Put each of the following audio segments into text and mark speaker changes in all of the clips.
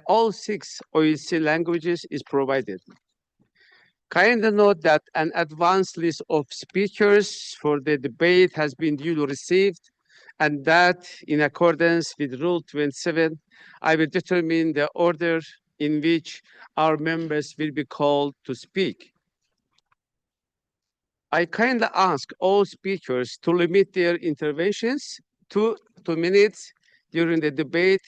Speaker 1: all 6 OSCE languages is provided. Kindly note that an advanced list of speakers for the debate has been duly received, and that in accordance with Rule 27, I will determine the order in which our members will be called to speak. I kindly ask all speakers to limit their interventions to 2 minutes during the debate.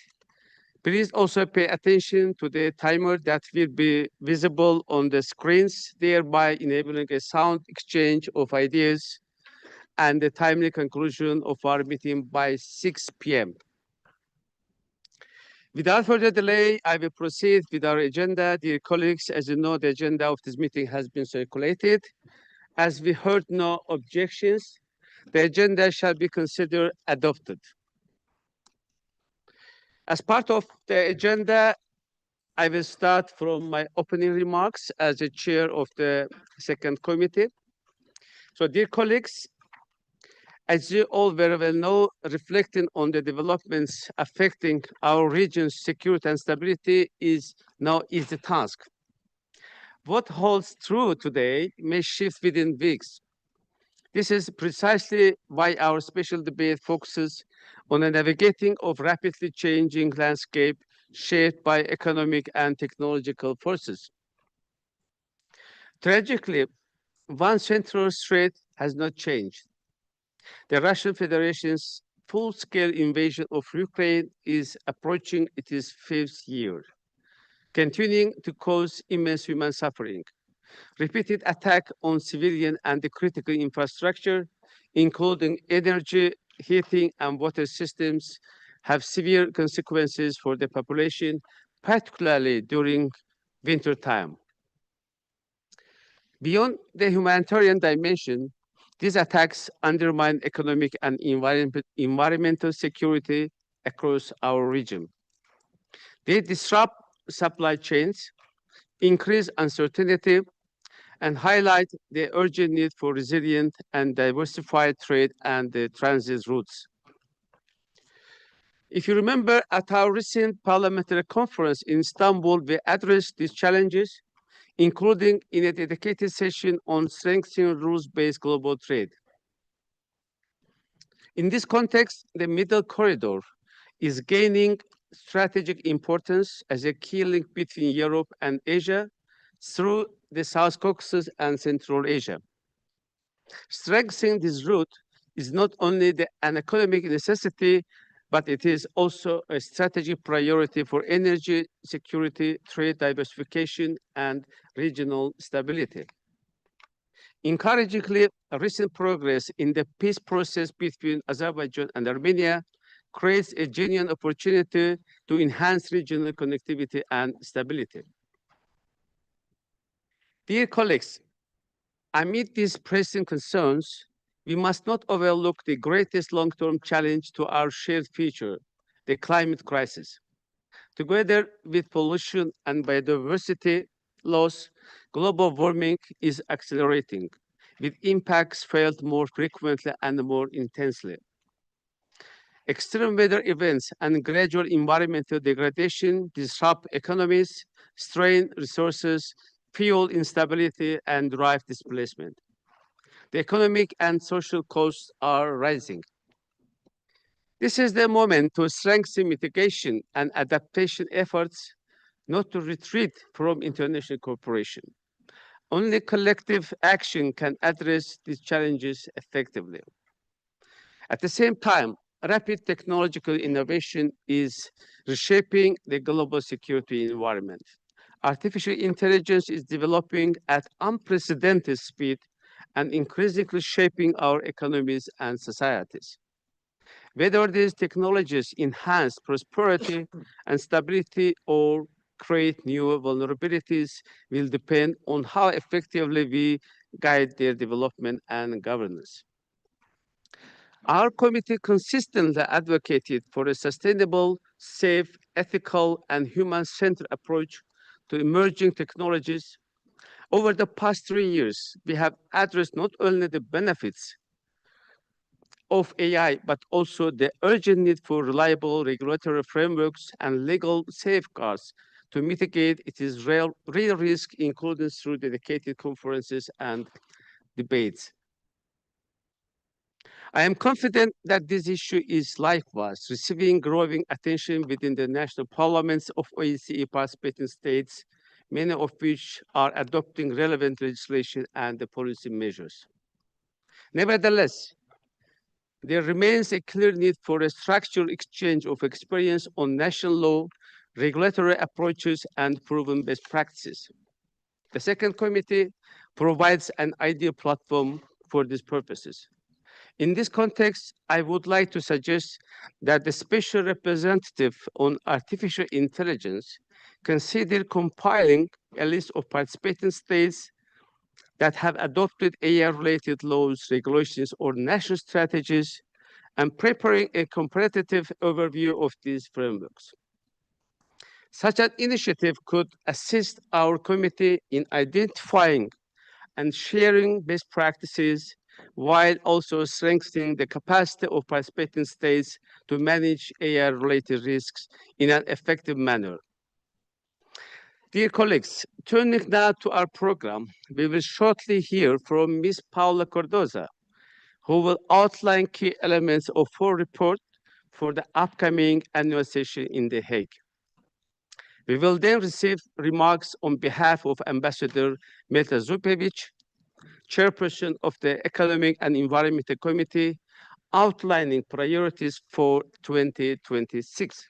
Speaker 1: Please also pay attention to the timer that will be visible on the screens, thereby enabling a sound exchange of ideas and the timely conclusion of our meeting by 6 p.m. Without further delay, I will proceed with our agenda. Dear colleagues, as you know, the agenda of this meeting has been circulated. As we heard no objections, the agenda shall be considered adopted. As part of the agenda, I will start from my opening remarks as the chair of the second committee. So, dear colleagues, as you all very well know, reflecting on the developments affecting our region's security and stability is now the task. What holds true today may shift within weeks. This is precisely why our special debate focuses on the navigating of rapidly changing landscape shaped by economic and technological forces. Tragically, one central threat has not changed. The Russian Federation's full-scale invasion of Ukraine is approaching its 5th year, continuing to cause immense human suffering. Repeated attacks on civilian and critical infrastructure, including energy, heating, and water systems, have severe consequences for the population, particularly during winter time. Beyond the humanitarian dimension, these attacks undermine economic and environmental security across our region. They disrupt supply chains, increase uncertainty, and highlight the urgent need for resilient and diversified trade and transit routes. If you remember, at our recent parliamentary conference in Istanbul, we addressed these challenges, including in a dedicated session on strengthening rules-based global trade. In this context, the Middle Corridor is gaining strategic importance as a key link between Europe and Asia through the South Caucasus and Central Asia. Strengthening this route is not only an economic necessity, but it is also a strategic priority for energy security, trade diversification, and regional stability. Encouragingly, recent progress in the peace process between Azerbaijan and Armenia creates a genuine opportunity to enhance regional connectivity and stability. Dear colleagues, amid these pressing concerns, we must not overlook the greatest long-term challenge to our shared future, the climate crisis. Together with pollution and biodiversity loss, global warming is accelerating, with impacts felt more frequently and more intensely. Extreme weather events and gradual environmental degradation disrupt economies, strain resources, fuel instability, and drive displacement. The economic and social costs are rising. This is the moment to strengthen mitigation and adaptation efforts, not to retreat from international cooperation. Only collective action can address these challenges effectively. At the same time, rapid technological innovation is reshaping the global security environment. Artificial intelligence is developing at unprecedented speed and increasingly shaping our economies and societies. Whether these technologies enhance prosperity and stability or create new vulnerabilities will depend on how effectively we guide their development and governance. Our committee consistently advocated for a sustainable, safe, ethical, and human-centered approach to emerging technologies. Over the past 3 years, we have addressed not only the benefits of AI, but also the urgent need for reliable regulatory frameworks and legal safeguards to mitigate its real risk, including through dedicated conferences and debates. I am confident that this issue is likewise receiving growing attention within the national parliaments of OSCE participating states, many of which are adopting relevant legislation and policy measures. Nevertheless, there remains a clear need for a structured exchange of experience on national law, regulatory approaches, and proven best practices. The second committee provides an ideal platform for these purposes. In this context, I would like to suggest that the Special Representative on Artificial Intelligence consider compiling a list of participating states that have adopted AI-related laws, regulations, or national strategies, and preparing a comparative overview of these frameworks. Such an initiative could assist our committee in identifying and sharing best practices while also strengthening the capacity of participating states to manage AI-related risks in an effective manner. Dear colleagues, turning now to our program, we will shortly hear from Ms. Paula Cardoza, who will outline key elements of her report for the upcoming annual session in The Hague. We will then receive remarks on behalf of Ambassador Meta Zupevic, chairperson of the Economic and Environmental Committee, outlining priorities for 2026.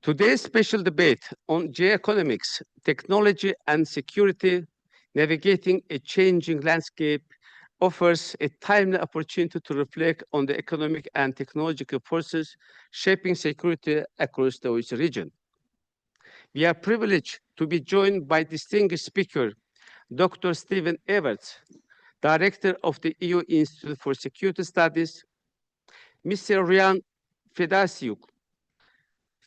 Speaker 1: Today's special debate on geoeconomics, technology, and security, navigating a changing landscape, offers a timely opportunity to reflect on the economic and technological forces shaping security across the OSCE region. We are privileged to be joined by distinguished speaker, Dr. Stephen Everts, Director of the EU Institute for Security Studies, Mr. Ryan Fedasiuk,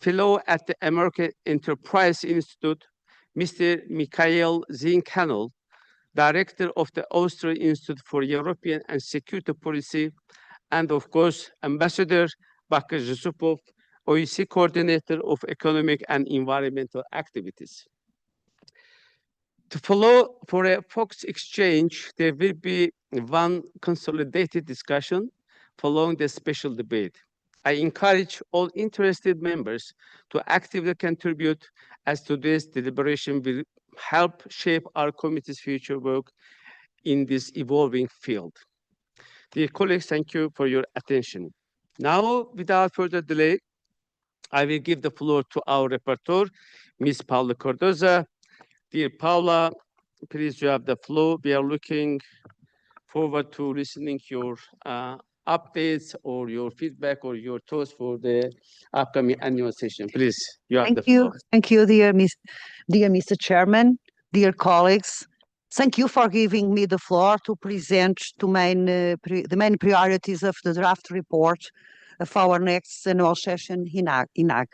Speaker 1: Fellow at the American Enterprise Institute, Mr. Mikhail Zinkanel, Director of the Austrian Institute for European and Security Policy, and of course, Ambassador Bakir Yusupov, OSCE Coordinator of Economic and Environmental Activities. To follow for a focused exchange, there will be one consolidated discussion following the special debate. I encourage all interested members to actively contribute, as today's deliberation will help shape our committee's future work in this evolving field. Dear colleagues, thank you for your attention. Now, without further delay, I will give the floor to our rapporteur, Ms. Paula Cardoza. Dear Paula, please, you have the floor. We are looking forward to listening to your updates or your feedback or your thoughts for the upcoming annual session. Please, you have the floor.
Speaker 2: Thank you, dear Mr. Chairman, dear colleagues. Thank you for giving me the floor to present the main priorities of the draft report of our next annual session in Hague.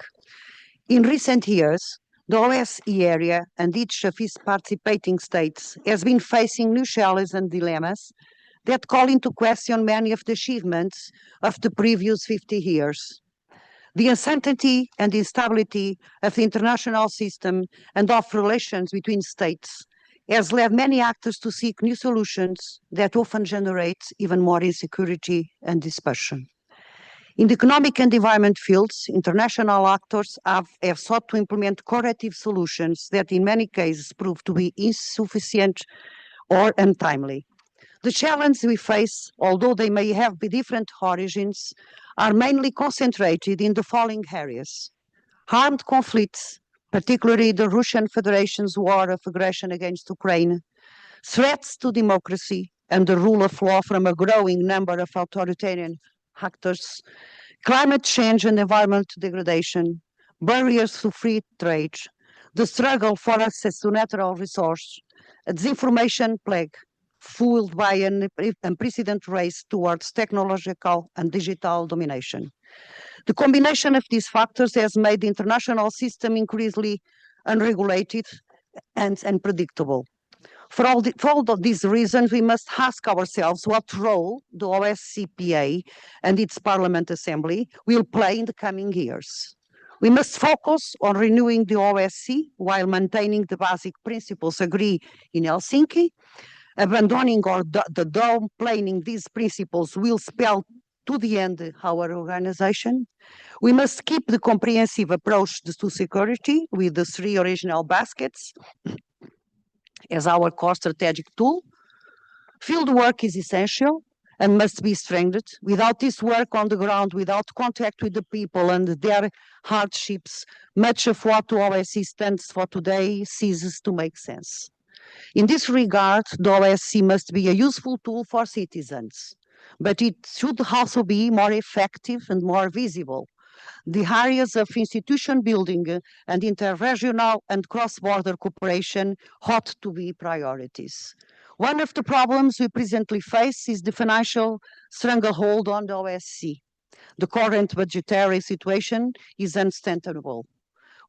Speaker 2: In recent years, the OSCE area and each of its participating states has been facing new challenges and dilemmas that call into question many of the achievements of the previous 50 years. The uncertainty and instability of the international system and of relations between states has led many actors to seek new solutions that often generate even more insecurity and dispersion. In the economic and environment fields, international actors have sought to implement corrective solutions that in many cases prove to be insufficient or untimely. The challenges we face, although they may have different origins, are mainly concentrated in the following areas: armed conflicts, particularly the Russian Federation's war of aggression against Ukraine, threats to democracy and the rule of law from a growing number of authoritarian actors, climate change and environmental degradation, barriers to free trade, the struggle for access to natural resources, a disinformation plague, fueled by an unprecedented race towards technological and digital domination. The combination of these factors has made the international system increasingly unregulated and unpredictable. For all of these reasons, we must ask ourselves what role the OSCPA and its Parliament Assembly will play in the coming years. We must focus on renewing the OSCE while maintaining the basic principles agreed in Helsinki. Abandoning or the downplaying these principles will spell to the end our organization. We must keep the comprehensive approach to security with the three original baskets as our core strategic tool. Field work is essential and must be strengthened. Without this work on the ground, without contact with the people and their hardships, much of what OSCE stands for today ceases to make sense. In this regard, the OSCE must be a useful tool for citizens, but it should also be more effective and more visible. The areas of institution building and interregional and cross-border cooperation ought to be priorities. One of the problems we presently face is the financial stranglehold on the OSCE. The current budgetary situation is unsustainable.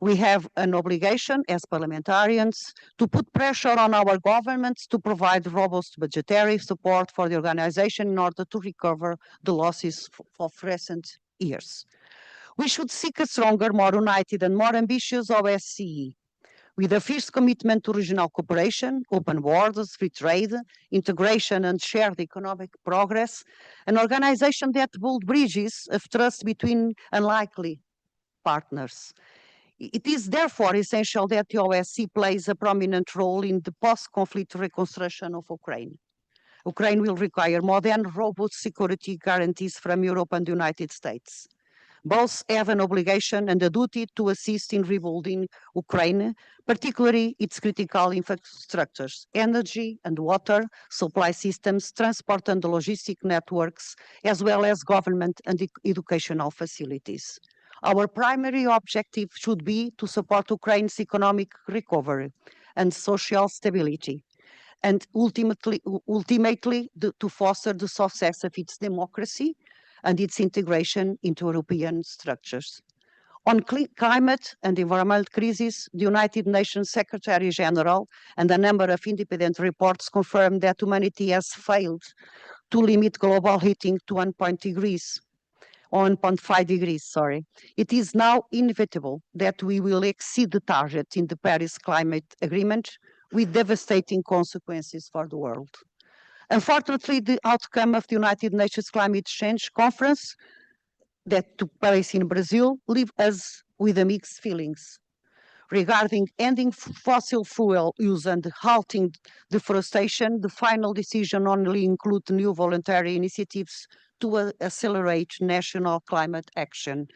Speaker 2: We have an obligation as parliamentarians to put pressure on our governments to provide robust budgetary support for the organization in order to recover the losses of recent years. We should seek a stronger, more united and more ambitious OSCE with a fierce commitment to regional cooperation, open borders, free trade, integration and shared economic progress, an organization that builds bridges of trust between unlikely partners. It is therefore essential that the OSCE plays a prominent role in the post-conflict reconstruction of Ukraine. Ukraine will require more than robust security guarantees from Europe and the United States. Both have an obligation and a duty to assist in rebuilding Ukraine, particularly its critical infrastructures, energy and water, supply systems, transport and logistic networks, as well as government and educational facilities. Our primary objective should be to support Ukraine's economic recovery and social stability, and ultimately to foster the success of its democracy and its integration into European structures. On climate and environmental crisis, the United Nations Secretary General and a number of independent reports confirm that humanity has failed to limit global heating to 1.5 degrees. It is now inevitable that we will exceed the target in the Paris Climate Agreement with devastating consequences for the world. Unfortunately, the outcome of the United Nations Climate Change Conference that took place in Brazil leaves us with mixed feelings. Regarding ending fossil fuel use and halting deforestation, the final decision only includes new voluntary initiatives to accelerate national climate action.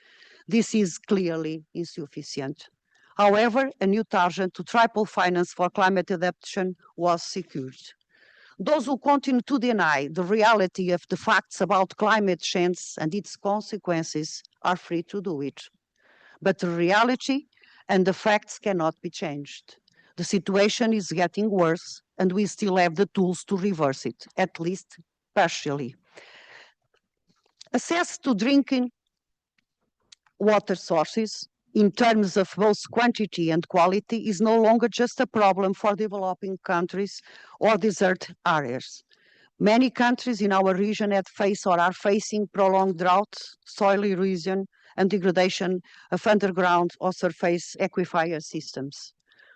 Speaker 2: This is clearly insufficient. However, a new target to triple finance for climate adaptation was secured. Those who continue to deny the reality of the facts about climate change and its consequences are free to do it. But the reality and the facts cannot be changed. The situation is getting worse, and we still have the tools to reverse it, at least partially. Access to drinking water sources in terms of both quantity and quality is no longer just a problem for developing countries or desert areas. Many countries in our region have faced or are facing prolonged droughts, soil erosion, and degradation of underground or surface aquifer systems.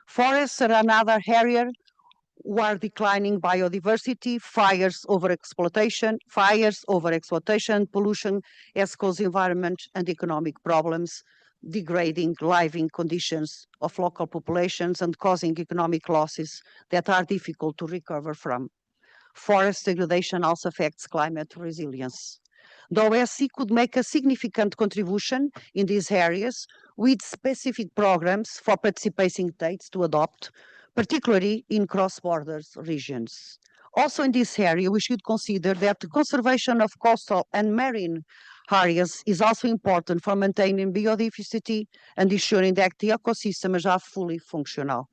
Speaker 2: Forests are another area where declining biodiversity, fires over exploitation, pollution has caused environment and economic problems, degrading living conditions of local populations and causing economic losses that are difficult to recover from. Forest degradation also affects climate resilience. The OSCE could make a significant contribution in these areas with specific programs for participating states to adopt, particularly in cross-border regions. Also in this area, we should consider that the conservation of coastal and marine areas is also important for maintaining biodiversity and ensuring that the ecosystems are fully functional.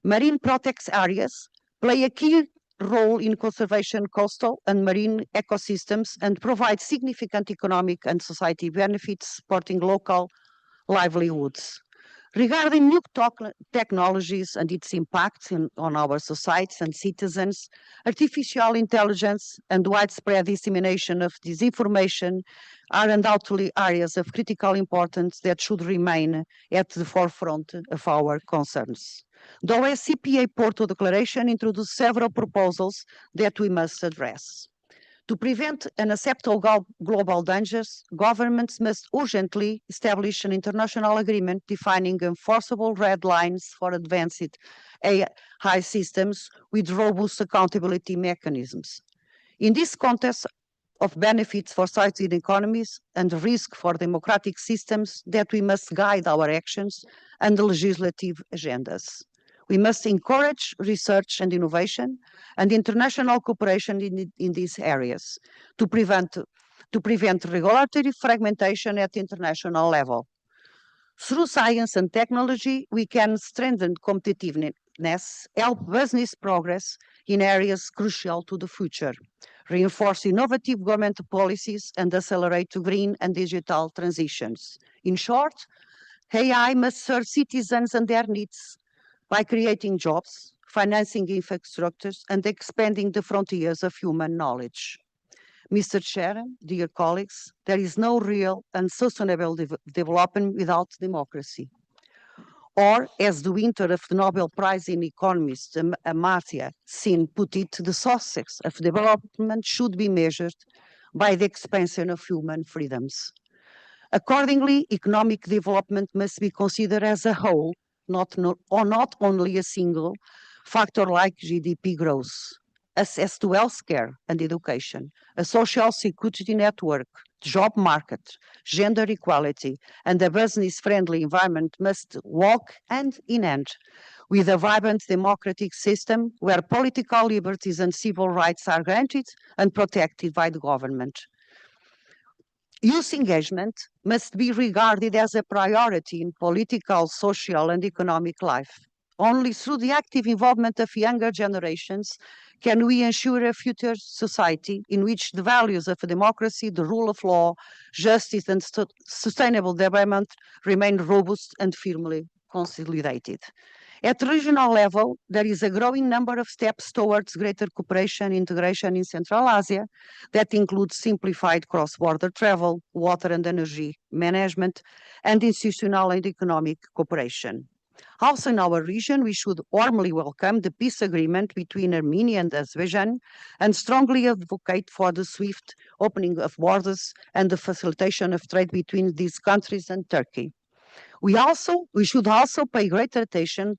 Speaker 2: Marine protected areas play a key role in conservation coastal and marine ecosystems and provide significant economic and society benefits supporting local livelihoods. Regarding new technologies and its impact on our societies and citizens, artificial intelligence and widespread dissemination of disinformation are undoubtedly areas of critical importance that should remain at the forefront of our concerns. The OSCE Porto Declaration introduced several proposals that we must address. To prevent unacceptable global dangers, governments must urgently establish an international agreement defining enforceable red lines for advanced AI systems with robust accountability mechanisms. In this context of benefits for society and economies and risk for democratic systems, that we must guide our actions and the legislative agendas. We must encourage research and innovation and international cooperation in these areas to prevent regulatory fragmentation at international level. Through science and technology, we can strengthen competitiveness, help business progress in areas crucial to the future, reinforce innovative government policies, and accelerate green and digital transitions. In short, AI must serve citizens and their needs by creating jobs, financing infrastructures, and expanding the frontiers of human knowledge. Mr. Chair, dear colleagues, there is no real and sustainable development without democracy. Or, as the winner of the Nobel Prize in Economics, Amartya Sen, put it, the success of development should be measured by the expansion of human freedoms. Accordingly, economic development must be considered as a whole, not only a single factor like GDP growth. Access to healthcare and education, a social security network, job market, gender equality, and a business-friendly environment must walk hand in hand with a vibrant democratic system where political liberties and civil rights are granted and protected by the government. Youth engagement must be regarded as a priority in political, social, and economic life. Only through the active involvement of younger generations can we ensure a future society in which the values of democracy, the rule of law, justice, and sustainable development remain robust and firmly consolidated. At regional level, there is a growing number of steps towards greater cooperation and integration in Central Asia that includes simplified cross-border travel, water and energy management, and institutional and economic cooperation. Also in our region, we should warmly welcome the peace agreement between Armenia and Azerbaijan and strongly advocate for the swift opening of borders and the facilitation of trade between these countries and Turkey. We should also pay great attention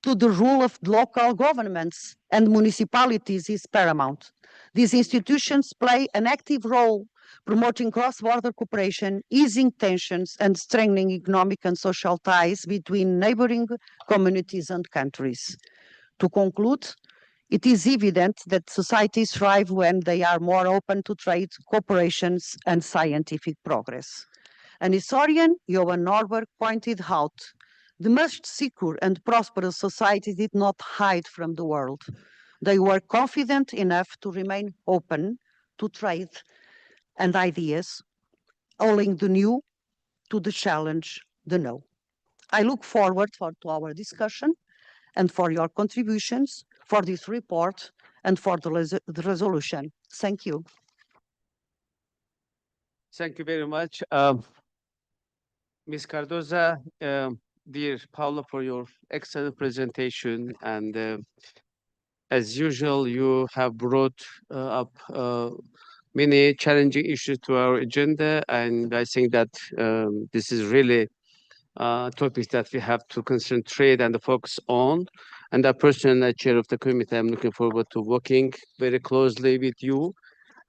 Speaker 2: to the role of local governments and municipalities is paramount. These institutions play an active role promoting cross-border cooperation, easing tensions, and strengthening economic and social ties between neighboring communities and countries. To conclude, it is evident that societies thrive when they are more open to trade, cooperations, and scientific progress. An historian, Johan Norberg, pointed out the most secure and prosperous societies did not hide from the world. They were confident enough to remain open to trade and ideas, owing the new to the challenge, the no. I look forward to our discussion and for your contributions for this report and for the resolution. Thank you.
Speaker 1: Thank you very much, Ms. Cardoza, dear Paula, for your excellent presentation. And as usual, you have brought up many challenging issues to our agenda. And I think that this is really topics that we have to concentrate and focus on. And I personally, as chair of the committee, I'm looking forward to working very closely with you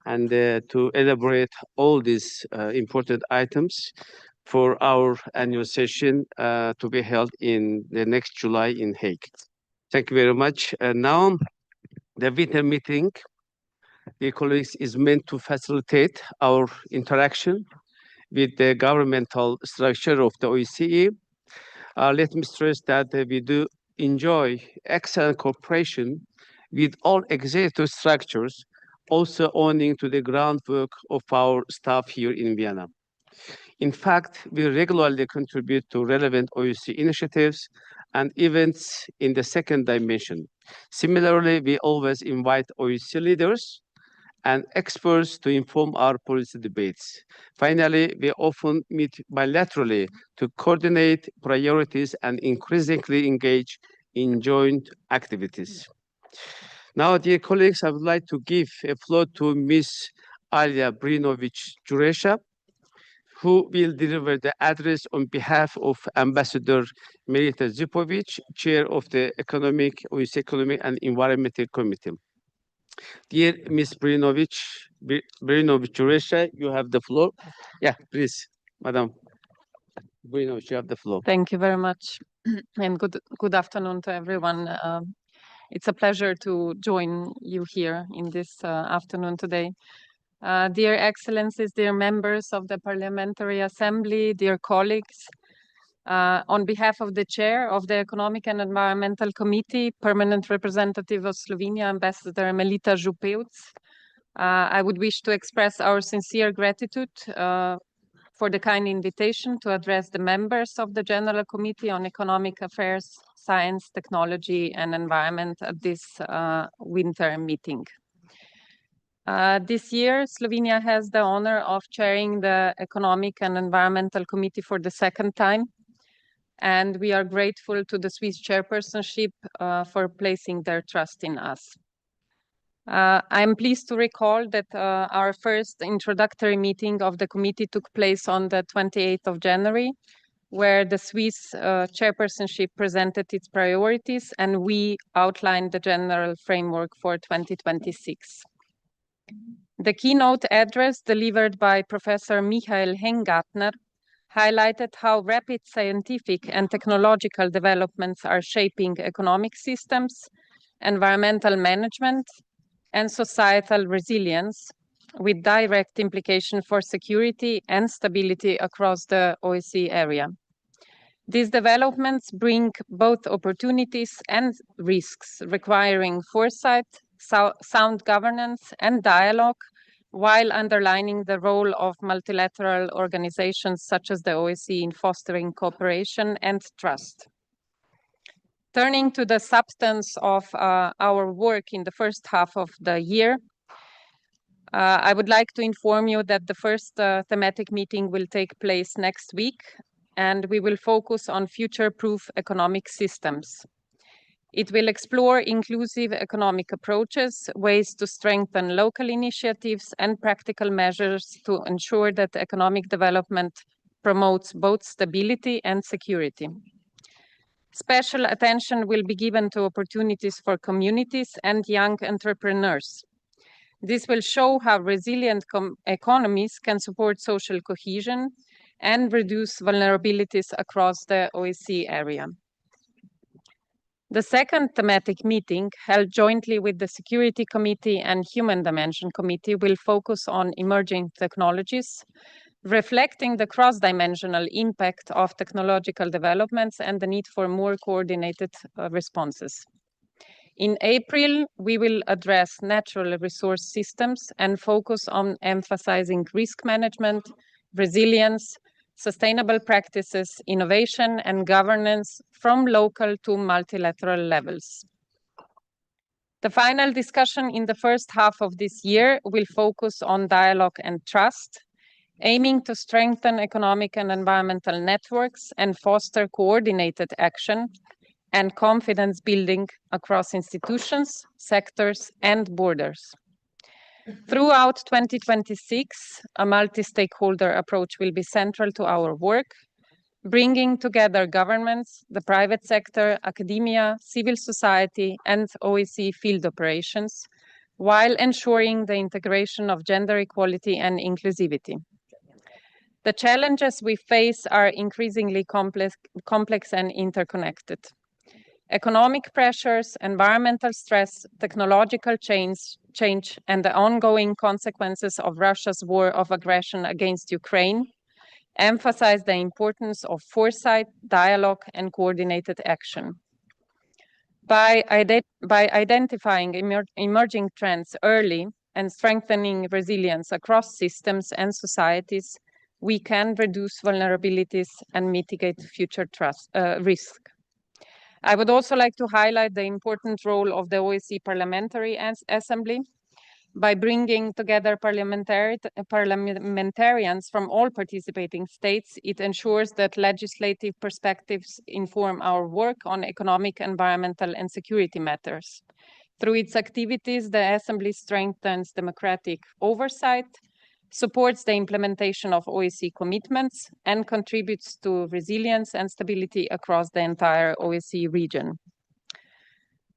Speaker 1: and to elaborate all these important items for our annual session to be held in the next July in Hague. Thank you very much. Now, the winter meeting, dear colleagues, is meant to facilitate our interaction with the governmental structure of the OSCE. Let me stress that we do enjoy excellent cooperation with all executive structures, also owing to the groundwork of our staff here in Vienna. In fact, we regularly contribute to relevant OSCE initiatives and events in the second dimension. Similarly, we always invite OSCE leaders and experts to inform our policy debates. Finally, we often meet bilaterally to coordinate priorities and increasingly engage in joint activities. Now, dear colleagues, I would like to give a floor to Ms. Alia Brinovic-Juresha, who will deliver the address on behalf of Ambassador Merita Zipovic, Chair of the OSCE Economic and Environmental Committee. Dear Ms. Brinovic-Juresha, you have the floor. Yeah, please, Madam Brinovic, you have the floor.
Speaker 3: Thank you very much, and good afternoon to everyone. It's a pleasure to join you here in this afternoon today. Dear Excellencies, dear members of the Parliamentary Assembly, dear colleagues, on behalf of the Chair of the Economic and Environmental Committee, Permanent Representative of Slovenia, Ambassador Melita Župevc, I would wish to express our sincere gratitude for the kind invitation to address the members of the General Committee on Economic Affairs, Science, Technology and Environment at this winter meeting. This year, Slovenia has the honor of chairing the Economic and Environmental Committee for the second time, and we are grateful to the Swiss chairpersonship for placing their trust in us. I'm pleased to recall that our first introductory meeting of the committee took place on the 28th of January, where the Swiss chairpersonship presented its priorities and we outlined the general framework for 2026. The keynote address delivered by Professor Michael Hengartner highlighted how rapid scientific and technological developments are shaping economic systems, environmental management, and societal resilience, with direct implication for security and stability across the OSCE area. These developments bring both opportunities and risks, requiring foresight, sound governance, and dialogue, while underlining the role of multilateral organizations such as the OSCE in fostering cooperation and trust. Turning to the substance of our work in the first half of the year, I would like to inform you that the first thematic meeting will take place next week, and we will focus on future-proof economic systems. It will explore inclusive economic approaches, ways to strengthen local initiatives, and practical measures to ensure that economic development promotes both stability and security. Special attention will be given to opportunities for communities and young entrepreneurs. This will show how resilient economies can support social cohesion and reduce vulnerabilities across the OSCE area. The second thematic meeting, held jointly with the Security Committee and Human Dimension Committee, will focus on emerging technologies, reflecting the cross-dimensional impact of technological developments and the need for more coordinated responses. In April, we will address natural resource systems and focus on emphasizing risk management, resilience, sustainable practices, innovation, and governance from local to multilateral levels. The final discussion in the first half of this year will focus on dialogue and trust, aiming to strengthen economic and environmental networks and foster coordinated action and confidence building across institutions, sectors, and borders. Throughout 2026, a multi-stakeholder approach will be central to our work, bringing together governments, the private sector, academia, civil society, and OSCE field operations, while ensuring the integration of gender equality and inclusivity. The challenges we face are increasingly complex and interconnected. Economic pressures, environmental stress, technological change, and the ongoing consequences of Russia's war of aggression against Ukraine emphasize the importance of foresight, dialogue, and coordinated action. By identifying emerging trends early and strengthening resilience across systems and societies, we can reduce vulnerabilities and mitigate future risk. I would also like to highlight the important role of the OSCE Parliamentary Assembly. By bringing together parliamentarians from all participating states, it ensures that legislative perspectives inform our work on economic, environmental, and security matters. Through its activities, the Assembly strengthens democratic oversight, supports the implementation of OSCE commitments, and contributes to resilience and stability across the entire OSCE region.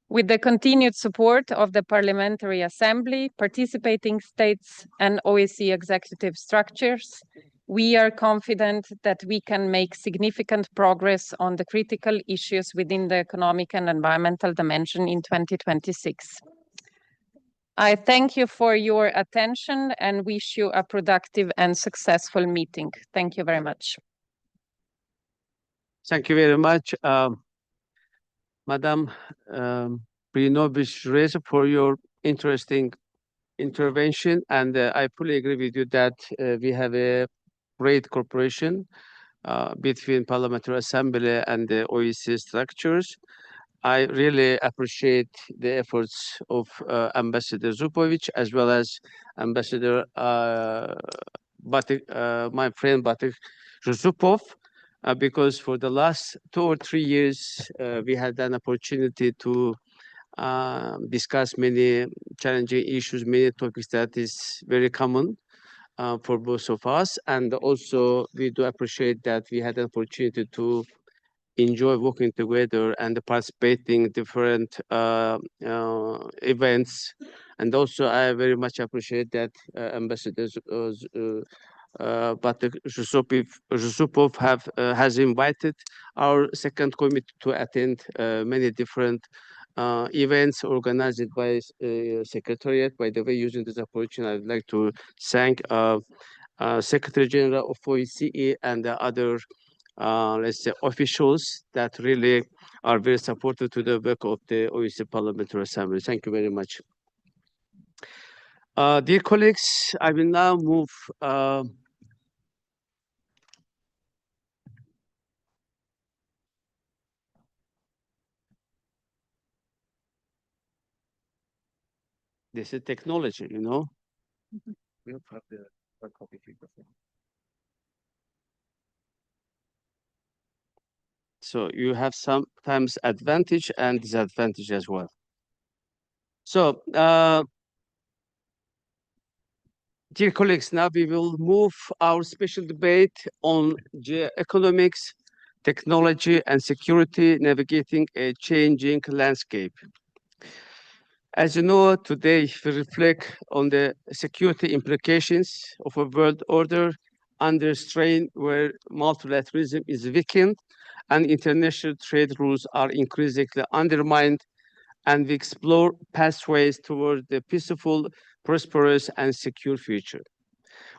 Speaker 3: With the continued support of the Parliamentary Assembly, participating states, and OSCE executive structures, we are confident that we can make significant progress on the critical issues within the economic and environmental dimension in 2026. I thank you for your attention and wish you a productive and successful meeting. Thank you very much.
Speaker 1: Thank you very much, Madam Brinovich-Reza, for your interesting intervention. And I fully agree with you that we have a great cooperation between Parliamentary Assembly and the OSCE structures. I really appreciate the efforts of Ambassador Zupovic as well as Ambassador Batik, my friend Batik Zupov, because for the last 2 or 3 years, we had an opportunity to discuss many challenging issues, many topics that is very common for both of us. And also, we do appreciate that we had an opportunity to enjoy working together and participating in different events. And also, I very much appreciate that Ambassador Batik Zupov has invited our second committee to attend many different events organized by Secretariat. By the way, using this opportunity, I'd like to thank Secretary General of OSCE and the other let's say, officials that really are very supportive to the work of the OSCE Parliamentary Assembly. Thank you very much. Dear colleagues, I will now move this is technology, you know. We'll have the copy. So you have sometimes advantage and disadvantage as well. So, dear colleagues, now we will move our special debate on geoeconomics, technology, and security, navigating a changing landscape. As you know, today we reflect on the security implications of a world order under strain where multilateralism is weakened and international trade rules are increasingly undermined, and we explore pathways toward the peaceful, prosperous, and secure future.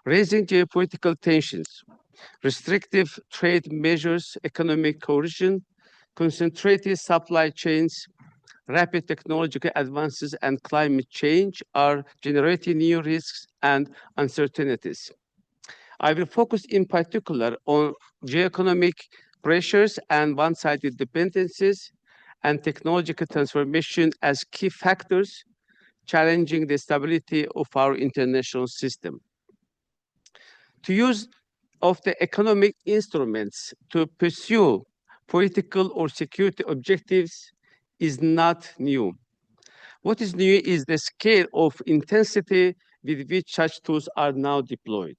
Speaker 1: Raising geopolitical tensions, restrictive trade measures, economic coercion, concentrated supply chains, rapid technological advances, and climate change are generating new risks and uncertainties. I will focus in particular on geoeconomic pressures and one-sided dependencies and technological transformation as key factors challenging the stability of our international system. To use of the economic instruments to pursue political or security objectives is not new. What is new is the scale of intensity with which such tools are now deployed.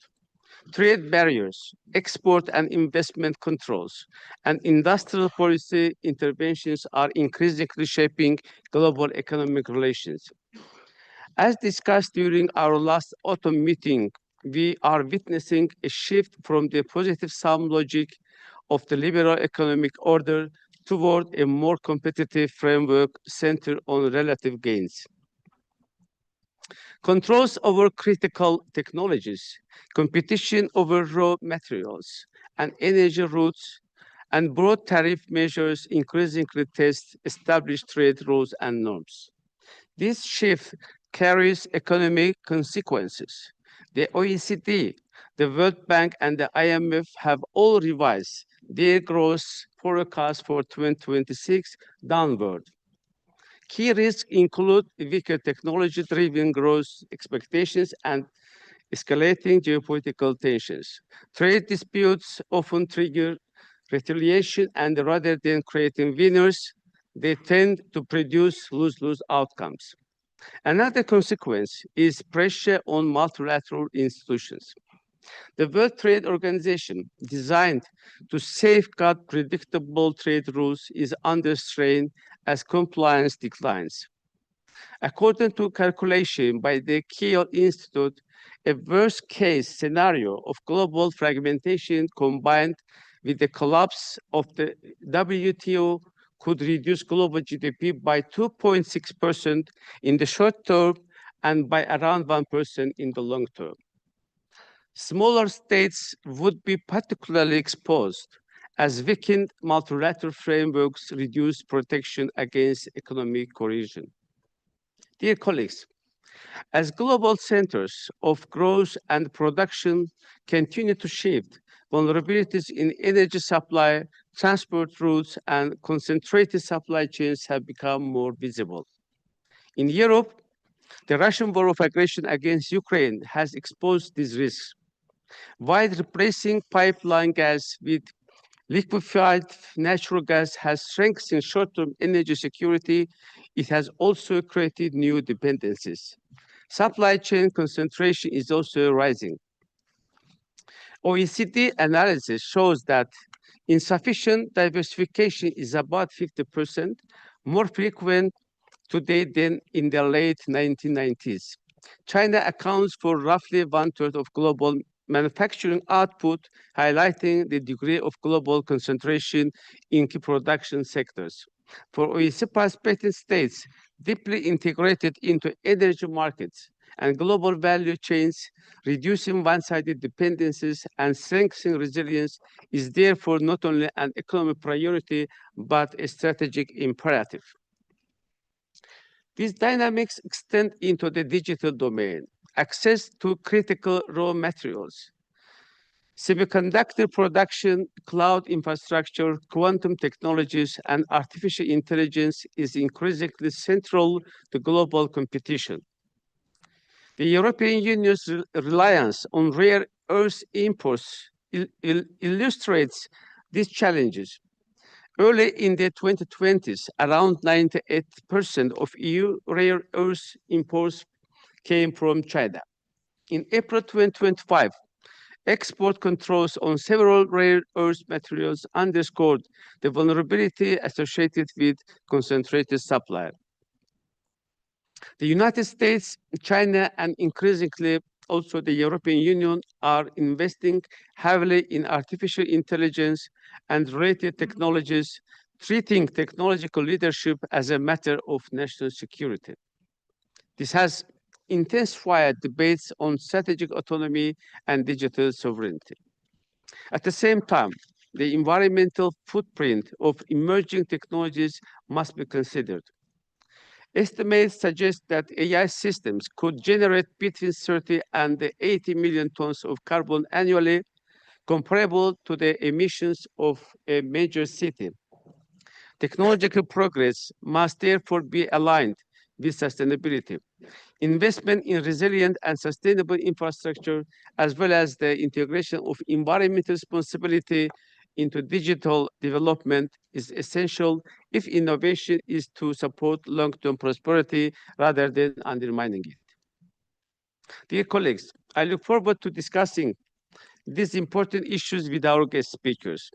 Speaker 1: Trade barriers, export and investment controls, and industrial policy interventions are increasingly shaping global economic relations. As discussed during our last autumn meeting, we are witnessing a shift from the positive sum logic of the liberal economic order toward a more competitive framework centered on relative gains. Controls over critical technologies, competition over raw materials and energy routes, and broad tariff measures increasingly test established trade rules and norms. This shift carries economic consequences. The OECD The World Bank and the IMF have all revised their growth forecast for 2026 downward. Key risks include weaker technology-driven growth expectations and escalating geopolitical tensions. Trade disputes often trigger retaliation, and rather than creating winners, they tend to produce lose-lose outcomes. Another consequence is pressure on multilateral institutions. The World Trade Organization, designed to safeguard predictable trade rules, is under strain as compliance declines. According to calculation by the Kiel Institute, a worst-case scenario of global fragmentation combined with the collapse of the WTO could reduce global GDP by 2.6% in the short term and by around 1% in the long term. Smaller states would be particularly exposed as weakened multilateral frameworks reduce protection against economic coercion. Dear colleagues, as global centers of growth and production continue to shift, vulnerabilities in energy supply, transport routes, and concentrated supply chains have become more visible. In Europe, the Russian war of aggression against Ukraine has exposed these risks. While replacing pipeline gas with liquefied natural gas has strengthened short-term energy security, it has also created new dependencies. Supply chain concentration is also rising. OECD analysis shows that insufficient diversification is about 50% more frequent today than in the late 1990s. China accounts for roughly one-third of global manufacturing output, highlighting the degree of global concentration in key production sectors. For OECD participating states deeply integrated into energy markets and global value chains, reducing one-sided dependencies and strengthening resilience is therefore not only an economic priority, but a strategic imperative. These dynamics extend into the digital domain. Access to critical raw materials, semiconductor production, cloud infrastructure, quantum technologies, and artificial intelligence is increasingly central to global competition. The European Union's reliance on rare earth imports illustrates these challenges. Early in the 2020s, around 98% of EU rare earth imports came from China. In April 2025, export controls on several rare earth materials underscored the vulnerability associated with concentrated supply. The United States, China, and increasingly also the European Union are investing heavily in artificial intelligence and related technologies, treating technological leadership as a matter of national security. This has intensified debates on strategic autonomy and digital sovereignty. At the same time, the environmental footprint of emerging technologies must be considered. Estimates suggest that AI systems could generate between 30 and 80 million tons of carbon annually, comparable to the emissions of a major city. Technological progress must therefore be aligned with sustainability. Investment in resilient and sustainable infrastructure, as well as the integration of environmental responsibility into digital development is essential if innovation is to support long-term prosperity rather than undermining it. Dear colleagues, I look forward to discussing these important issues with our guest speakers.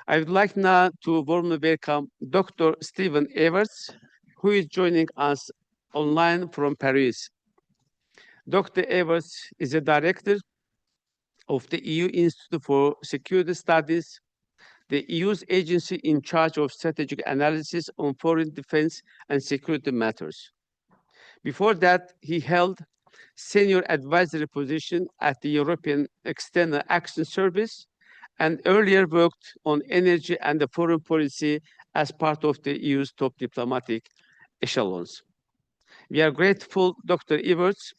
Speaker 1: I would like now to warmly welcome Dr. Stephen Everts, who is joining us online from Paris. Dr. Everts is a director of the EU Institute for Security Studies, the EU's agency in charge of strategic analysis on foreign defense and security matters. Before that, he held senior advisory position at the European External Action Service and earlier worked on energy and the foreign policy as part of the EU's top diplomatic echelons. We are grateful, Dr. Everts,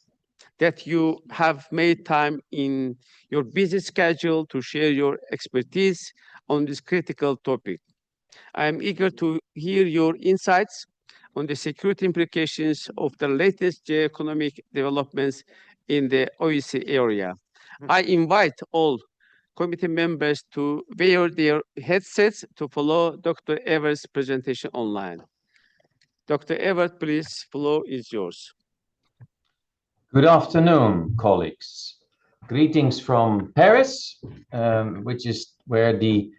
Speaker 1: that you have made time in your busy schedule to share your expertise on this critical topic. I am eager to hear your insights on the security implications of the latest geoeconomic developments in the OSCE area. I invite all committee members to wear their headsets to follow Dr. Everett's presentation online. Dr. Everett, please, floor is yours.
Speaker 4: Good afternoon, colleagues. Greetings from Paris, which is where the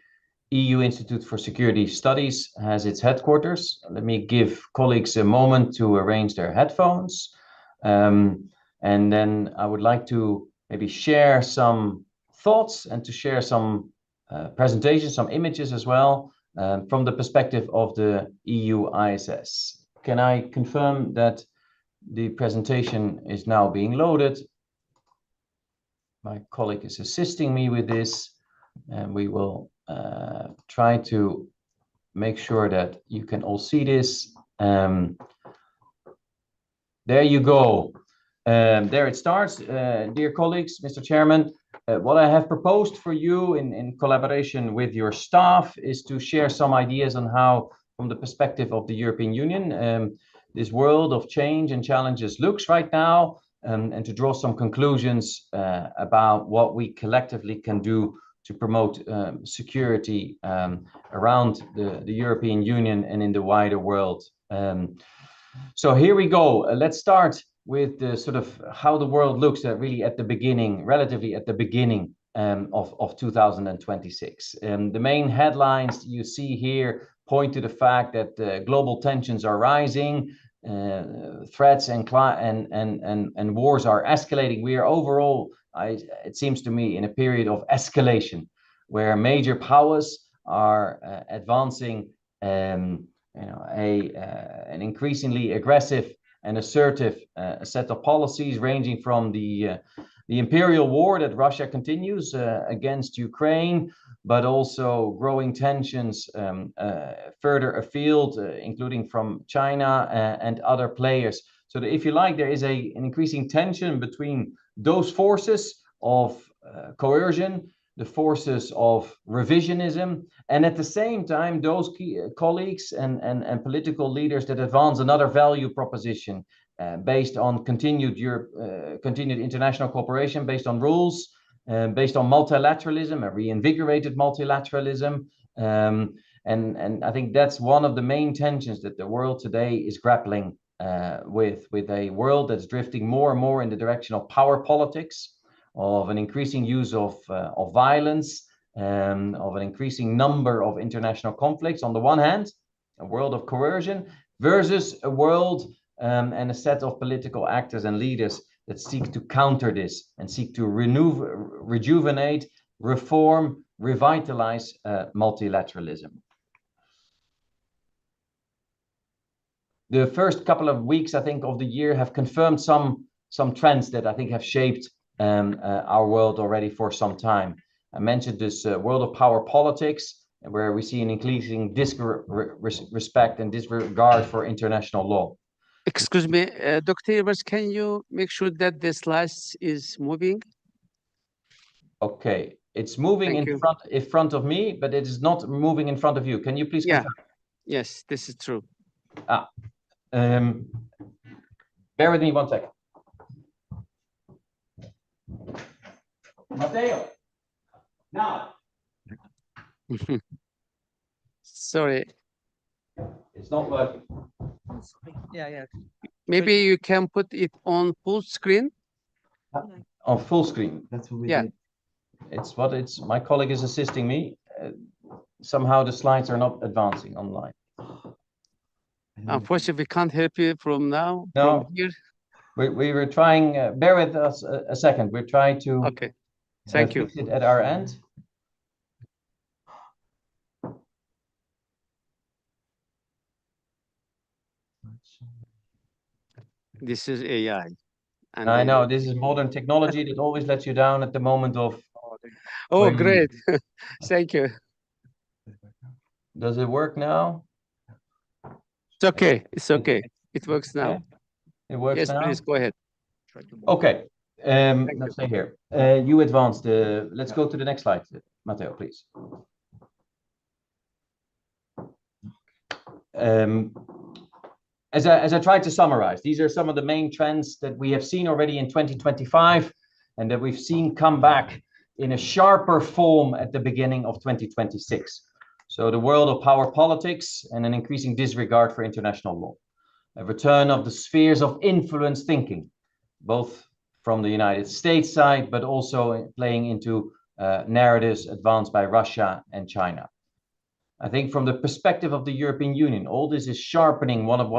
Speaker 4: EU Institute for Security Studies has its headquarters. Let me give colleagues a moment to arrange their headphones. And then I would like to maybe share some thoughts and to share some presentations, some images as well, from the perspective of the EU ISS. Can I confirm that the presentation is now being loaded? My colleague is assisting me with this, and we will try to make sure that you can all see this. There you go. There it starts. Dear colleagues, Mr. Chairman, what I have proposed for you in collaboration with your staff is to share some ideas on how, from the perspective of the European Union, this world of change and challenges looks right now, and to draw some conclusions about what we collectively can do to promote security around the European Union and in the wider world. So here we go. Let's start with the sort of how the world looks really at the beginning, relatively at the beginning of 2026. The main headlines you see here point to the fact that global tensions are rising, threats and wars are escalating. We are overall, it seems to me, in a period of escalation, where major powers are advancing an increasingly aggressive and assertive set of policies, ranging from the imperial war that Russia continues against Ukraine, but also growing tensions further afield, including from China and other players. So that, if you like, there is an increasing tension between those forces of coercion, the forces of revisionism, and at the same time, those colleagues and political leaders that advance another value proposition based on continued international cooperation, based on rules, based on multilateralism, a reinvigorated multilateralism. And I think that's one of the main tensions that the world today is grappling with a world that's drifting more and more in the direction of power politics, of an increasing use of violence, of an increasing number of international conflicts. On the one hand, a world of coercion versus a world and a set of political actors and leaders that seek to counter this and seek to rejuvenate, reform, revitalize multilateralism. The first couple of weeks, I think, of the year have confirmed some trends that I think have shaped our world already for some time. I mentioned this world of power politics, where we see an increasing disrespect and disregard for international law.
Speaker 1: Excuse me, Dr. Evers, can you make sure that the slides is moving?
Speaker 4: Okay, it's moving in front of me, but it is not moving in front of you. Can you please confirm?
Speaker 1: Yes, this is true.
Speaker 4: Bear with me 1 second. Matteo, now.
Speaker 1: Sorry.
Speaker 4: It's not working.
Speaker 2: Yeah.
Speaker 1: Maybe you can put it on full screen.
Speaker 4: On full screen. That's what we did. It's my colleague is assisting me. Somehow the slides are not advancing online.
Speaker 1: Unfortunately, we can't help you from now.
Speaker 4: No.
Speaker 1: From here.
Speaker 4: We were trying. Bear with us a second. We're trying to.
Speaker 1: Okay. Thank you.
Speaker 4: Fix it at our end.
Speaker 1: This is AI. And
Speaker 4: I know this is modern technology that always lets you down at the moment of.
Speaker 1: Oh, great. Thank you.
Speaker 4: Does it work now?
Speaker 1: It's okay. It's okay. It works now.
Speaker 4: Yeah. It works
Speaker 1: yes,
Speaker 4: now?
Speaker 1: please go ahead.
Speaker 4: Okay,
Speaker 1: Thank
Speaker 4: let's stay here. You advanced. Let's go to the next slide, Matteo, please. As I tried to summarize, these are some of the main trends that we have seen already in 2025 and that we've seen come back in a sharper form at the beginning of 2026. So the world of power politics and an increasing disregard for international law. A return of the spheres of influence thinking, both from the United States side, but also playing into narratives advanced by Russia and China. I think from the perspective of the European Union, all this is sharpening one of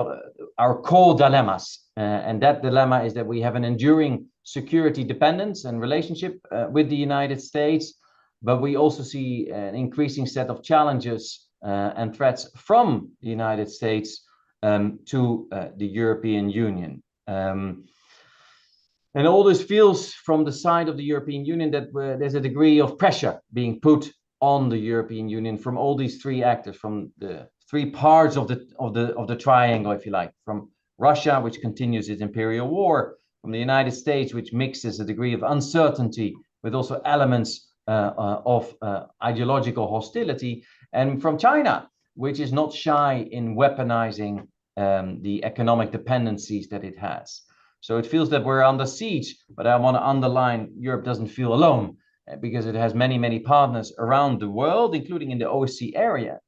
Speaker 4: our core dilemmas. And that dilemma is that we have an enduring security dependence and relationship with the United States, but we also see an increasing set of challenges and threats from the United States to the European Union. And all this feels from the side of the European Union that there's a degree of pressure being put on the European Union from all these three actors, from the three parts of the triangle, if you like, from Russia, which continues its imperial war, from the United States, which mixes a degree of uncertainty with also elements of ideological hostility, and from China, which is not shy in weaponizing the economic dependencies that it has. So it feels that we're under siege, but I want to underline Europe doesn't feel alone because it has many, many partners around the world, including in the OSCE area,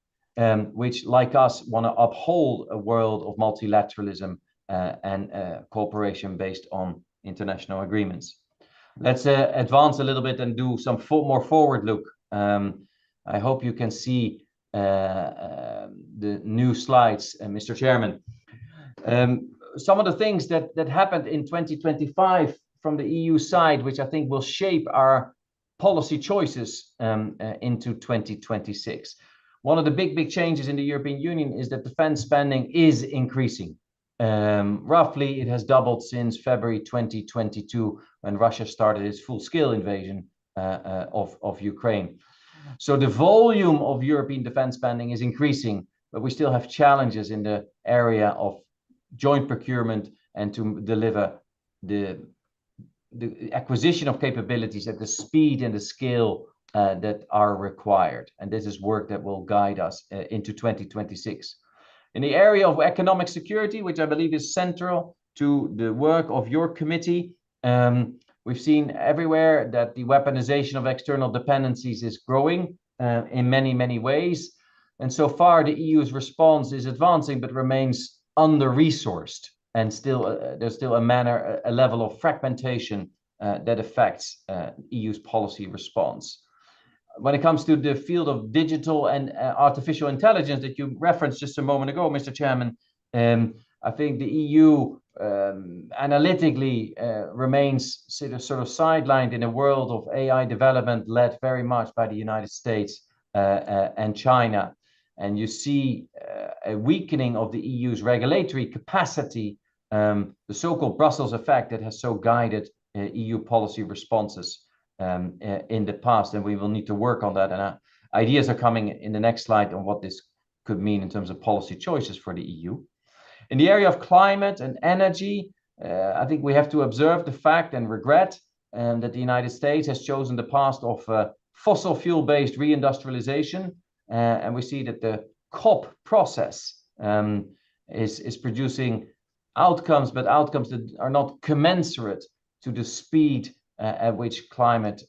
Speaker 4: which, like us, want to uphold a world of multilateralism and cooperation based on international agreements. Let's advance a little bit and do some more forward look. I hope you can see the new slides, Mr. Chairman. Some of the things that happened in 2025 from the EU side, which I think will shape our policy choices into 2026. One of the big changes in the European Union is that defense spending is increasing. Roughly, it has doubled since February 2022, when Russia started its full-scale invasion of Ukraine. So the volume of European defense spending is increasing, but we still have challenges in the area of joint procurement and to deliver the acquisition of capabilities at the speed and the scale that are required. And this is work that will guide us into 2026. In the area of economic security, which I believe is central to the work of your committee, we've seen everywhere that the weaponization of external dependencies is growing in many ways. And so far, the EU's response is advancing, but remains under-resourced. And there's still a level of fragmentation that affects EU's policy response. When it comes to the field of digital and artificial intelligence that you referenced just a moment ago, Mr. Chairman, I think the EU analytically remains sort of sidelined in a world of AI development led very much by the United States and China. And you see a weakening of the EU's regulatory capacity, the so-called Brussels effect that has so guided EU policy responses in the past, and we will need to work on that. And ideas are coming in the next slide on what this could mean in terms of policy choices for the EU. In the area of climate and energy, I think we have to observe the fact and regret that the United States has chosen the path of fossil fuel-based reindustrialization, and we see that the COP process is producing outcomes, but outcomes that are not commensurate to the speed at which climate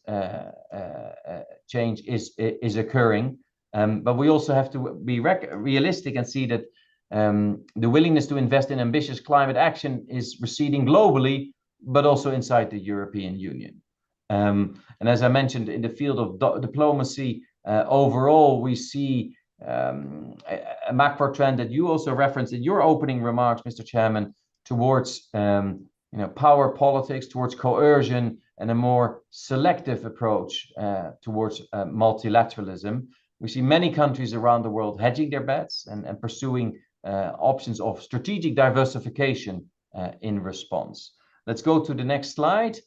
Speaker 4: change is occurring. But we also have to be realistic and see that the willingness to invest in ambitious climate action is receding globally, but also inside the European Union. And as I mentioned, in the field of diplomacy, overall, we see a macro trend that you also referenced in your opening remarks, Mr. Chairman, towards power politics, towards coercion, and a more selective approach towards multilateralism. We see many countries around the world hedging their bets and pursuing options of strategic diversification in response. Let's go to the next slide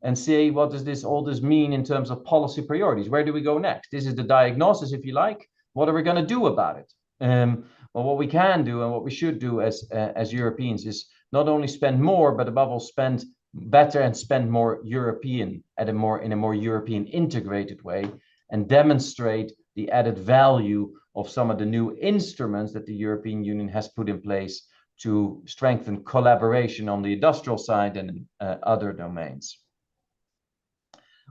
Speaker 4: and see what does all this mean in terms of policy priorities. Where do we go next? This is the diagnosis, if you like. What are we going to do about it? Well, what we can do and what we should do as Europeans is not only spend more, but above all spend better and spend more European in a more European integrated way, and demonstrate the added value of some of the new instruments that the European Union has put in place to strengthen collaboration on the industrial side and other domains.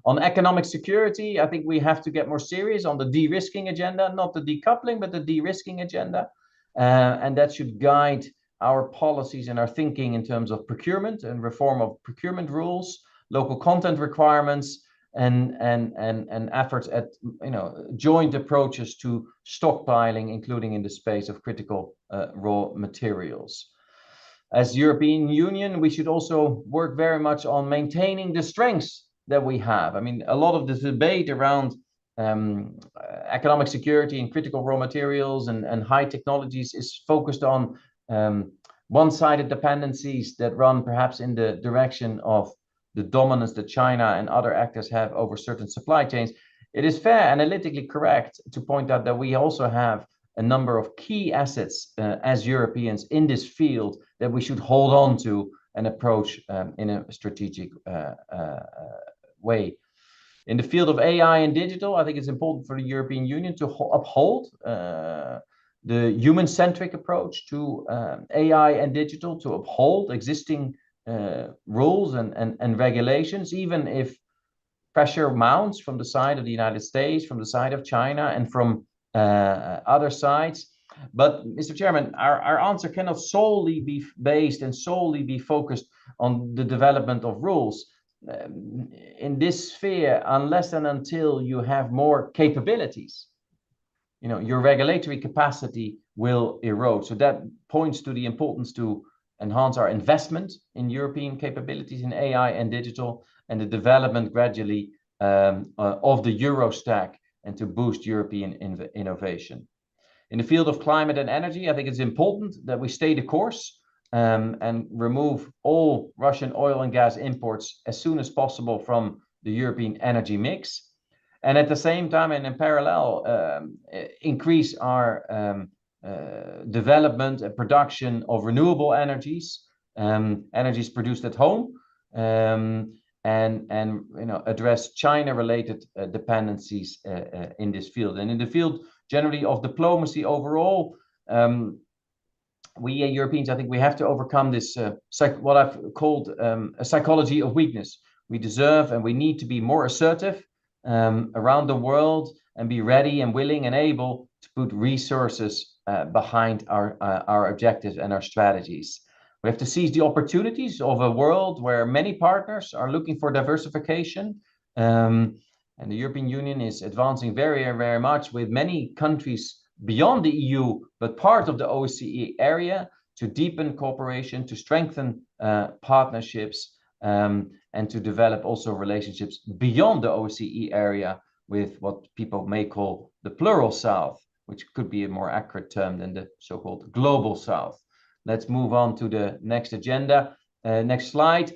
Speaker 4: On economic security, I think we have to get more serious on the de-risking agenda, not the decoupling, but the de-risking agenda. And that should guide our policies and our thinking in terms of procurement and reform of procurement rules, local content requirements, and efforts at joint approaches to stockpiling, including in the space of critical raw materials. As European Union, we should also work very much on maintaining the strengths that we have. I mean, a lot of this debate around economic security and critical raw materials and high technologies is focused on one-sided dependencies that run perhaps in the direction of the dominance that China and other actors have over certain supply chains. It is fair, analytically correct, to point out that we also have a number of key assets as Europeans in this field that we should hold on to and approach in a strategic way. In the field of AI and digital, I think it's important for the European Union to uphold the human-centric approach to AI and digital, to uphold existing rules and regulations, even if pressure mounts from the side of the United States, from the side of China, and from other sides. But, Mr. Chairman, our answer cannot solely be based and solely be focused on the development of rules. In this sphere, unless and until you have more capabilities, your regulatory capacity will erode. So that points to the importance to enhance our investment in European capabilities in AI and digital, and the development gradually of the Euro stack, and to boost European innovation. In the field of climate and energy, I think it's important that we stay the course and remove all Russian oil and gas imports as soon as possible from the European energy mix. And at the same time, and in parallel, increase our development and production of renewable energies, energies produced at home, and address China-related dependencies in this field. And in the field generally of diplomacy overall, we Europeans, I think we have to overcome this what I've called a psychology of weakness. We deserve and we need to be more assertive around the world, and be ready and willing and able to put resources behind our objectives and our strategies. We have to seize the opportunities of a world where many partners are looking for diversification. And the European Union is advancing very, very much with many countries beyond the EU, but part of the OSCE area, to deepen cooperation, to strengthen partnerships, and to develop also relationships beyond the OSCE area with what people may call the plural South, which could be a more accurate term than the so-called global South. Let's move on to the next agenda. Next slide.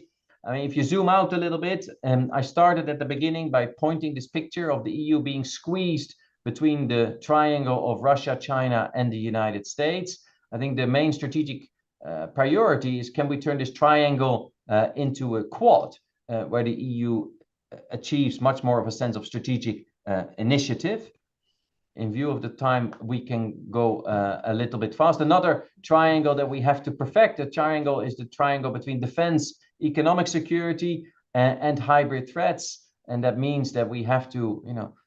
Speaker 4: I mean, if you zoom out a little bit, I started at the beginning by pointing this picture of the EU being squeezed between the triangle of Russia, China, and the United States. I think the main strategic priority is, can we turn this triangle into a quad, where the EU achieves much more of a sense of strategic initiative. In view of the time, we can go a little bit fast. Another triangle that we have to perfect, the triangle, is the triangle between defense, economic security, and hybrid threats. And that means that we have to,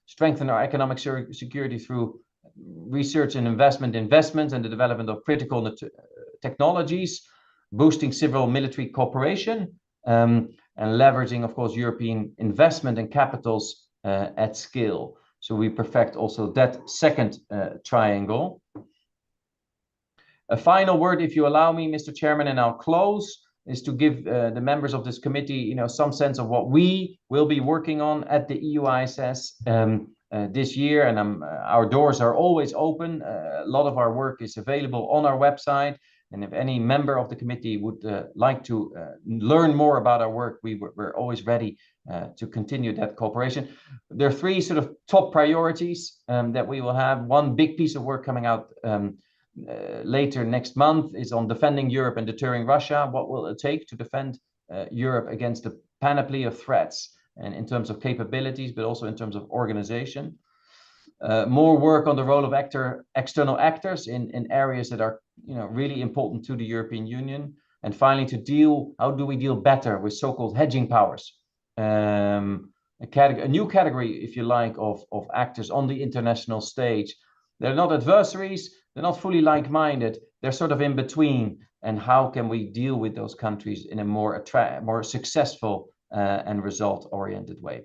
Speaker 4: strengthen our economic security through research and investments and the development of critical technologies, boosting civil military cooperation, and leveraging, of course, European investment and capitals at scale. So we perfect also that second triangle. A final word, if you allow me, Mr. Chairman, and I'll close, is to give the members of this committee, some sense of what we will be working on at the EU ISS this year. And our doors are always open. A lot of our work is available on our website. And if any member of the committee would like to learn more about our work, we're always ready to continue that cooperation. There are three sort of top priorities that we will have. One big piece of work coming out later next month is on defending Europe and deterring Russia. What will it take to defend Europe against the panoply of threats, and in terms of capabilities, but also in terms of organization. More work on the role of external actors in areas that are really important to the European Union. And finally, how do we deal better with so-called hedging powers? A new category, if you like, of actors on the international stage. They're not adversaries, they're not fully like-minded, they're sort of in between. And how can we deal with those countries in a more successful and result-oriented way?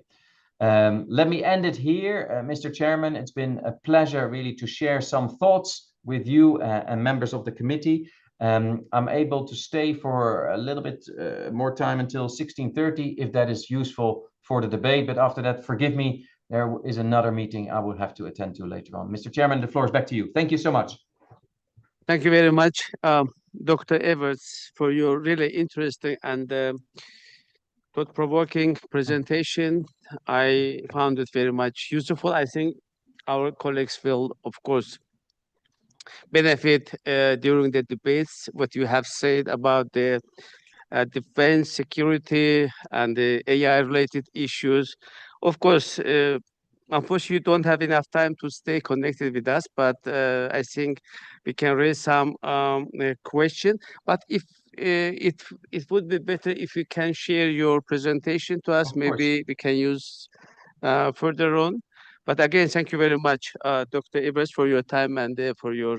Speaker 4: Let me end it here, Mr. Chairman. It's been a pleasure really to share some thoughts with you and members of the committee. I'm able to stay for a little bit more time until 16:30, if that is useful for the debate. But after that, forgive me, there is another meeting I will have to attend to later on. Mr. Chairman, the floor is back to you. Thank you so much.
Speaker 1: Thank you very much, Dr. Everts, for your really interesting and thought-provoking presentation. I found it very much useful. I think our colleagues will, of course, benefit during the debates. What you have said about the defense, security, and the AI-related issues. Of course, unfortunately, you don't have enough time to stay connected with us, but I think we can raise some question. But if it would be better if you can share your presentation to us, maybe we can use further on. But again, thank you very much, Dr. Ibras, for your time and for your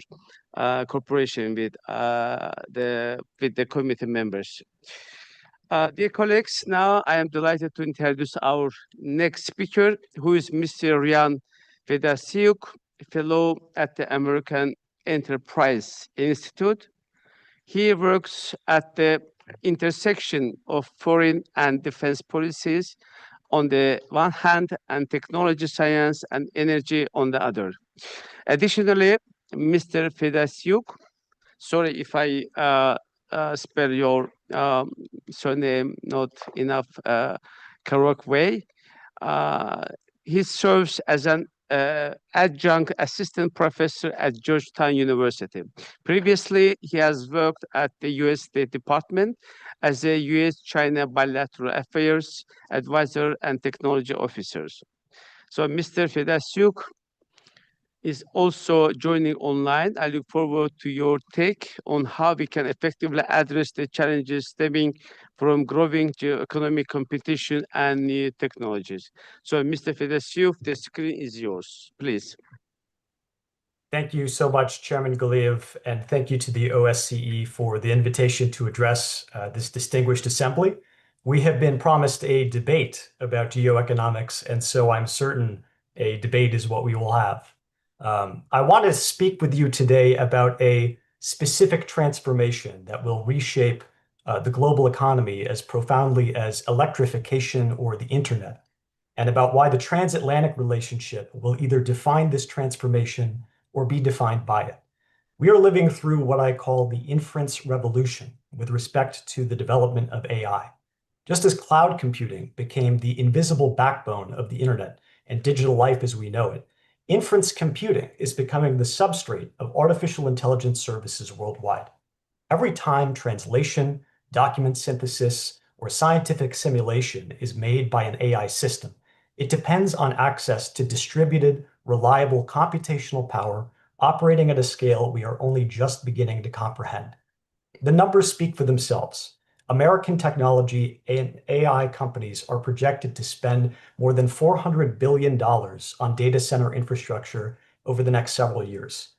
Speaker 1: cooperation with the committee members. Dear colleagues, now I am delighted to introduce our next speaker, who is Mr. Ryan Fedasiuk, fellow at the American Enterprise Institute. He works at the intersection of foreign and defense policies on the one hand, and technology, science, and energy on the other. Additionally, Mr. Fedasiuk, sorry if I spell your surname not enough correct way. He serves as an adjunct assistant professor at Georgetown University. Previously, he has worked at the U.S. State Department as a U.S.-China bilateral affairs advisor and technology officer. So Mr. Fedasiuk is also joining online. I look forward to your take on how we can effectively address the challenges stemming from growing geoeconomic competition and new technologies. So, Mr. Fedasiuk, the screen is yours, please.
Speaker 5: Thank you so much, Chairman Galiev, and thank you to the OSCE for the invitation to address this distinguished assembly. We have been promised a debate about geoeconomics, and so I'm certain a debate is what we will have. I want to speak with you today about a specific transformation that will reshape the global economy as profoundly as electrification or the internet, and about why the transatlantic relationship will either define this transformation or be defined by it. We are living through what I call the inference revolution with respect to the development of AI. Just as cloud computing became the invisible backbone of the internet and digital life as we know it, inference computing is becoming the substrate of artificial intelligence services worldwide. Every time translation, document synthesis, or scientific simulation is made by an AI system, it depends on access to distributed, reliable computational power operating at a scale we are only just beginning to comprehend. The numbers speak for themselves. American technology and AI companies are projected to spend more than $400 billion on data center infrastructure over the next several years.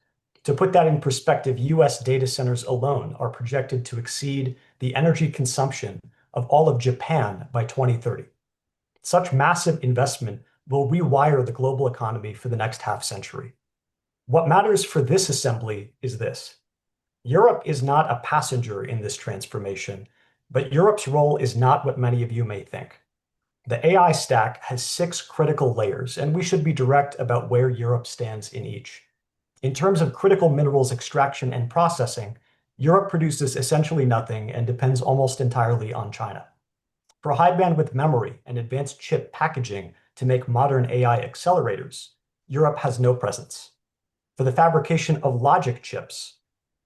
Speaker 5: To put that in perspective, US data centers alone are projected to exceed the energy consumption of all of Japan by 2030. Such massive investment will rewire the global economy for the next half century. What matters for this assembly is this. Europe is not a passenger in this transformation, but Europe's role is not what many of you may think. The AI stack has 6 critical layers, and we should be direct about where Europe stands in each. In terms of critical minerals extraction and processing, Europe produces essentially nothing and depends almost entirely on China. For high bandwidth memory and advanced chip packaging to make modern AI accelerators, Europe has no presence. For the fabrication of logic chips,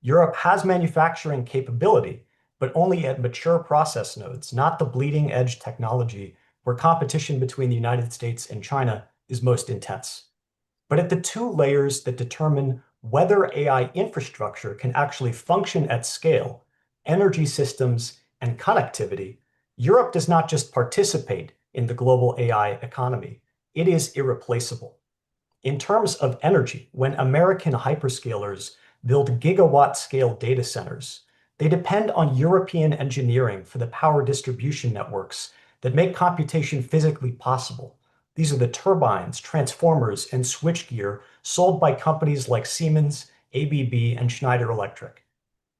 Speaker 5: Europe has manufacturing capability, but only at mature process nodes, not the bleeding edge technology where competition between the United States and China is most intense. But at the two layers that determine whether AI infrastructure can actually function at scale, energy systems and connectivity, Europe does not just participate in the global AI economy, it is irreplaceable. In terms of energy, when American hyperscalers build gigawatt-scale data centers, they depend on European engineering for the power distribution networks that make computation physically possible. These are the turbines, transformers, and switchgear sold by companies like Siemens, ABB, and Schneider Electric.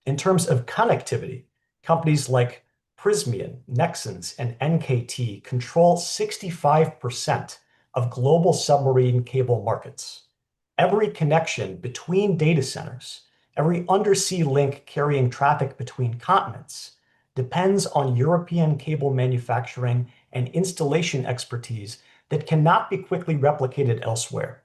Speaker 5: In terms of connectivity, companies like Prysmian, Nexans, and NKT control 65% of global submarine cable markets. Every connection between data centers, every undersea link carrying traffic between continents, depends on European cable manufacturing and installation expertise that cannot be quickly replicated elsewhere.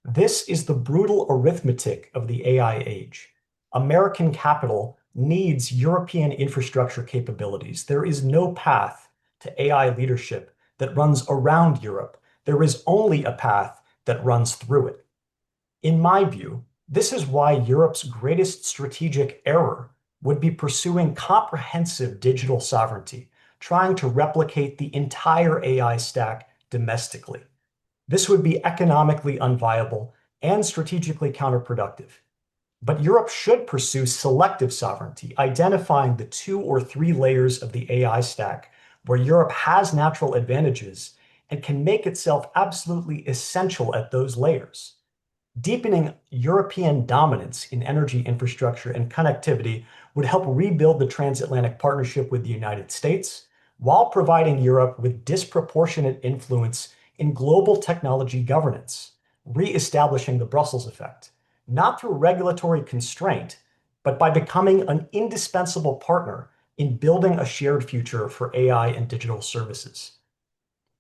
Speaker 5: This is the brutal arithmetic of the AI age. American capital needs European infrastructure capabilities. There is no path to AI leadership that runs around Europe. There is only a path that runs through it. In my view, this is why Europe's greatest strategic error would be pursuing comprehensive digital sovereignty, trying to replicate the entire AI stack domestically. This would be economically unviable and strategically counterproductive. But Europe should pursue selective sovereignty, identifying the 2 or 3 layers of the AI stack where Europe has natural advantages and can make itself absolutely essential at those layers. Deepening European dominance in energy infrastructure and connectivity would help rebuild the transatlantic partnership with the United States, while providing Europe with disproportionate influence in global technology governance, re-establishing the Brussels effect, not through regulatory constraint, but by becoming an indispensable partner in building a shared future for AI and digital services.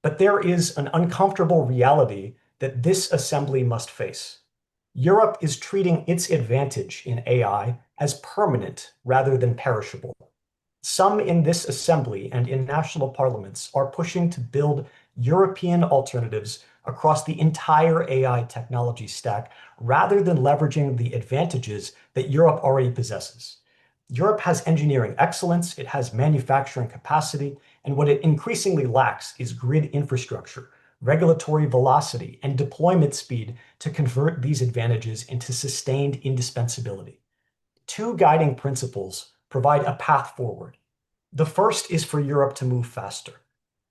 Speaker 5: But there is an uncomfortable reality that this assembly must face. Europe is treating its advantage in AI as permanent rather than perishable. Some in this assembly and in national parliaments are pushing to build European alternatives across the entire AI technology stack rather than leveraging the advantages that Europe already possesses. Europe has engineering excellence, it has manufacturing capacity, and what it increasingly lacks is grid infrastructure, regulatory velocity, and deployment speed to convert these advantages into sustained indispensability. 2 guiding principles provide a path forward. The first is for Europe to move faster.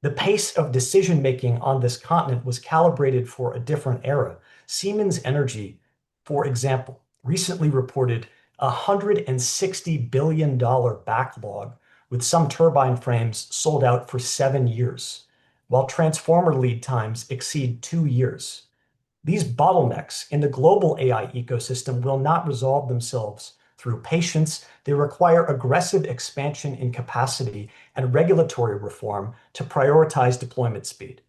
Speaker 5: The pace of decision-making on this continent was calibrated for a different era. Siemens Energy, for example, recently reported a $160 billion backlog with some turbine frames sold out for 7 years, while transformer lead times exceed 2 years. These bottlenecks in the global AI ecosystem will not resolve themselves through patience. They require aggressive expansion in capacity and regulatory reform to prioritize deployment speed.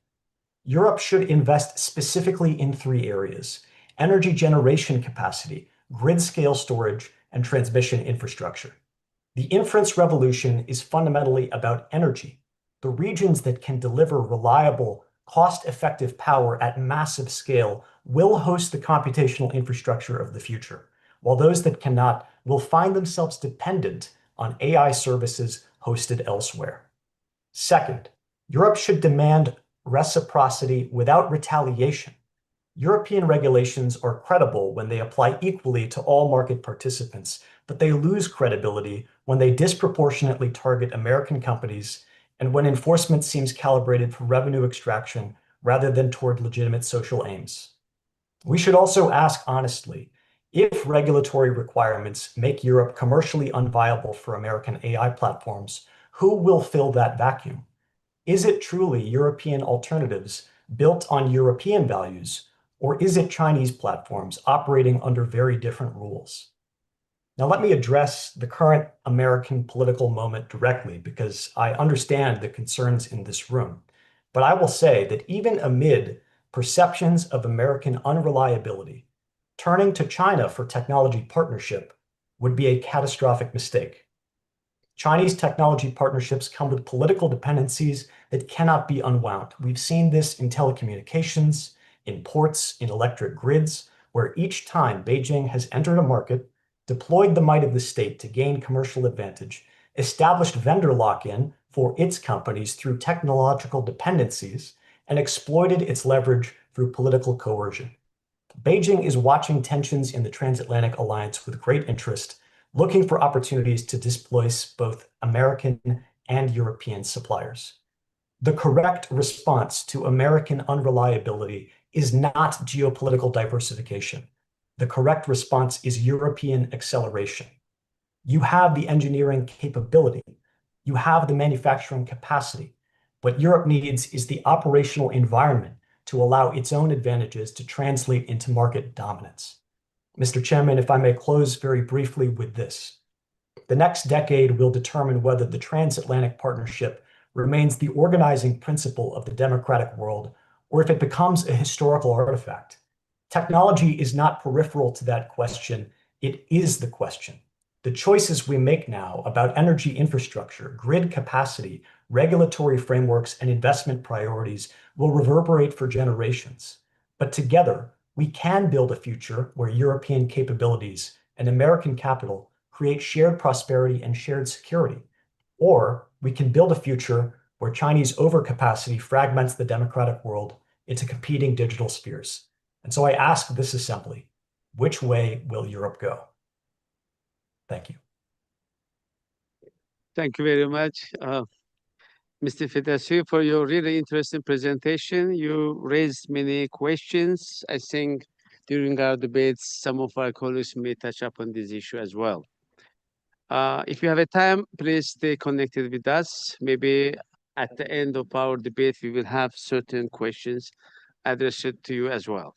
Speaker 5: Europe should invest specifically in 3 areas: energy generation capacity, grid-scale storage, and transmission infrastructure. The inference revolution is fundamentally about energy. The regions that can deliver reliable, cost-effective power at massive scale will host the computational infrastructure of the future, while those that cannot will find themselves dependent on AI services hosted elsewhere. Second, Europe should demand reciprocity without retaliation. European regulations are credible when they apply equally to all market participants, but they lose credibility when they disproportionately target American companies and when enforcement seems calibrated for revenue extraction rather than toward legitimate social aims. We should also ask honestly, if regulatory requirements make Europe commercially unviable for American AI platforms, who will fill that vacuum? Is it truly European alternatives built on European values, or is it Chinese platforms operating under very different rules? Now, let me address the current American political moment directly because I understand the concerns in this room. But I will say that even amid perceptions of American unreliability, turning to China for technology partnership would be a catastrophic mistake. Chinese technology partnerships come with political dependencies that cannot be unwound. We've seen this in telecommunications, in ports, in electric grids, where each time Beijing has entered a market, deployed the might of the state to gain commercial advantage, established vendor lock-in for its companies through technological dependencies, and exploited its leverage through political coercion. Beijing is watching tensions in the transatlantic alliance with great interest, looking for opportunities to displace both American and European suppliers. The correct response to American unreliability is not geopolitical diversification. The correct response is European acceleration. You have the engineering capability. You have the manufacturing capacity. What Europe needs is the operational environment to allow its own advantages to translate into market dominance. Mr. Chairman, if I may close very briefly with this. The next decade will determine whether the transatlantic partnership remains the organizing principle of the democratic world, or if it becomes a historical artifact. Technology is not peripheral to that question. It is the question. The choices we make now about energy infrastructure, grid capacity, regulatory frameworks, and investment priorities will reverberate for generations. But together, we can build a future where European capabilities and American capital create shared prosperity and shared security. Or we can build a future where Chinese overcapacity fragments the democratic world into competing digital spheres. And so I ask this assembly, which way will Europe go? Thank you.
Speaker 1: Thank you very much, Mr. Fedasio, for your really interesting presentation. You raised many questions. I think during our debates, some of our colleagues may touch upon this issue as well. If you have a time, please stay connected with us. Maybe at the end of our debate, we will have certain questions addressed to you as well.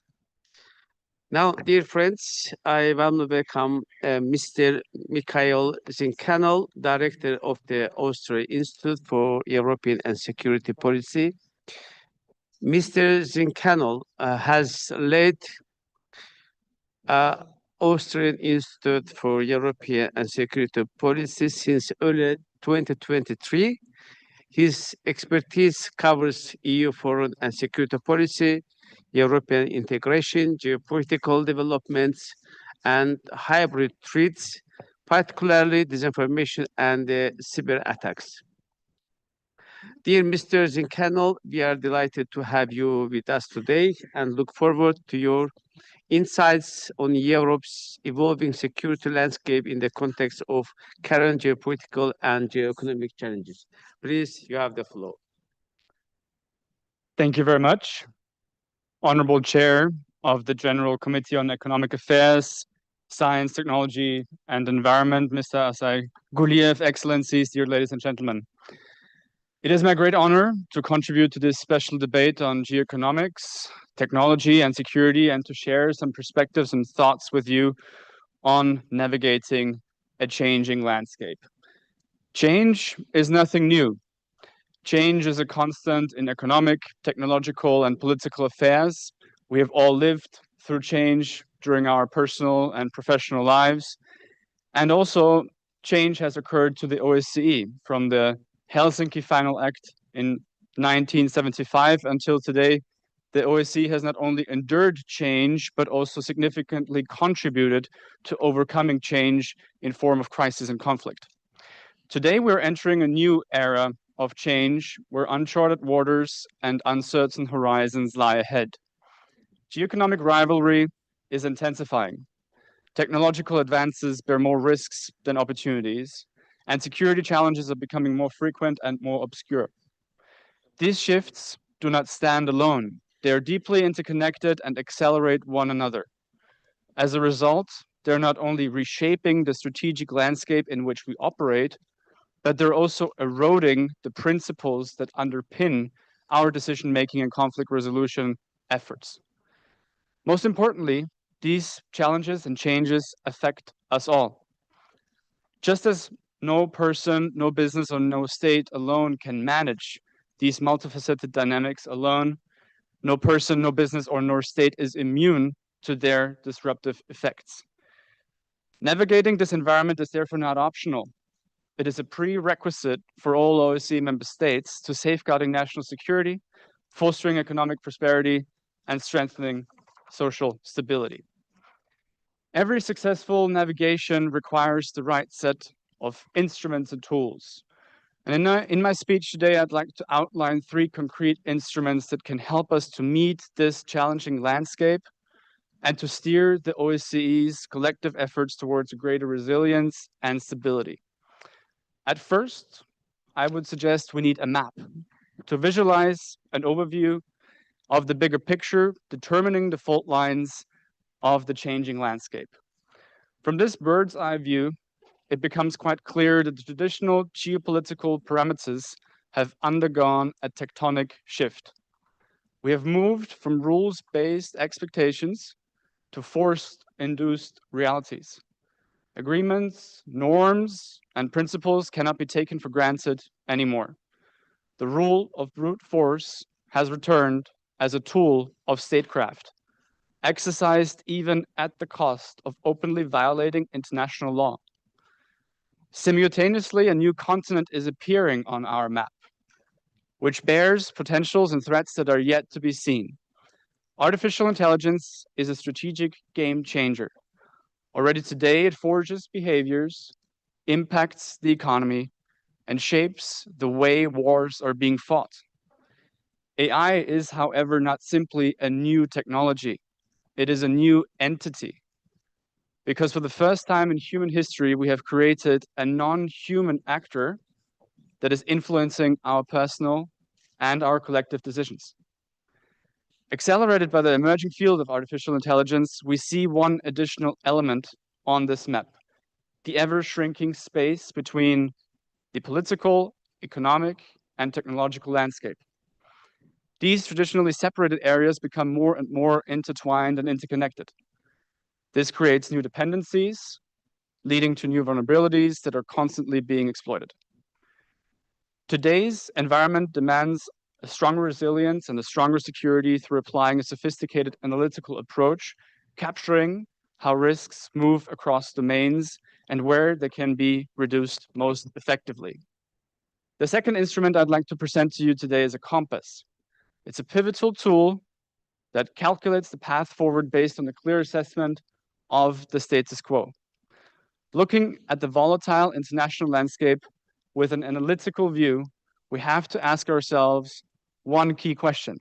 Speaker 1: Now, dear friends, I warmly welcome Mr. Mikhail Zinkanol, Director of the OSCE Institute for European and Security Policy. Mr. Zinkanol has led Austrian Institute for European and Security Policy since early 2023. His expertise covers EU foreign and security policy, European integration, geopolitical developments, and hybrid threats, particularly disinformation and cyber attacks. Dear Mr. Zinkanol, we are delighted to have you with us today and look forward to your insights on Europe's evolving security landscape in the context of current geopolitical and geoeconomic challenges. Please, you have the floor.
Speaker 6: Thank you very much. Honorable Chair of the General Committee on Economic Affairs, Science, Technology, and Environment, Mr. Asai Guliev, Excellencies, dear ladies and gentlemen. It is my great honor to contribute to this special debate on geoeconomics, technology, and security, and to share some perspectives and thoughts with you on navigating a changing landscape. Change is nothing new. Change is a constant in economic, technological, and political affairs. We have all lived through change during our personal and professional lives. And also, change has occurred to the OSCE from the Helsinki Final Act in 1975 until today. The OSCE has not only endured change, but also significantly contributed to overcoming change in form of crisis and conflict. Today, we're entering a new era of change where uncharted waters and uncertain horizons lie ahead. Geoeconomic rivalry is intensifying. Technological advances bear more risks than opportunities, and security challenges are becoming more frequent and more obscure. These shifts do not stand alone. They are deeply interconnected and accelerate one another. As a result, they're not only reshaping the strategic landscape in which we operate, but they're also eroding the principles that underpin our decision-making and conflict resolution efforts. Most importantly, these challenges and changes affect us all. Just as no person, no business, or no state alone can manage these multifaceted dynamics alone, no person, no business, or no state is immune to their disruptive effects. Navigating this environment is therefore not optional. It is a prerequisite for all OSCE member states to safeguarding national security, fostering economic prosperity, and strengthening social stability. Every successful navigation requires the right set of instruments and tools. And in my speech today, I'd like to outline 3 concrete instruments that can help us to meet this challenging landscape and to steer the OSCE's collective efforts towards a greater resilience and stability. At first, I would suggest we need a map to visualize an overview of the bigger picture, determining the fault lines of the changing landscape. From this bird's eye view, it becomes quite clear that the traditional geopolitical parameters have undergone a tectonic shift. We have moved from rules-based expectations to force-induced realities. Agreements, norms, and principles cannot be taken for granted anymore. The rule of brute force has returned as a tool of statecraft, exercised even at the cost of openly violating international law. Simultaneously, a new continent is appearing on our map, which bears potentials and threats that are yet to be seen. Artificial intelligence is a strategic game changer. Already today, it forges behaviors, impacts the economy, and shapes the way wars are being fought. AI is, however, not simply a new technology. It is a new entity. Because for the first time in human history, we have created a non-human actor that is influencing our personal and our collective decisions. Accelerated by the emerging field of artificial intelligence, we see one additional element on this map: the ever-shrinking space between the political, economic, and technological landscape. These traditionally separated areas become more and more intertwined and interconnected. This creates new dependencies, leading to new vulnerabilities that are constantly being exploited. Today's environment demands a stronger resilience and a stronger security through applying a sophisticated analytical approach, capturing how risks move across domains and where they can be reduced most effectively. The second instrument I'd like to present to you today is a compass. It's a pivotal tool that calculates the path forward based on a clear assessment of the status quo. Looking at the volatile international landscape with an analytical view, we have to ask ourselves one key question: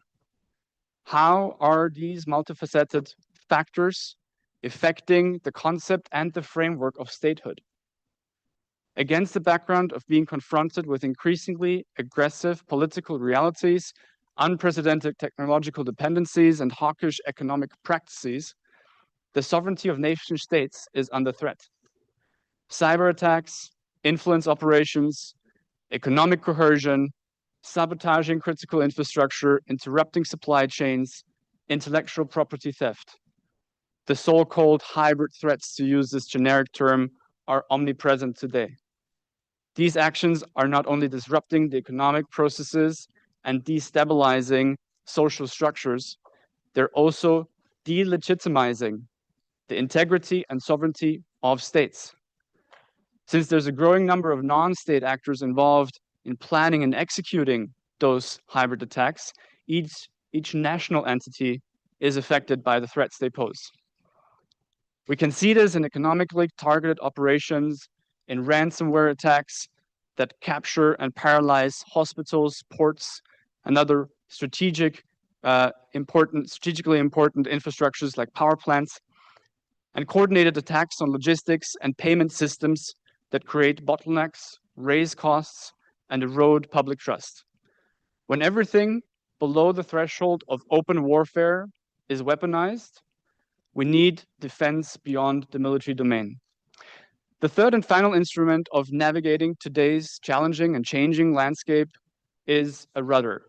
Speaker 6: how are these multifaceted factors affecting the concept and the framework of statehood? Against the background of being confronted with increasingly aggressive political realities, unprecedented technological dependencies, and hawkish economic practices, the sovereignty of nation states is under threat. Cyber attacks, influence operations, economic coercion, sabotaging critical infrastructure, interrupting supply chains, intellectual property theft. The so-called hybrid threats, to use this generic term, are omnipresent today. These actions are not only disrupting the economic processes and destabilizing social structures, they're also delegitimizing the integrity and sovereignty of states. Since there's a growing number of non-state actors involved in planning and executing those hybrid attacks, each national entity is affected by the threats they pose. We can see this in economically targeted operations, in ransomware attacks that capture and paralyze hospitals, ports, and other strategically important infrastructures like power plants, and coordinated attacks on logistics and payment systems that create bottlenecks, raise costs, and erode public trust. When everything below the threshold of open warfare is weaponized, we need defense beyond the military domain. The third and final instrument of navigating today's challenging and changing landscape is a rudder.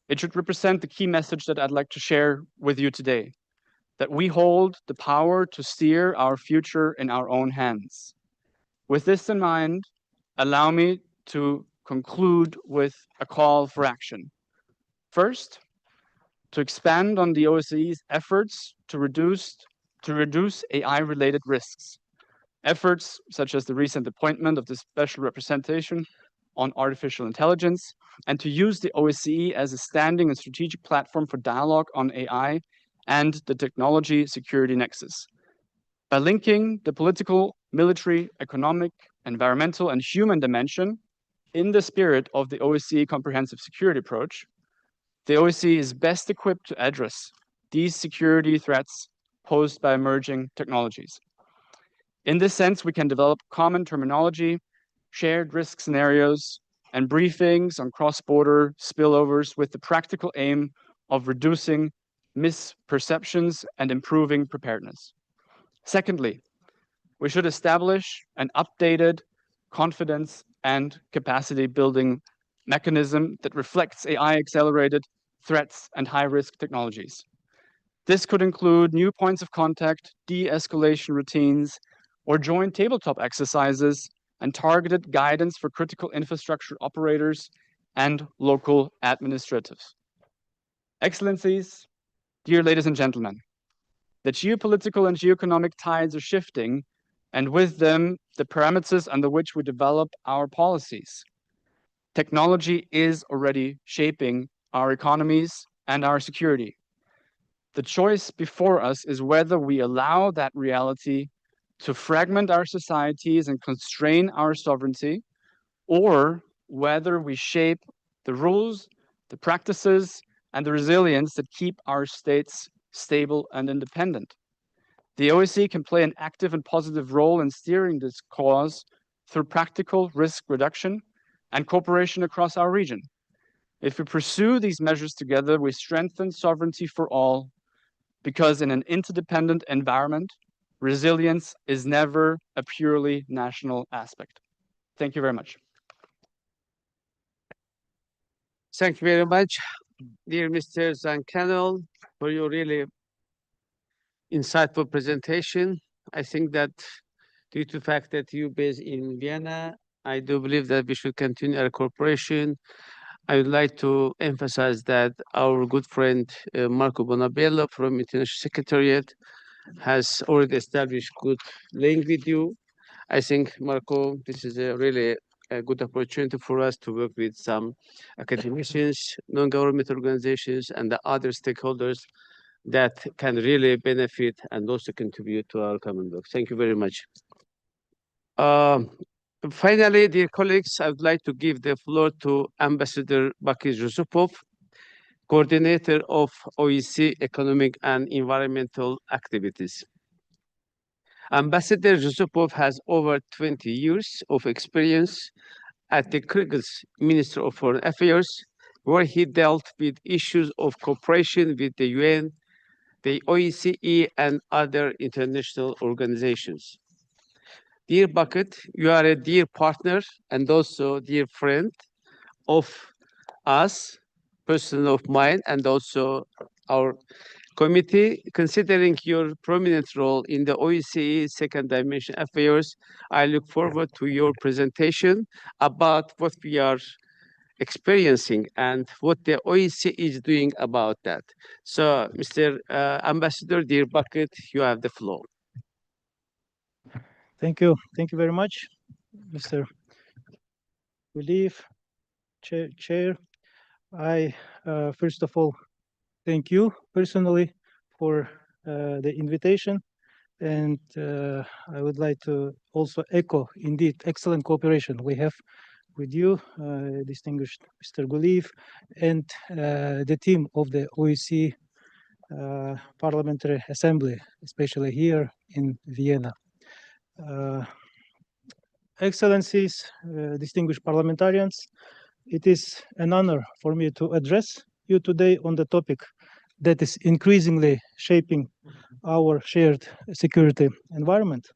Speaker 6: It should represent the key message that I'd like to share with you today: that we hold the power to steer our future in our own hands. With this in mind, allow me to conclude with a call for action. First, to expand on the OSCE's efforts to reduce AI-related risks. Efforts such as the recent appointment of the Special Representation on Artificial Intelligence, and to use the OSCE as a standing and strategic platform for dialogue on AI and the technology security nexus. By linking the political, military, economic, environmental, and human dimension in the spirit of the OSCE comprehensive security approach, the OSCE is best equipped to address these security threats posed by emerging technologies. In this sense, we can develop common terminology, shared risk scenarios, and briefings on cross-border spillovers with the practical aim of reducing misperceptions and improving preparedness. Secondly, we should establish an updated confidence and capacity building mechanism that reflects AI-accelerated threats and high-risk technologies. This could include new points of contact, de-escalation routines, or joint tabletop exercises and targeted guidance for critical infrastructure operators and local administrators. Excellencies, dear ladies and gentlemen, the geopolitical and geoeconomic tides are shifting, and with them, the parameters under which we develop our policies. Technology is already shaping our economies and our security. The choice before us is whether we allow that reality to fragment our societies and constrain our sovereignty, or whether we shape the rules, the practices, and the resilience that keep our states stable and independent. The OSCE can play an active and positive role in steering this cause through practical risk reduction and cooperation across our region. If we pursue these measures together, we strengthen sovereignty for all, because in an interdependent environment, resilience is never a purely national aspect. Thank you very much.
Speaker 1: Thank you very much, dear Mr. Zankano, for your really insightful presentation. I think that due to the fact that you based in Vienna, I do believe that we should continue our cooperation. I would like to emphasize that our good friend Marco Bonabello from International Secretariat has already established good link with you. I think, Marco, this is a really a good opportunity for us to work with some academicians, non-government organizations, and the other stakeholders that can really benefit and also contribute to our common work. Thank you very much. Finally, dear colleagues, I would like to give the floor to Ambassador Bakir Yusupov, Coordinator of OSCE Economic and Environmental Activities. Ambassador Yusupov has over 20 years of experience at the Kyrgyz Ministry of Foreign Affairs, where he dealt with issues of cooperation with the UN, the OSCE, and other international organizations. Dear Bucket, you are a dear partner and also dear friend of us, person of mine, and also our committee. Considering your prominent role in the OSCE Second Dimension Affairs, I look forward to your presentation about what we are experiencing and what the OSCE is doing about that. So, Mr. Ambassador, dear Bucket, you have the floor.
Speaker 7: Thank you. Thank you very much, Mr. Guliyev, Chair. I, first of all, thank you personally for the invitation. And I would like to also echo, indeed, excellent cooperation we have with you, distinguished Mr. Guliyev, and the team of the OSCE Parliamentary Assembly, especially here in Vienna. Excellencies, distinguished parliamentarians, it is an honor for me to address you today on the topic that is increasingly shaping our shared security environment,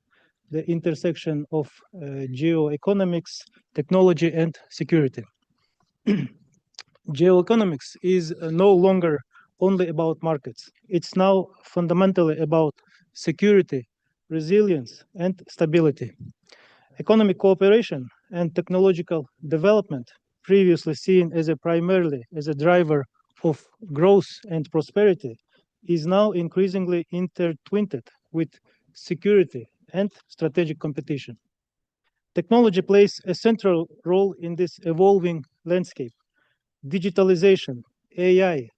Speaker 7: the intersection of geoeconomics, technology, and security. Geoeconomics is no longer only about markets. It's now fundamentally about security, resilience, and stability. Economic cooperation and technological development, previously seen as primarily as a driver of growth and prosperity, is now increasingly intertwined with security and strategic competition. Technology plays a central role in this evolving landscape. Digitalization, AI,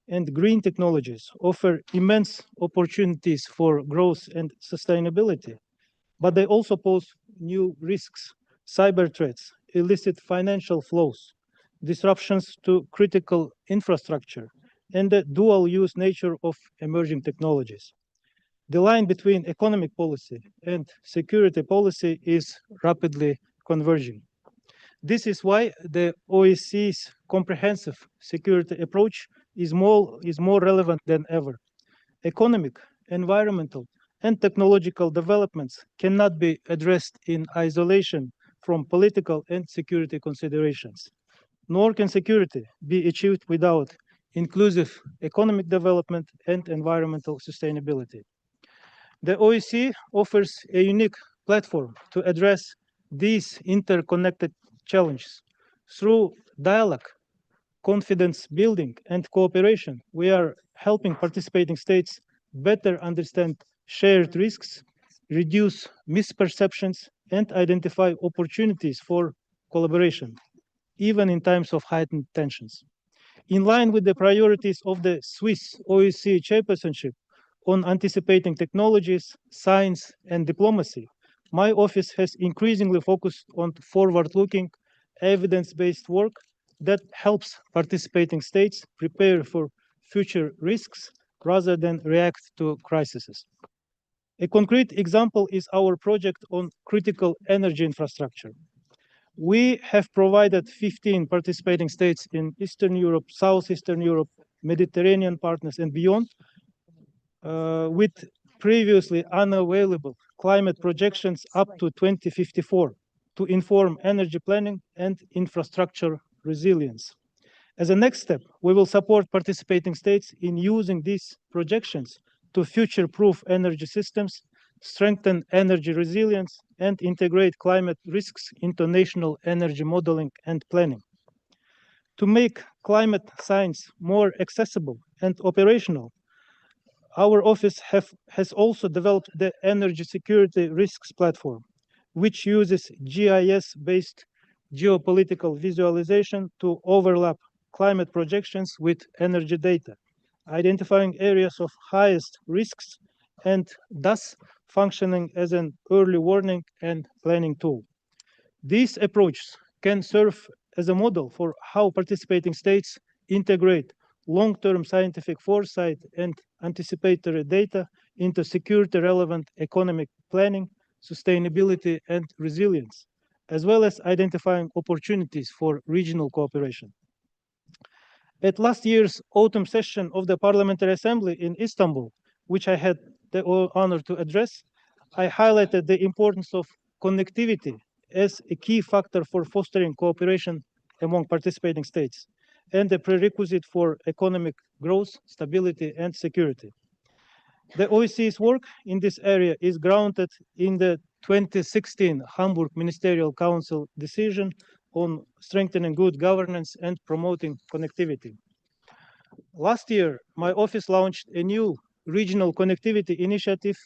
Speaker 7: and green technologies offer immense opportunities for growth and sustainability, but they also pose new risks, cyber threats, illicit financial flows, disruptions to critical infrastructure, and the dual-use nature of emerging technologies. The line between economic policy and security policy is rapidly converging. This is why the OSCE's comprehensive security approach is more relevant than ever. Economic, environmental, and technological developments cannot be addressed in isolation from political and security considerations. Nor can security be achieved without inclusive economic development and environmental sustainability. The OSCE offers a unique platform to address these interconnected challenges. Through dialogue, confidence building, and cooperation, we are helping participating states better understand shared risks, reduce misperceptions, and identify opportunities for collaboration, even in times of heightened tensions. In line with the priorities of the Swiss OSCE chairpersonship on anticipating technologies, science, and diplomacy, my office has increasingly focused on forward-looking, evidence-based work that helps participating states prepare for future risks rather than react to crises. A concrete example is our project on critical energy infrastructure. We have provided 15 participating states in Eastern Europe, Southeastern Europe, Mediterranean partners, and beyond with previously unavailable climate projections up to 2054 to inform energy planning and infrastructure resilience. As a next step, we will support participating states in using these projections to future-proof energy systems, strengthen energy resilience, and integrate climate risks into national energy modeling and planning. To make climate science more accessible and operational, our office has also developed the Energy Security Risks Platform, which uses GIS-based geopolitical visualization to overlap climate projections with energy data, identifying areas of highest risks and thus functioning as an early warning and planning tool. These approaches can serve as a model for how participating states integrate long-term scientific foresight and anticipatory data into security-relevant economic planning, sustainability, and resilience, as well as identifying opportunities for regional cooperation. At last year's autumn session of the Parliamentary Assembly in Istanbul, which I had the honor to address, I highlighted the importance of connectivity as a key factor for fostering cooperation among participating states and a prerequisite for economic growth, stability, and security. The OSCE's work in this area is grounded in the 2016 Hamburg Ministerial Council decision on strengthening good governance and promoting connectivity. Last year, my office launched a new regional connectivity initiative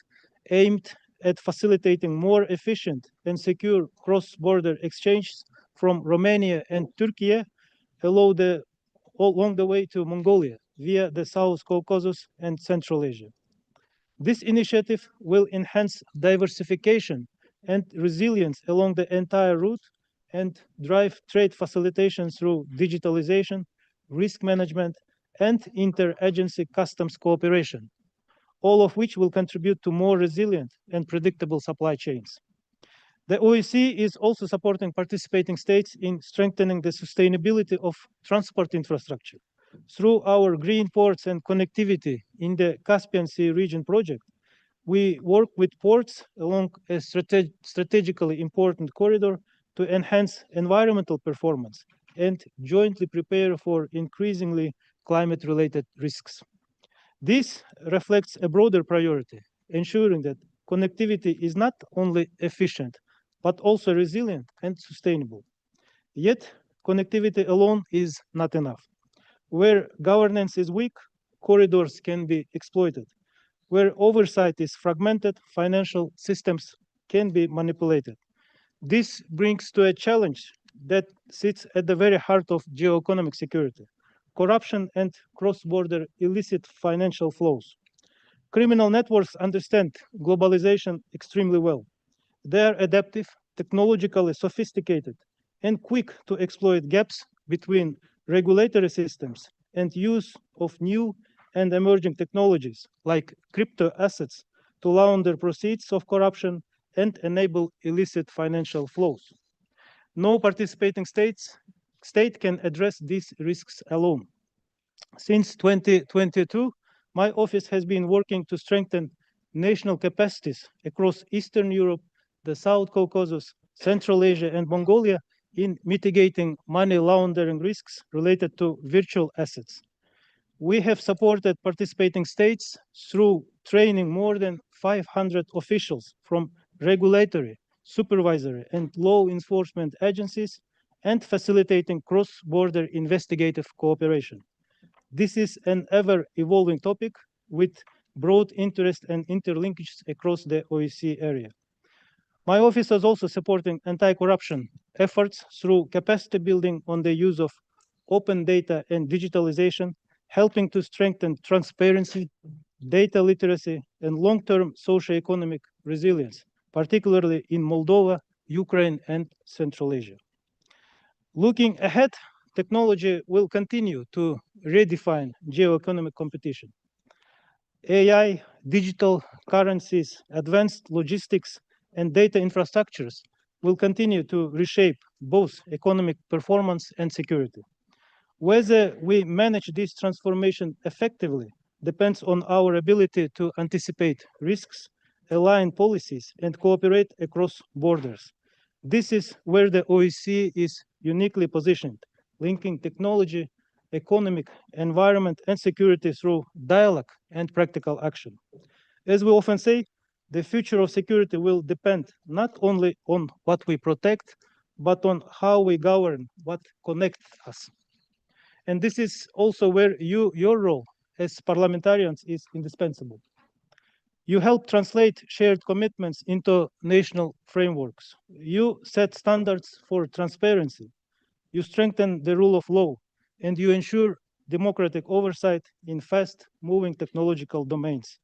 Speaker 7: aimed at facilitating more efficient and secure cross-border exchanges from Romania and Turkey along the way to Mongolia via the South Caucasus and Central Asia. This initiative will enhance diversification and resilience along the entire route and drive trade facilitation through digitalization, risk management, and interagency customs cooperation, all of which will contribute to more resilient and predictable supply chains. The OSCE is also supporting participating states in strengthening the sustainability of transport infrastructure. Through our green ports and connectivity in the Caspian Sea region project, we work with ports along a strategically important corridor to enhance environmental performance and jointly prepare for increasingly climate-related risks. This reflects a broader priority, ensuring that connectivity is not only efficient, but also resilient and sustainable. Yet, connectivity alone is not enough. Where governance is weak, corridors can be exploited. Where oversight is fragmented, financial systems can be manipulated. This brings to a challenge that sits at the very heart of geoeconomic security: corruption and cross-border illicit financial flows. Criminal networks understand globalization extremely well. They are adaptive, technologically sophisticated, and quick to exploit gaps between regulatory systems and use of new and emerging technologies like crypto assets to launder proceeds of corruption and enable illicit financial flows. No participating state can address these risks alone. Since 2022, my office has been working to strengthen national capacities across Eastern Europe, the South Caucasus, Central Asia, and Mongolia in mitigating money laundering risks related to virtual assets. We have supported participating states through training more than 500 officials from regulatory, supervisory, and law enforcement agencies and facilitating cross-border investigative cooperation. This is an ever-evolving topic with broad interest and interlinkages across the OSCE area. My office is also supporting anti-corruption efforts through capacity building on the use of open data and digitalization, helping to strengthen transparency, data literacy, and long-term socio-economic resilience, particularly in Moldova, Ukraine, and Central Asia. Looking ahead, technology will continue to redefine geoeconomic competition. AI, digital currencies, advanced logistics, and data infrastructures will continue to reshape both economic performance and security. Whether we manage this transformation effectively depends on our ability to anticipate risks, align policies, and cooperate across borders. This is where the OSCE is uniquely positioned, linking technology, economic, environment, and security through dialogue and practical action. As we often say, the future of security will depend not only on what we protect, but on how we govern what connects us. And this is also where your role as parliamentarians is indispensable. You help translate shared commitments into national frameworks. You set standards for transparency. You strengthen the rule of law, and you ensure democratic oversight in fast-moving technological domains.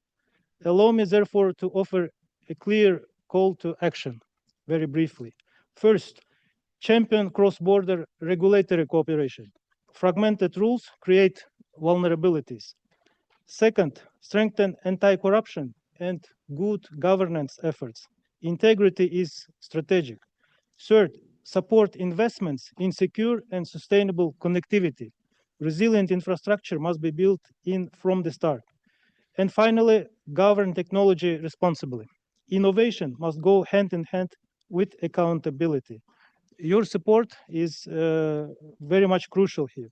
Speaker 7: Allow me, therefore, to offer a clear call to action, very briefly. First, champion cross-border regulatory cooperation. Fragmented rules create vulnerabilities. Second, strengthen anti-corruption and good governance efforts. Integrity is strategic. Third, support investments in secure and sustainable connectivity. Resilient infrastructure must be built in from the start. And finally, govern technology responsibly. Innovation must go hand in hand with accountability. Your support is very much crucial here.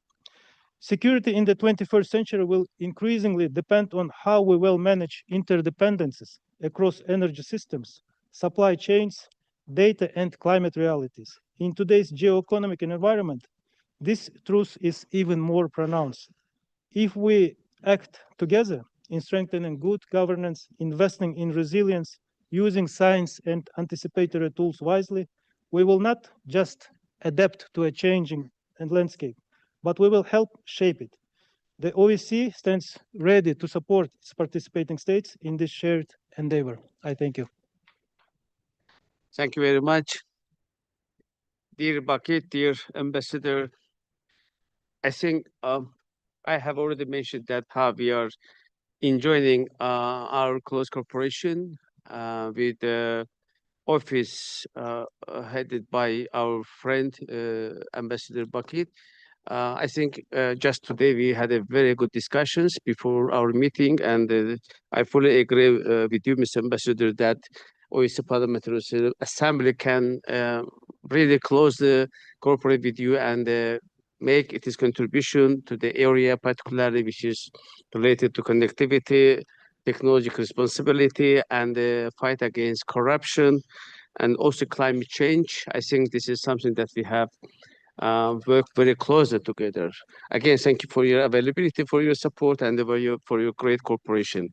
Speaker 7: Security in the 21st century will increasingly depend on how we will manage interdependencies across energy systems, supply chains, data, and climate realities. In today's geoeconomic environment, this truth is even more pronounced. If we act together in strengthening good governance, investing in resilience, using science and anticipatory tools wisely, we will not just adapt to a changing landscape, but we will help shape it. The OSCE stands ready to support its participating states in this shared endeavor. I thank you.
Speaker 1: Thank you very much. Dear Bakit, dear Ambassador, I think I have already mentioned that how we are enjoying our close cooperation with the office headed by our friend Ambassador Bakit. I think just today we had a very good discussions before our meeting, and I fully agree with you, Mr. Ambassador, that OSCE Parliamentary Assembly can really closely cooperate with you and make its contribution to the area, particularly which is related to connectivity, technological responsibility, and the fight against corruption, and also climate change. I think this is something that we have worked very closely together. Again, thank you for your availability, for your support, and for your great cooperation.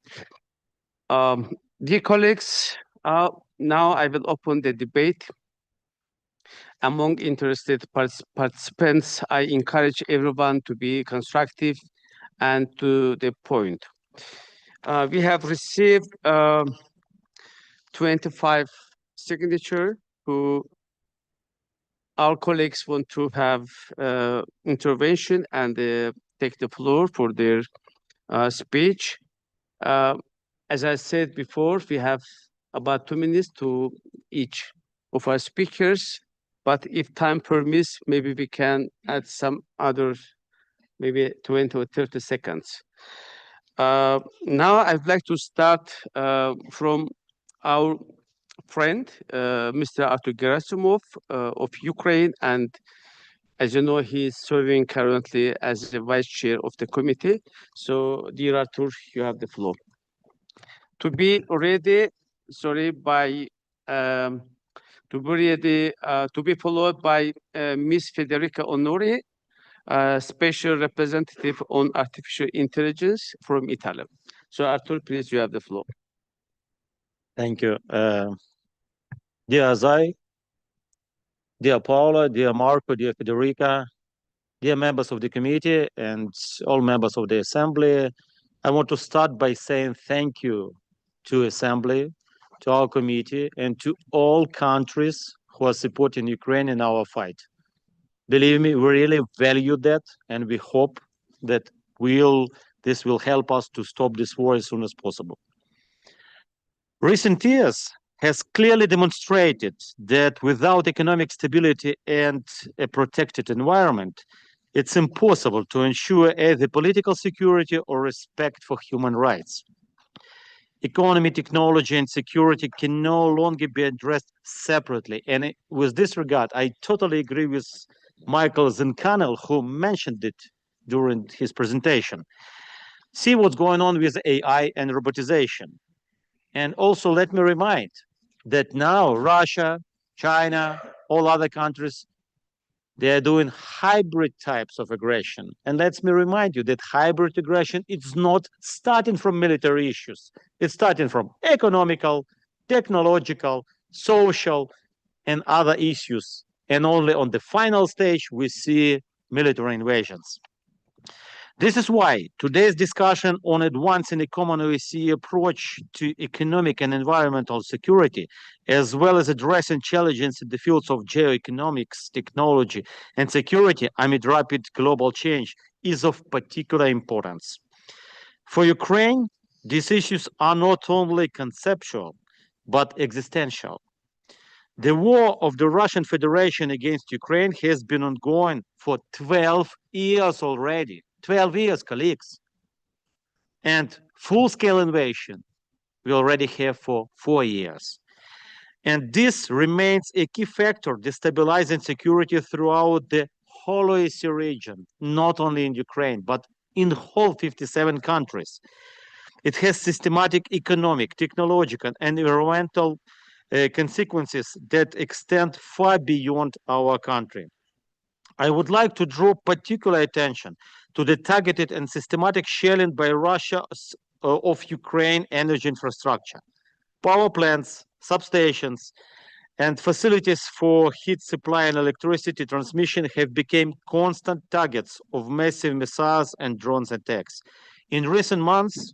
Speaker 1: Dear colleagues, Now I will open the debate. Among interested participants, I encourage everyone to be constructive and to the point. We have received 25 signature who our colleagues want to have intervention and take the floor for their speech. As I said before, we have about 2 minutes to each of our speakers, but if time permits, maybe we can add some other, maybe 20 or 30 seconds. Now I'd like to start from our friend, Mr. Artur Gerasimov of Ukraine, and as you know, he is serving currently as the vice chair of the committee. So, dear Artur, you have the floor. To be ready, to be followed by Ms. Federica Onori, special representative on artificial intelligence from Italy. So, Artur, please, you have the floor.
Speaker 8: Thank you. Dear Azai, dear Paula, dear Marco, dear Federica, dear members of the committee and all members of the Assembly, I want to start by saying thank you to Assembly, to our committee, and to all countries who are supporting Ukraine in our fight. Believe me, we really value that, and we hope that this will help us to stop this war as soon as possible. Recent years has clearly demonstrated that without economic stability and a protected environment, it's impossible to ensure either political security or respect for human rights. Economy, technology, and security can no longer be addressed separately. And with this regard, I totally agree with Michael Zinkanel, who mentioned it during his presentation. See what's going on with AI and robotization. And also let me remind that now Russia, China, all other countries, they are doing hybrid types of aggression. And let me remind you that hybrid aggression is not starting from military issues. It's starting from economical, technological, social, and other issues. And only on the final stage, we see military invasions. This is why today's discussion on advancing a common OSCE approach to economic and environmental security, as well as addressing challenges in the fields of geoeconomics, technology, and security amid rapid global change, is of particular importance. For Ukraine, these issues are not only conceptual, but existential. The war of the Russian Federation against Ukraine has been ongoing for 12 years already. 12 years, colleagues. And full-scale invasion we already have for 4 years. And this remains a key factor destabilizing security throughout the whole OSCE region, not only in Ukraine, but in whole 57 countries. It has systematic economic, technological, and environmental consequences that extend far beyond our country. I would like to draw particular attention to the targeted and systematic shelling by Russia of Ukraine energy infrastructure. Power plants, substations, and facilities for heat supply and electricity transmission have become constant targets of massive missiles and drones attacks. In recent months,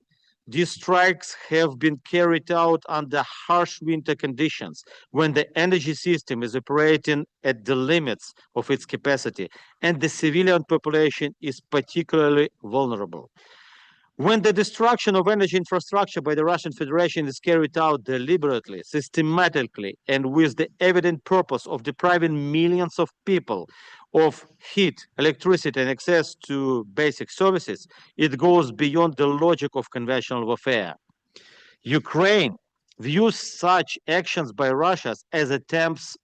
Speaker 8: these strikes have been carried out under harsh winter conditions when the energy system is operating at the limits of its capacity and the civilian population is particularly vulnerable. When the destruction of energy infrastructure by the Russian Federation is carried out deliberately, systematically, and with the evident purpose of depriving millions of people of heat, electricity, and access to basic services, it goes beyond the logic of conventional warfare. Ukraine views such actions by Russia as attempts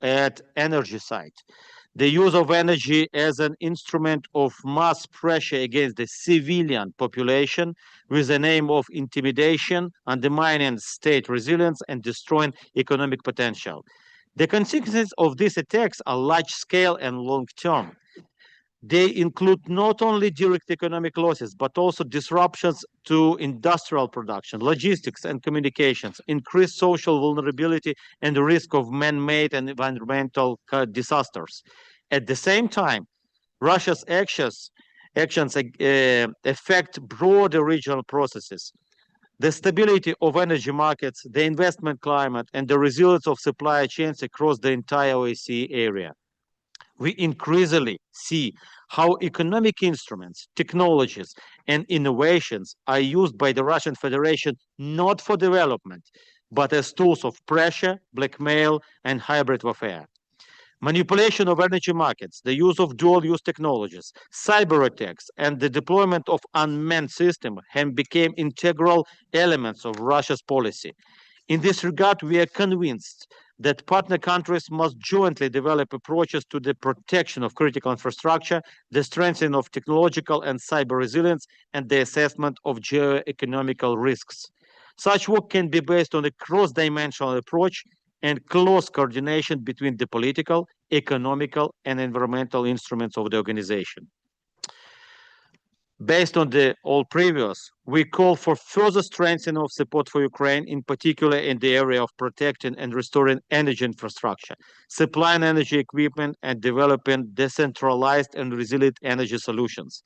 Speaker 8: at energecide. The use of energy as an instrument of mass pressure against the civilian population with the aim of intimidation, undermining state resilience, and destroying economic potential. The consequences of these attacks are large-scale and long-term. They include not only direct economic losses, but also disruptions to industrial production, logistics, and communications, increased social vulnerability, and the risk of man-made and environmental disasters. At the same time, Russia's actions affect broader regional processes. The stability of energy markets, the investment climate, and the resilience of supply chains across the entire OSCE area. We increasingly see how economic instruments, technologies, and innovations are used by the Russian Federation not for development, but as tools of pressure, blackmail, and hybrid warfare. Manipulation of energy markets, the use of dual-use technologies, cyber attacks, and the deployment of unmanned systems have become integral elements of Russia's policy. In this regard, we are convinced that partner countries must jointly develop approaches to the protection of critical infrastructure, the strengthening of technological and cyber resilience, and the assessment of geo-economical risks. Such work can be based on a cross-dimensional approach and close coordination between the political, economical, and environmental instruments of the organization. Based on all previous, we call for further strengthening of support for Ukraine, in particular in the area of protecting and restoring energy infrastructure, supplying energy equipment, and developing decentralized and resilient energy solutions.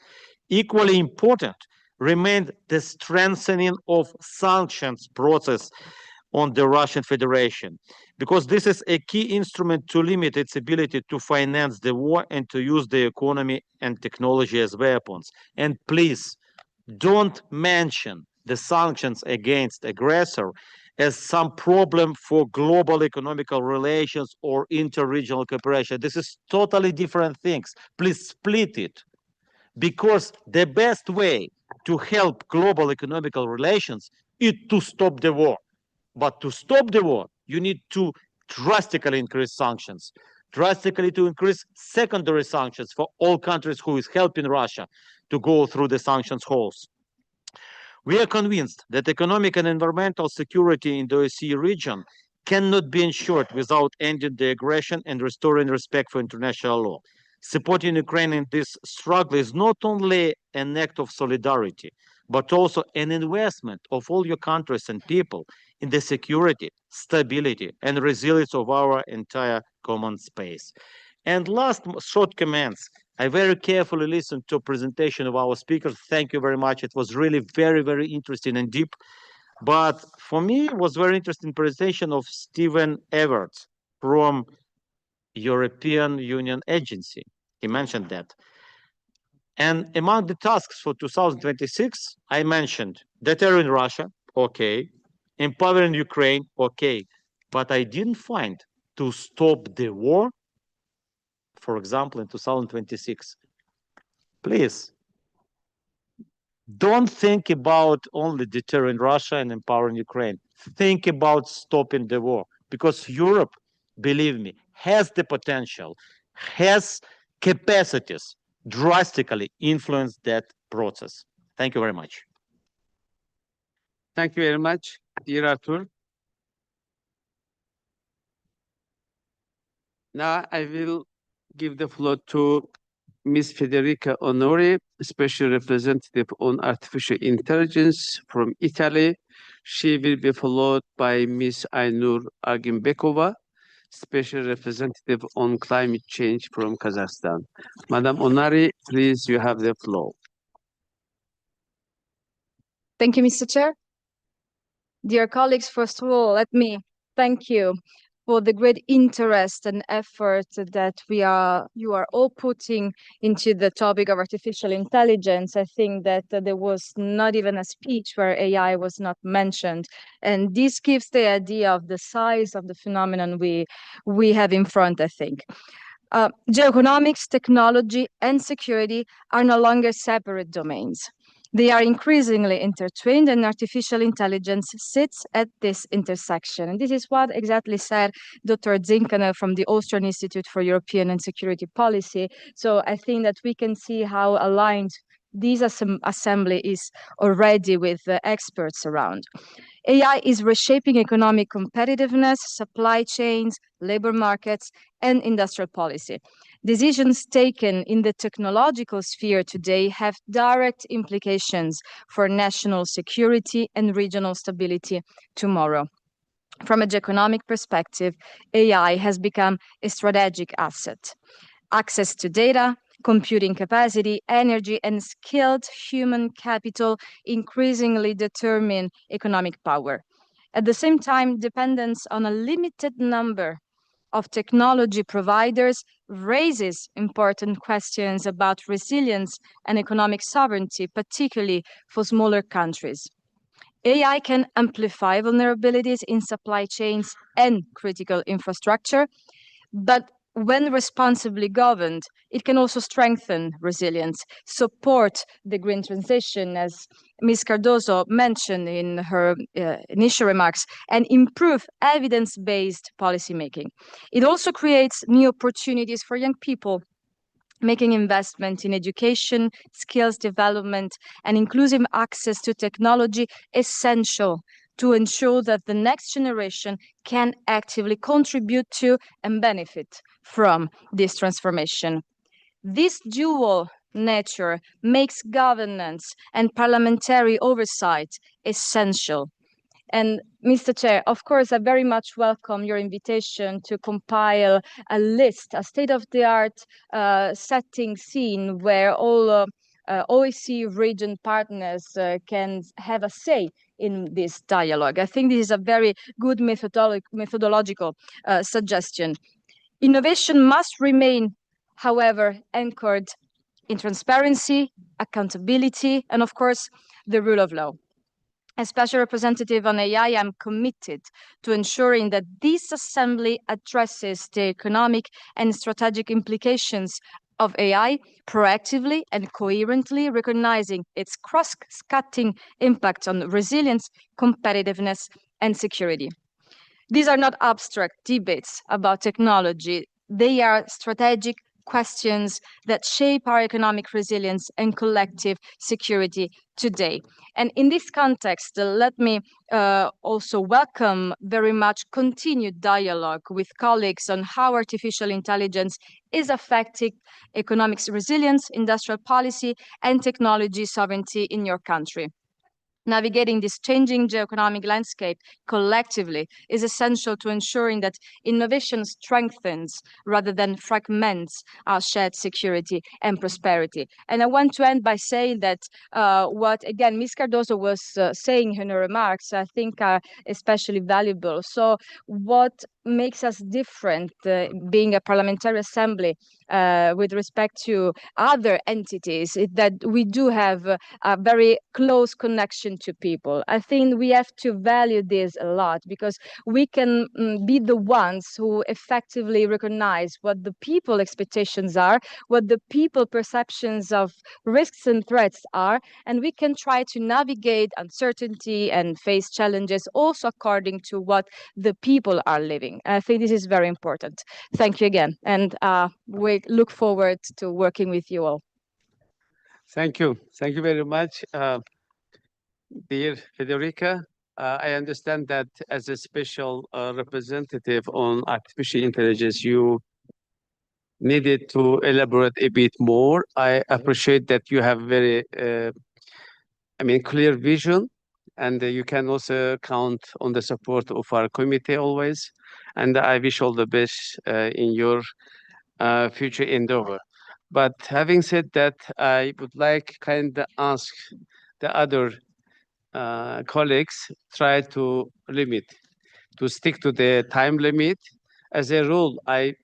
Speaker 8: Equally important remained the strengthening of sanctions process on the Russian Federation, because this is a key instrument to limit its ability to finance the war and to use the economy and technology as weapons. And please, don't mention the sanctions against aggressor as some problem for global economical relations or inter-regional cooperation. This is totally different things. Please split it, because the best way to help global economical relations is to stop the war. But to stop the war, you need to drastically increase sanctions, drastically to increase secondary sanctions for all countries who is helping Russia to go through the sanctions holes. We are convinced that economic and environmental security in the OSCE region cannot be ensured without ending the aggression and restoring respect for international law. Supporting Ukraine in this struggle is not only an act of solidarity, but also an investment of all your countries and people in the security, stability, and resilience of our entire common space. And last short comments. I very carefully listened to a presentation of our speakers. Thank you very much. It was really very, very interesting and deep. But for me, it was very interesting presentation of Stephen Everett from European Union Agency. He mentioned that. And among the tasks for 2026, I mentioned deterring Russia, okay, empowering Ukraine, okay, but I didn't find to stop the war, for example, in 2026. Please, don't think about only deterring Russia and empowering Ukraine. Think about stopping the war, because Europe, believe me, has the potential, has capacities drastically influence that process. Thank you very much.
Speaker 1: Thank you very much, dear Arthur. Now I will give the floor to Ms. Federica Onori, Special Representative on Artificial Intelligence from Italy. She will be followed by Ms. Aynur Agimbekova, Special Representative on Climate Change from Kazakhstan. Madam Onari, please, you have the floor.
Speaker 9: Thank you, Mr. Chair. Dear colleagues, first of all, let me thank you for the great interest and effort that you are all putting into the topic of artificial intelligence. I think that there was not even a speech where AI was not mentioned. And this gives the idea of the size of the phenomenon we have in front, I think. Geoeconomics, technology, and security are no longer separate domains. They are increasingly intertwined, and artificial intelligence sits at this intersection. And this is what exactly said Dr. Zinkaner from the Austrian Institute for European and Security Policy. So I think that we can see how aligned this assembly is already with experts around. AI is reshaping economic competitiveness, supply chains, labor markets, and industrial policy. Decisions taken in the technological sphere today have direct implications for national security and regional stability tomorrow. From an economic perspective, AI has become a strategic asset. Access to data, computing capacity, energy, and skilled human capital increasingly determine economic power. At the same time, dependence on a limited number of technology providers raises important questions about resilience and economic sovereignty, particularly for smaller countries. AI can amplify vulnerabilities in supply chains and critical infrastructure, but when responsibly governed, it can also strengthen resilience, support the green transition, as Ms. Cardoso mentioned in her initial remarks, and improve evidence-based policymaking. It also creates new opportunities for young people, making investment in education, skills development, and inclusive access to technology essential to ensure that the next generation can actively contribute to and benefit from this transformation. This dual nature makes governance and parliamentary oversight essential. And Mr. Chair, of course, I very much welcome your invitation to compile a list, a state-of-the-art setting scene where all OSCE region partners can have a say in this dialogue. I think this is a very good methodological suggestion. Innovation must remain, however, anchored in transparency, accountability, and of course, the rule of law. As Special Representative on AI, I'm committed to ensuring that this assembly addresses the economic and strategic implications of AI proactively and coherently, recognizing its cross-cutting impact on resilience, competitiveness, and security. These are not abstract debates about technology. They are strategic questions that shape our economic resilience and collective security today. And in this context, let me also welcome very much continued dialogue with colleagues on how artificial intelligence is affecting economic resilience, industrial policy, and technology sovereignty in your country. Navigating this changing geoeconomic landscape collectively is essential to ensuring that innovation strengthens rather than fragments our shared security and prosperity. And I want to end by saying that what, again, Ms. Cardoso was saying in her remarks, I think are especially valuable. So what makes us different, being a parliamentary assembly, with respect to other entities, is that we do have a very close connection to people. I think we have to value this a lot because we can be the ones who effectively recognize what the people expectations are, what the people perceptions of risks and threats are, and we can try to navigate uncertainty and face challenges also according to what the people are living. I think this is very important. Thank you again, and we look forward to working with you all.
Speaker 1: Thank you. Thank you very much, dear Federica. I understand that as a special representative on artificial intelligence, you needed to elaborate a bit more. I appreciate that you have very, clear vision, and you can also count on the support of our committee always. And I wish all the best in your future endeavor. But having said that, I would like kind of ask the other colleagues try to stick to the time limit. As a rule, I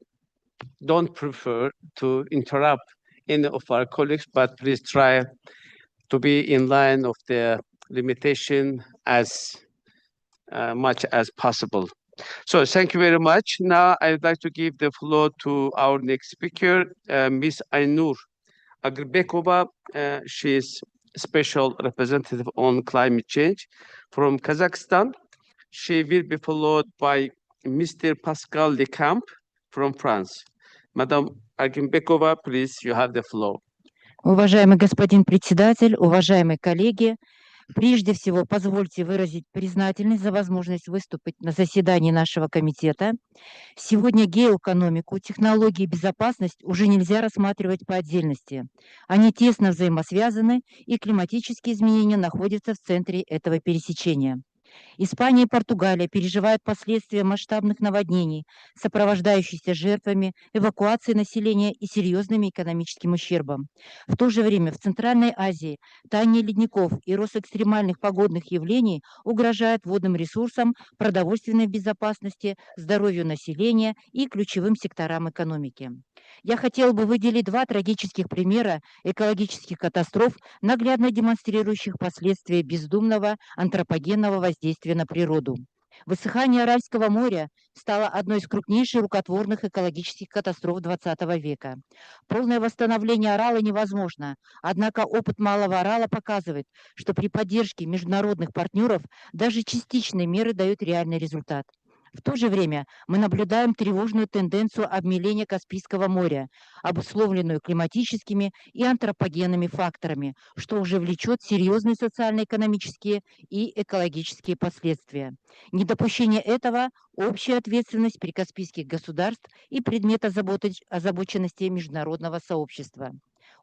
Speaker 1: don't prefer to interrupt any of our colleagues, but please try to be in line of the limitation as much as possible. So thank you very much. Now I'd like to give the floor to our next speaker, Ms. Aynur Agrbekova. She is special representative on climate change from Kazakhstan. She will be followed by Mr. Pascal Lecamp from France. Madam Agrbekova, please, you have the floor.
Speaker 10: Уважаемый господин председатель, уважаемые коллеги, прежде всего позвольте выразить признательность за возможность выступить на заседании нашего комитета. Сегодня геоэкономику, технологии и безопасность уже нельзя рассматривать по отдельности. Они тесно взаимосвязаны, и климатические изменения находятся в центре этого пересечения. Испания и Португалия переживают последствия масштабных наводнений, сопровождающихся жертвами, эвакуацией населения и серьезным экономическим ущербом. В то же время в Центральной Азии таяние ледников и рост экстремальных погодных явлений угрожают водным ресурсам, продовольственной безопасности, здоровью населения и ключевым секторам экономики. Я хотела бы выделить два трагических примера экологических катастроф, наглядно демонстрирующих последствия бездумного антропогенного воздействия на природу. Высыхание Аральского моря стало одной из крупнейших рукотворных экологических катастроф XX века. Полное восстановление Арала невозможно, однако опыт Малого Арала показывает, что при поддержке международных партнеров даже частичные меры дают реальный результат. В то же время мы наблюдаем тревожную тенденцию обмеления Каспийского моря, обусловленную климатическими и антропогенными факторами, что уже влечет серьезные социально-экономические и экологические последствия. Недопущение этого – общая ответственность прикаспийских государств и предмет озабоченности международного сообщества.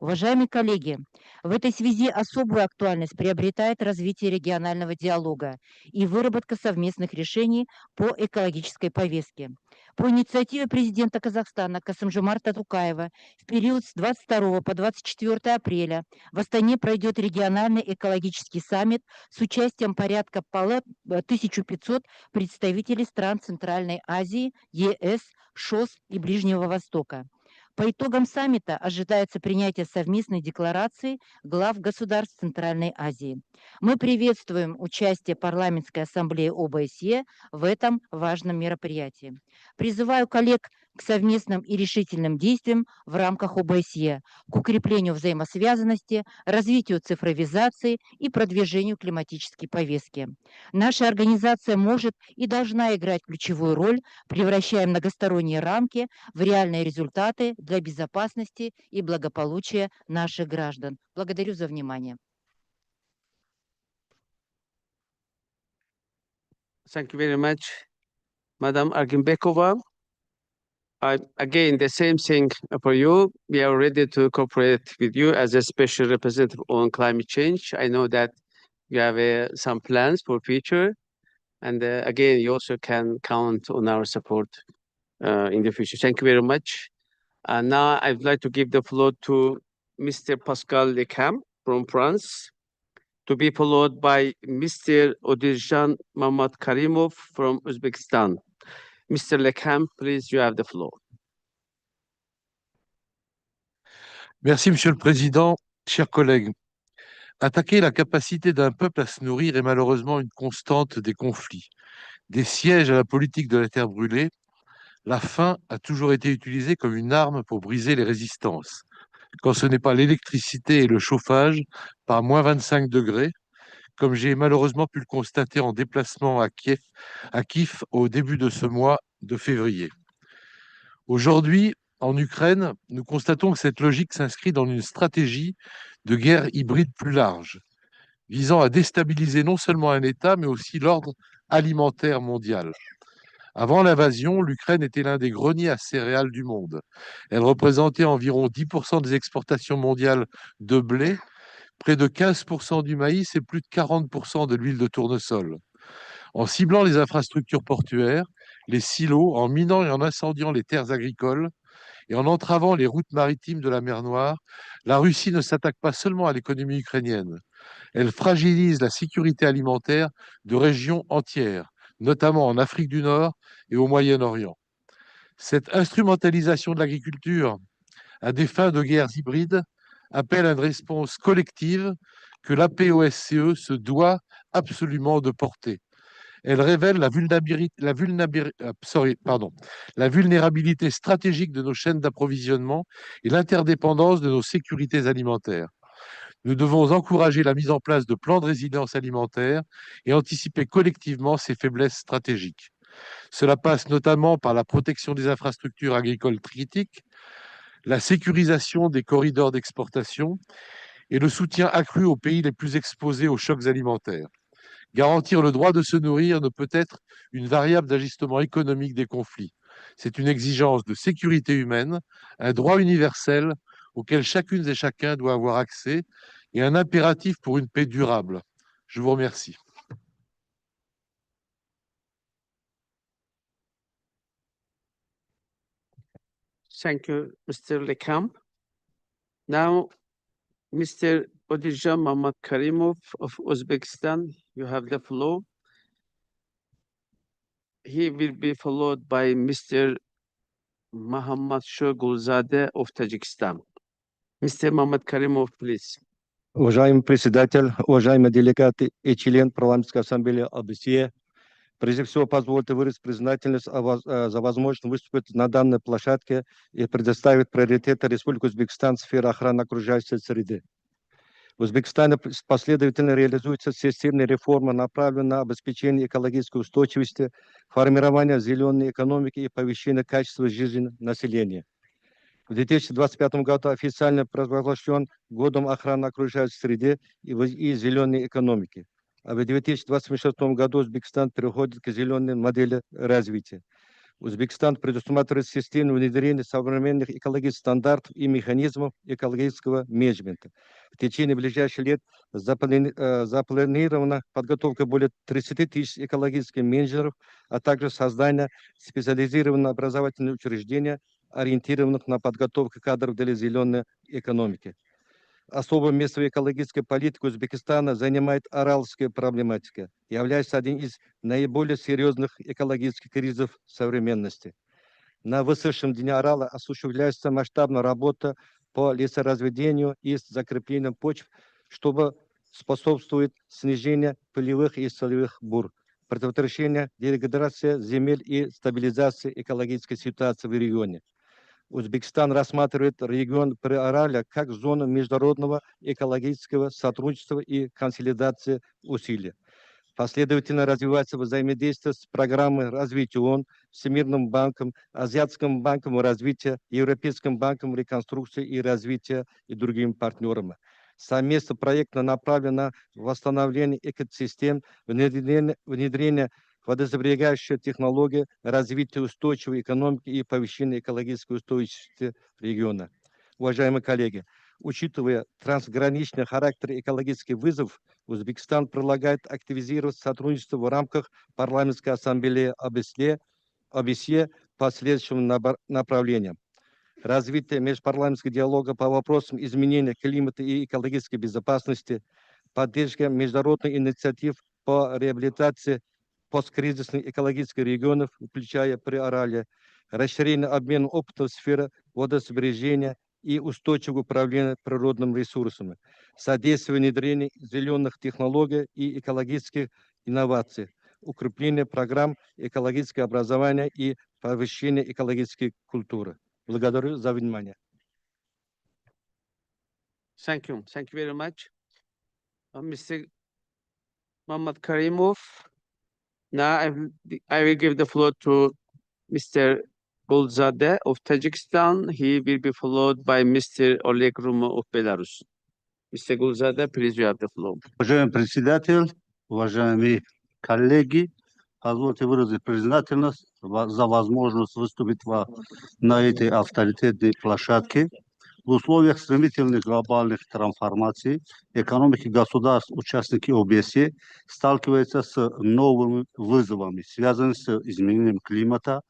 Speaker 10: Уважаемые коллеги, в этой связи особую актуальность приобретает развитие регионального диалога и выработка совместных решений по экологической повестке. По инициативе президента Казахстана Касым-Жомарта Токаева в период с 22 по 24 апреля в Астане пройдет региональный экологический саммит с участием порядка 1500 представителей стран Центральной Азии, ЕС, ШОС и Ближнего Востока. По итогам саммита ожидается принятие совместной декларации глав государств Центральной Азии. Мы приветствуем участие Парламентской ассамблеи ОБСЕ в этом важном мероприятии. Призываю коллег к совместным и решительным действиям в рамках ОБСЕ, к укреплению взаимосвязанности, развитию цифровизации и продвижению климатической повестки. Наша организация может и должна играть ключевую роль, превращая многосторонние рамки в реальные результаты для безопасности и благополучия наших граждан. Благодарю за внимание.
Speaker 1: Thank you very much, Madam Argimbekova. Again, the same thing for you. We are ready to cooperate with you as a special representative on climate change. I know that you have some plans for future. And again, you also can count on our support in the future. Thank you very much. Now I'd like to give the floor to Mr. Pascal Lecam from France, to be followed by Mr. Odirjan Mamad Karimov from Uzbekistan. Mr. Lecam, please, you have the floor.
Speaker 11: Merci, Monsieur le Président. Chers collègues, attaquer la capacité d'un peuple à se nourrir est malheureusement une constante des conflits. Des sièges à la politique de la terre brûlée, la faim a toujours été utilisée comme une arme pour briser les résistances. Quand ce n'est pas l'électricité et le chauffage, par moins 25 degrés, comme j'ai malheureusement pu le constater en déplacement à Kiev au début de ce mois de février. Aujourd'hui, en Ukraine, nous constatons que cette logique s'inscrit dans une stratégie de guerre hybride plus large, visant à déstabiliser non seulement un État, mais aussi l'ordre alimentaire mondial. Avant l'invasion, l'Ukraine était l'un des greniers à céréales du monde. Elle représentait environ 10% des exportations mondiales de blé, près de 15% du maïs et plus de 40% de l'huile de tournesol. En ciblant les infrastructures portuaires, les silos, en minant et en incendiant les terres agricoles et en entravant les routes maritimes de la mer Noire, la Russie ne s'attaque pas seulement à l'économie ukrainienne. Elle fragilise la sécurité alimentaire de régions entières, notamment en Afrique du Nord et au Moyen-Orient. Cette instrumentalisation de l'agriculture à des fins de guerres hybrides appelle à une réponse collective que l'APOSCE se doit absolument de porter. Elle révèle la vulnérabilité stratégique de nos chaînes d'approvisionnement et l'interdépendance de nos sécurités alimentaires. Nous devons encourager la mise en place de plans de résilience alimentaire et anticiper collectivement ces faiblesses stratégiques. Cela passe notamment par la protection des infrastructures agricoles critiques, la sécurisation des corridors d'exportation et le soutien accru aux pays les plus exposés aux chocs alimentaires. Garantir le droit de se nourrir ne peut être une variable d'ajustement économique des conflits. C'est une exigence de sécurité humaine, un droit universel auquel chacune et chacun doit avoir accès et un impératif pour une paix durable. Je vous remercie.
Speaker 1: Thank you, Mr. Lekamp. Now, Mr. Odiljan Mamad Karimov of Uzbekistan, you have the floor. He will be followed by Mr. Muhammad Shogulzadeh of Tajikistan. Mr. Mamad Karimov, please.
Speaker 12: Уважаемый председатель, уважаемые делегаты и член парламентской ассамблеи ОБСЕ, прежде всего позвольте выразить признательность за возможность выступить на данной площадке и предоставить приоритеты Республики Узбекистан в сфере охраны окружающей среды. В Узбекистане последовательно реализуются системные реформы, направленные на обеспечение экологической устойчивости, формирование зеленой экономики и повышение качества жизни населения. В 2025 году официально провозглашен годом охраны окружающей среды и зеленой экономики. А в 2026 году Узбекистан переходит к зеленой модели развития. Узбекистан предусматривает системное внедрение современных экологических стандартов и механизмов экологического менеджмента. В течение ближайших лет запланирована подготовка более 30 тысяч экологических менеджеров, а также создание специализированного образовательного учреждения, ориентированных на подготовку кадров для зеленой экономики. Особое место в экологической политике Узбекистана занимает аральская проблематика, является одним из наиболее серьезных экологических кризисов современности. На высшем дне Арала осуществляется масштабная работа по лесоразведению и закреплению почв, чтобы способствовать снижению пылевых и солевых бур, предотвращению деградации земель и стабилизации экологической ситуации в регионе. Узбекистан рассматривает регион Приораля как зону международного экологического сотрудничества и консолидации усилий. Последовательно развивается взаимодействие с программой развития ООН, Всемирным банком, Азиатским банком развития, Европейским банком реконструкции и развития и другими партнерами. Совместно проект направлен на восстановление экосистем, внедрение водосберегающие технологии, развитие устойчивой экономики и повышение экологической устойчивости региона. Уважаемые коллеги, учитывая трансграничный характер экологических вызовов, Узбекистан предлагает активизировать сотрудничество в рамках парламентской ассамблеи ОБСЕ по следующим направлениям. Развитие межпарламентского диалога по вопросам изменения климата и экологической безопасности, поддержка международных инициатив по реабилитации посткризисных экологических регионов, включая Приоралье, расширение обмена опытом в сфере водосбережения и устойчивого управления природными ресурсами, содействие внедрению зеленых технологий и экологических инноваций, укрепление программ экологического образования и повышение экологической культуры. Благодарю за внимание.
Speaker 1: Thank you. Thank you very much. Mr. Muhammad Karimov. Now I will give the floor to Mr. Gulzadeh of Tajikistan. He will be followed by Mr. Oleg Rumo of Belarus. Mr. Gulzadeh, please, you have the floor.
Speaker 13: Уважаемый председатель, уважаемые коллеги, позвольте выразить признательность за возможность выступить на этой авторитетной площадке. В условиях стремительных глобальных трансформаций экономики государств, участники ОБСЕ, сталкиваются с новыми вызовами, связанными с изменением климата,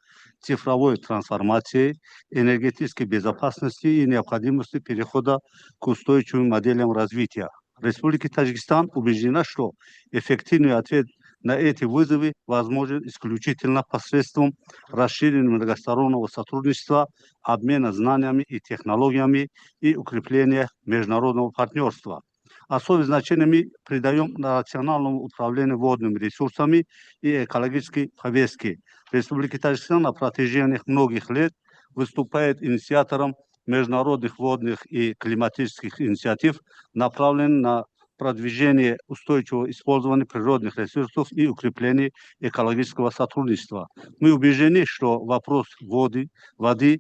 Speaker 13: цифровой трансформацией, энергетической безопасности и необходимостью перехода к устойчивым моделям развития. Республика Таджикистан убеждена, что эффективный ответ на эти вызовы возможен исключительно посредством расширения многостороннего сотрудничества, обмена знаниями и технологиями и укрепления международного партнерства. Особое значение мы придаем национальному управлению водными ресурсами и экологической повестке. Республика Таджикистан на протяжении многих лет выступает инициатором международных водных и климатических инициатив, направленных на продвижение устойчивого использования природных ресурсов и укрепление экологического сотрудничества. Мы убеждены, что вопрос воды,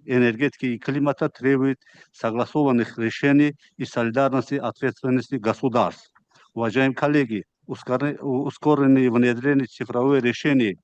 Speaker 13: энергетики и климата требует согласованных решений и солидарности ответственности государств. Уважаемые коллеги, ускоренное внедрение цифровых решений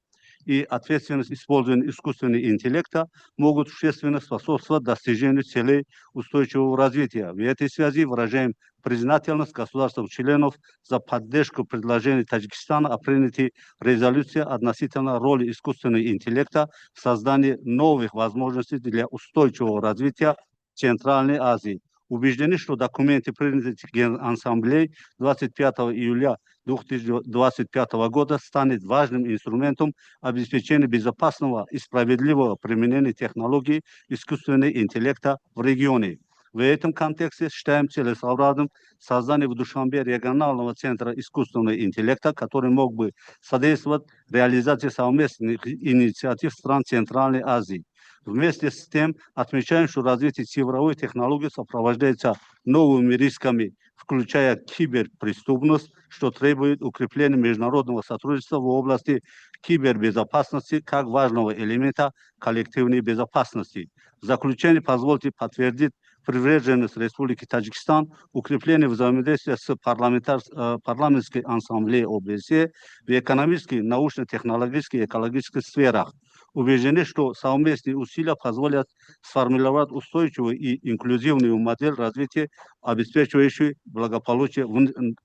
Speaker 13: и ответственность использования искусственного интеллекта могут существенно способствовать достижению целей устойчивого развития. В этой связи выражаем признательность государств-членов за поддержку предложений Таджикистана о принятии резолюции относительно роли искусственного интеллекта в создании новых возможностей для устойчивого развития Центральной Азии. Убеждены, что документы, принятые Генассамблеей 25 июля 2025 года, станет важным инструментом обеспечения безопасного и справедливого применения технологий искусственного интеллекта в регионе. В этом контексте считаем целесообразным создание в Душанбе регионального центра искусственного интеллекта, который мог бы содействовать реализации совместных инициатив стран Центральной Азии. Вместе с тем отмечаем, что развитие цифровой технологии сопровождается новыми рисками, включая киберпреступность, что требует укрепления международного сотрудничества в области кибербезопасности как важного элемента коллективной безопасности. В заключение позвольте подтвердить приверженность Республики Таджикистан укреплению взаимодействия с парламентской ассамблеей ОБСЕ в экономической, научно-технологической и экологических сферах. Убеждены, что совместные усилия позволят сформировать устойчивую и инклюзивную модель развития, обеспечивающую благополучие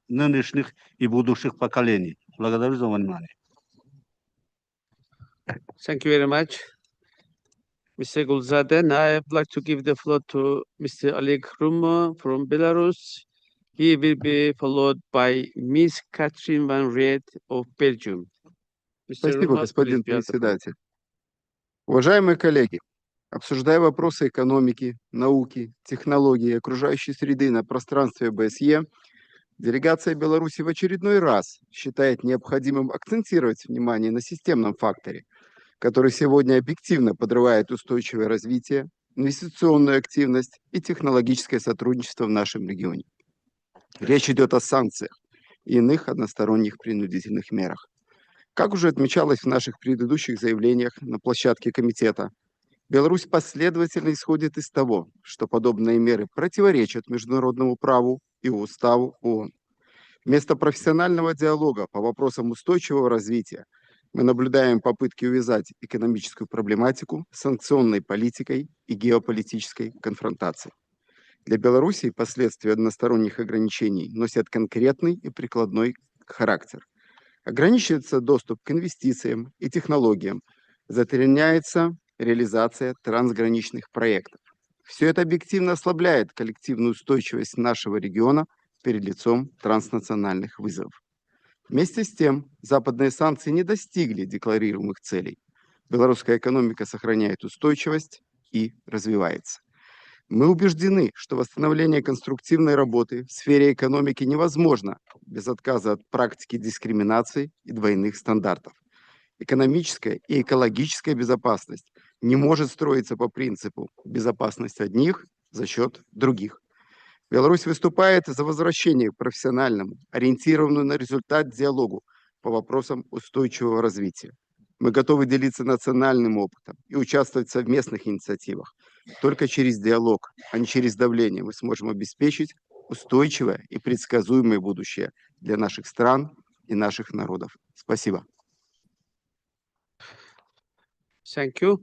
Speaker 13: нынешних и будущих поколений. Благодарю за внимание.
Speaker 1: Thank you very much, Mr. Gulzadeh. Now I would like to give the floor to Mr. Oleg Krumo from Belarus. He will be followed by Ms. Catherine Van Riet of Belgium. Mr.
Speaker 14: Спасибо,
Speaker 1: Rumo,
Speaker 14: господин
Speaker 1: please, you have the floor.
Speaker 14: председатель. Уважаемые коллеги, обсуждая вопросы экономики, науки, технологий и окружающей среды на пространстве ОБСЕ, делегация Беларуси в очередной раз считает необходимым акцентировать внимание на системном факторе, который сегодня объективно подрывает устойчивое развитие, инвестиционную активность и технологическое сотрудничество в нашем регионе. Речь идет о санкциях и иных односторонних принудительных мерах. Как уже отмечалось в наших предыдущих заявлениях на площадке комитета, Беларусь последовательно исходит из того, что подобные меры противоречат международному праву и уставу ООН. Вместо профессионального диалога по вопросам устойчивого развития мы наблюдаем попытки увязать экономическую проблематику с санкционной политикой и геополитической конфронтацией. Для Беларуси последствия односторонних ограничений носят конкретный и прикладной характер. Ограничивается доступ к инвестициям и технологиям, затрудняется реализация трансграничных проектов. Все это объективно ослабляет коллективную устойчивость нашего региона перед лицом транснациональных вызовов. Вместе с тем, западные санкции не достигли декларируемых целей. Белорусская экономика сохраняет устойчивость и развивается. Мы убеждены, что восстановление конструктивной работы в сфере экономики невозможно без отказа от практики дискриминации и двойных стандартов. Экономическая и экологическая безопасность не может строиться по принципу «безопасность одних за счет других». Беларусь выступает за возвращение к профессиональному, ориентированному на результат диалогу по вопросам устойчивого развития. Мы готовы делиться национальным опытом и участвовать в совместных инициативах. Только через диалог, а не через давление мы сможем обеспечить устойчивое и предсказуемое будущее для наших стран и наших народов. Спасибо.
Speaker 1: Thank you.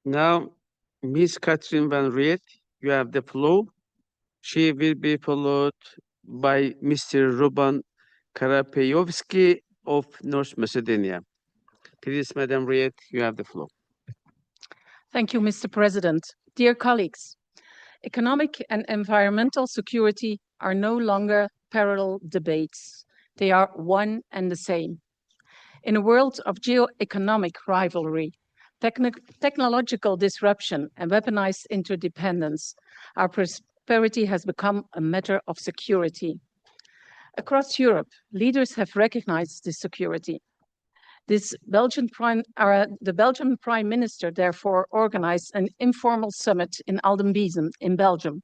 Speaker 1: Now, Ms. Catherine Van Riet, you have the floor. She will be followed by Mr. Ruban Karapeyovsky of North Macedonia. Please, Madam Riet, you have the floor.
Speaker 15: Thank you, Mr. President. Dear colleagues, economic and environmental security are no longer parallel debates. They are one and the same. In a world of geo-economic rivalry, technological disruption and weaponized interdependence, our prosperity has become a matter of security. Across Europe, leaders have recognized this security. The Belgian Prime Minister therefore organized an informal summit in Aldenbiesen in Belgium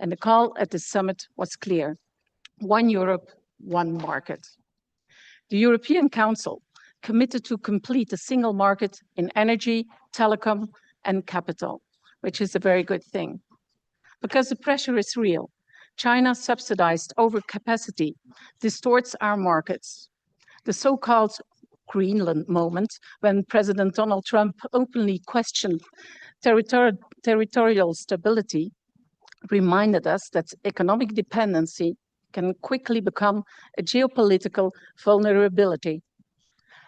Speaker 15: And the call at the summit was clear: one Europe, one market. The European Council committed to complete a single market in energy, telecom, and capital, which is a very good thing. Because the pressure is real, China's subsidized overcapacity distorts our markets. The so-called Greenland moment, when President Donald Trump openly questioned territorial stability, reminded us that economic dependency can quickly become a geopolitical vulnerability.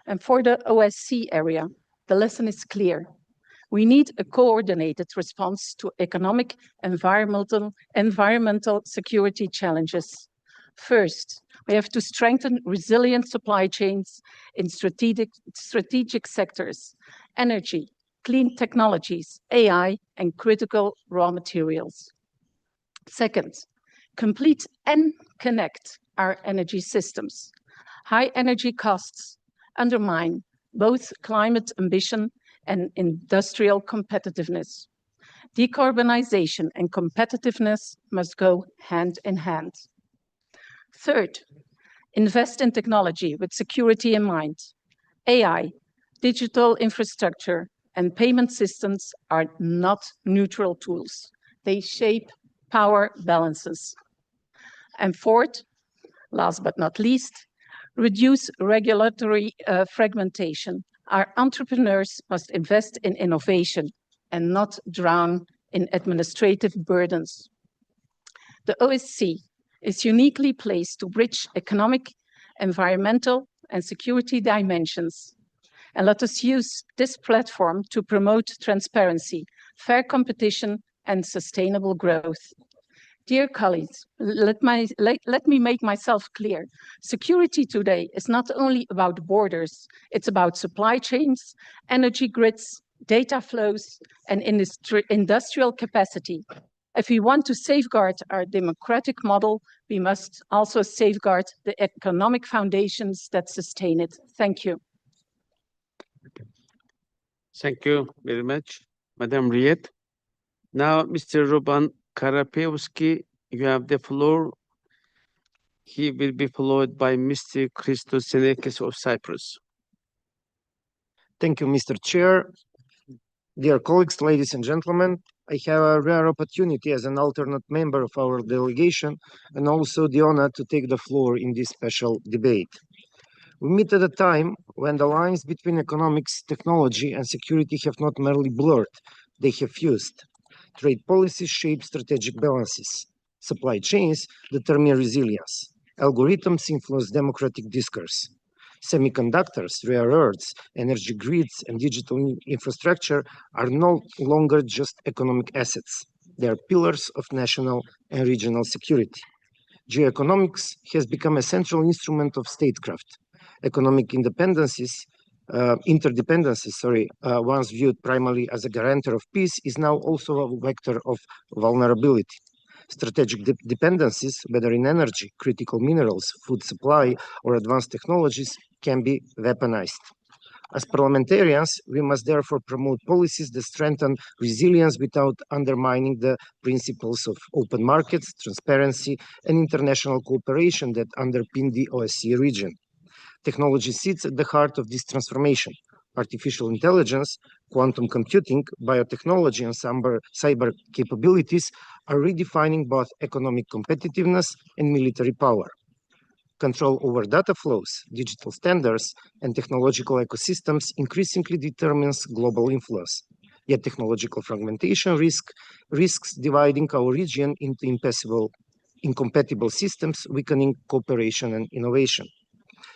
Speaker 15: And for the OSCE area, the lesson is clear. We need a coordinated response to economic, environmental security challenges. First, we have to strengthen resilient supply chains in strategic sectors: energy, clean technologies, AI, and critical raw materials. Second, complete and connect our energy systems. High energy costs undermine both climate ambition and industrial competitiveness. Decarbonization and competitiveness must go hand in hand. Third, invest in technology with security in mind. AI, digital infrastructure, and payment systems are not neutral tools. They shape power balances. And fourth, last but not least, reduce regulatory fragmentation. Our entrepreneurs must invest in innovation and not drown in administrative burdens. The OSCE is uniquely placed to bridge economic, environmental, and security dimensions. And let us use this platform to promote transparency, fair competition, and sustainable growth. Dear colleagues, let me make myself clear. Security today is not only about borders, it's about supply chains, energy grids, data flows, and industrial capacity. If we want to safeguard our democratic model, we must also safeguard the economic foundations that sustain it. Thank you.
Speaker 1: Thank you very much, Madam Riet. Now, Mr. Roman Karapevsky, you have the floor. He will be followed by Mr. Christos Senekis of Cyprus.
Speaker 16: Thank you, Mr. Chair. Dear colleagues, ladies and gentlemen, I have a rare opportunity as an alternate member of our delegation and also the honor to take the floor in this special debate. We meet at a time when the lines between economics, technology, and security have not merely blurred, they have fused. Trade policies shape strategic balances. Supply chains determine resilience. Algorithms influence democratic discourse. Semiconductors, rare earths, energy grids, and digital infrastructure are no longer just economic assets. They are pillars of national and regional security. Geoeconomics has become a central instrument of statecraft. Economic interdependencies, once viewed primarily as a guarantor of peace, is now also a vector of vulnerability. Strategic dependencies, whether in energy, critical minerals, food supply, or advanced technologies, can be weaponized. As parliamentarians, we must therefore promote policies that strengthen resilience without undermining the principles of open markets, transparency, and international cooperation that underpin the OSCE region. Technology sits at the heart of this transformation. Artificial intelligence, quantum computing, biotechnology, and cyber capabilities are redefining both economic competitiveness and military power. Control over data flows, digital standards, and technological ecosystems increasingly determines global influence. Yet technological fragmentation risks dividing our region into incompatible systems, weakening cooperation and innovation.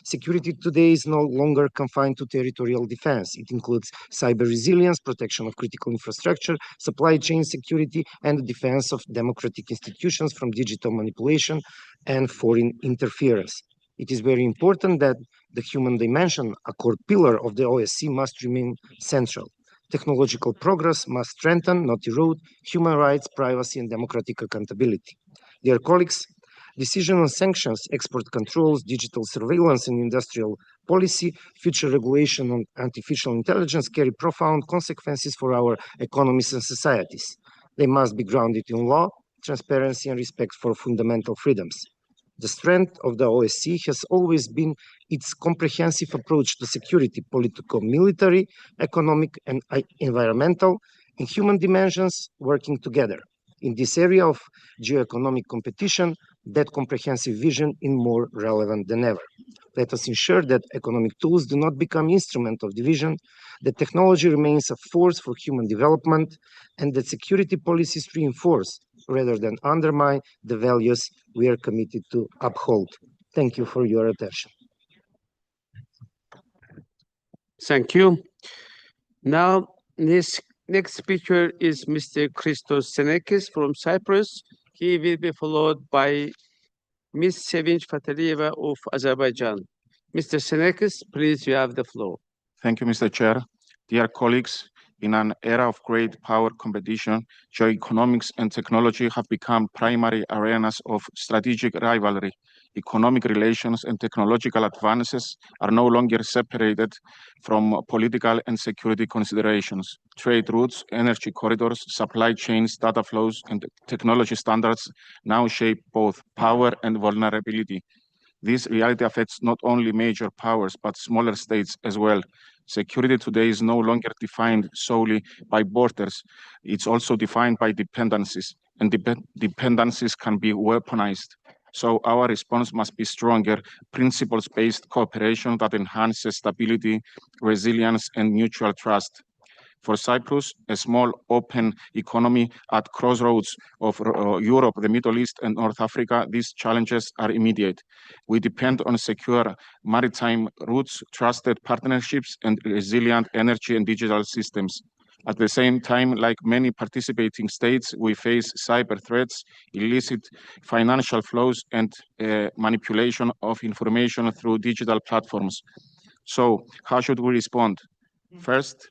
Speaker 16: Security today is no longer confined to territorial defense. It includes cyber resilience, protection of critical infrastructure, supply chain security, and the defense of democratic institutions from digital manipulation and foreign interference. It is very important that the human dimension, a core pillar of the OSCE, must remain central. Technological progress must strengthen, not erode, human rights, privacy, and democratic accountability. Dear colleagues, decision on sanctions, export controls, digital surveillance, and industrial policy, future regulation on artificial intelligence carry profound consequences for our economies and societies. They must be grounded in law, transparency, and respect for fundamental freedoms. The strength of the OSCE has always been its comprehensive approach to security, political, military, economic, and environmental, and human dimensions working together. In this area of geoeconomic competition, that comprehensive vision is more relevant than ever. Let us ensure that economic tools do not become instruments of division, that technology remains a force for human development, and that security policies reinforce rather than undermine the values we are committed to uphold. Thank you for your attention.
Speaker 1: Thank you. Now, this next speaker is Mr. Christos Senekis from Cyprus. He will be followed by Ms. Sevinç Fatalieva of Azerbaijan. Mr. Senekis, please, you have the floor.
Speaker 17: Thank you, Mr. Chair. Dear colleagues, in an era of great power competition, geoeconomics and technology have become primary arenas of strategic rivalry. Economic relations and technological advances are no longer separated from political and security considerations. Trade routes, energy corridors, supply chains, data flows, and technology standards now shape both power and vulnerability. This reality affects not only major powers, but smaller states as well. Security today is no longer defined solely by borders. It's also defined by dependencies, and dependencies can be weaponized. So our response must be stronger, principles-based cooperation that enhances stability, resilience, and mutual trust. For Cyprus, a small open economy at crossroads of Europe, the Middle East, and North Africa, these challenges are immediate. We depend on secure maritime routes, trusted partnerships, and resilient energy and digital systems. At the same time, like many participating states, we face cyber threats, illicit financial flows, and manipulation of information through digital platforms. So how should we respond? First,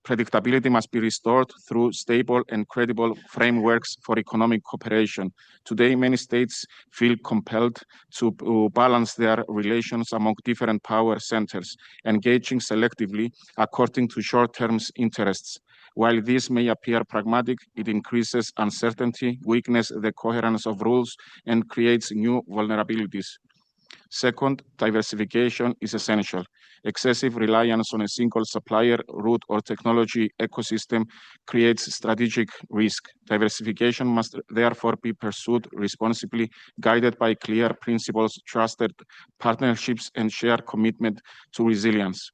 Speaker 17: predictability must be restored through stable and credible frameworks for economic cooperation. Today, many states feel compelled to balance their relations among different power centers, engaging selectively according to short-term interests. While this may appear pragmatic, it increases uncertainty, weakens the coherence of rules, and creates new vulnerabilities. Second, diversification is essential. Excessive reliance on a single supplier, route, or technology ecosystem creates strategic risk. Diversification must therefore be pursued responsibly, guided by clear principles, trusted partnerships, and shared commitment to resilience.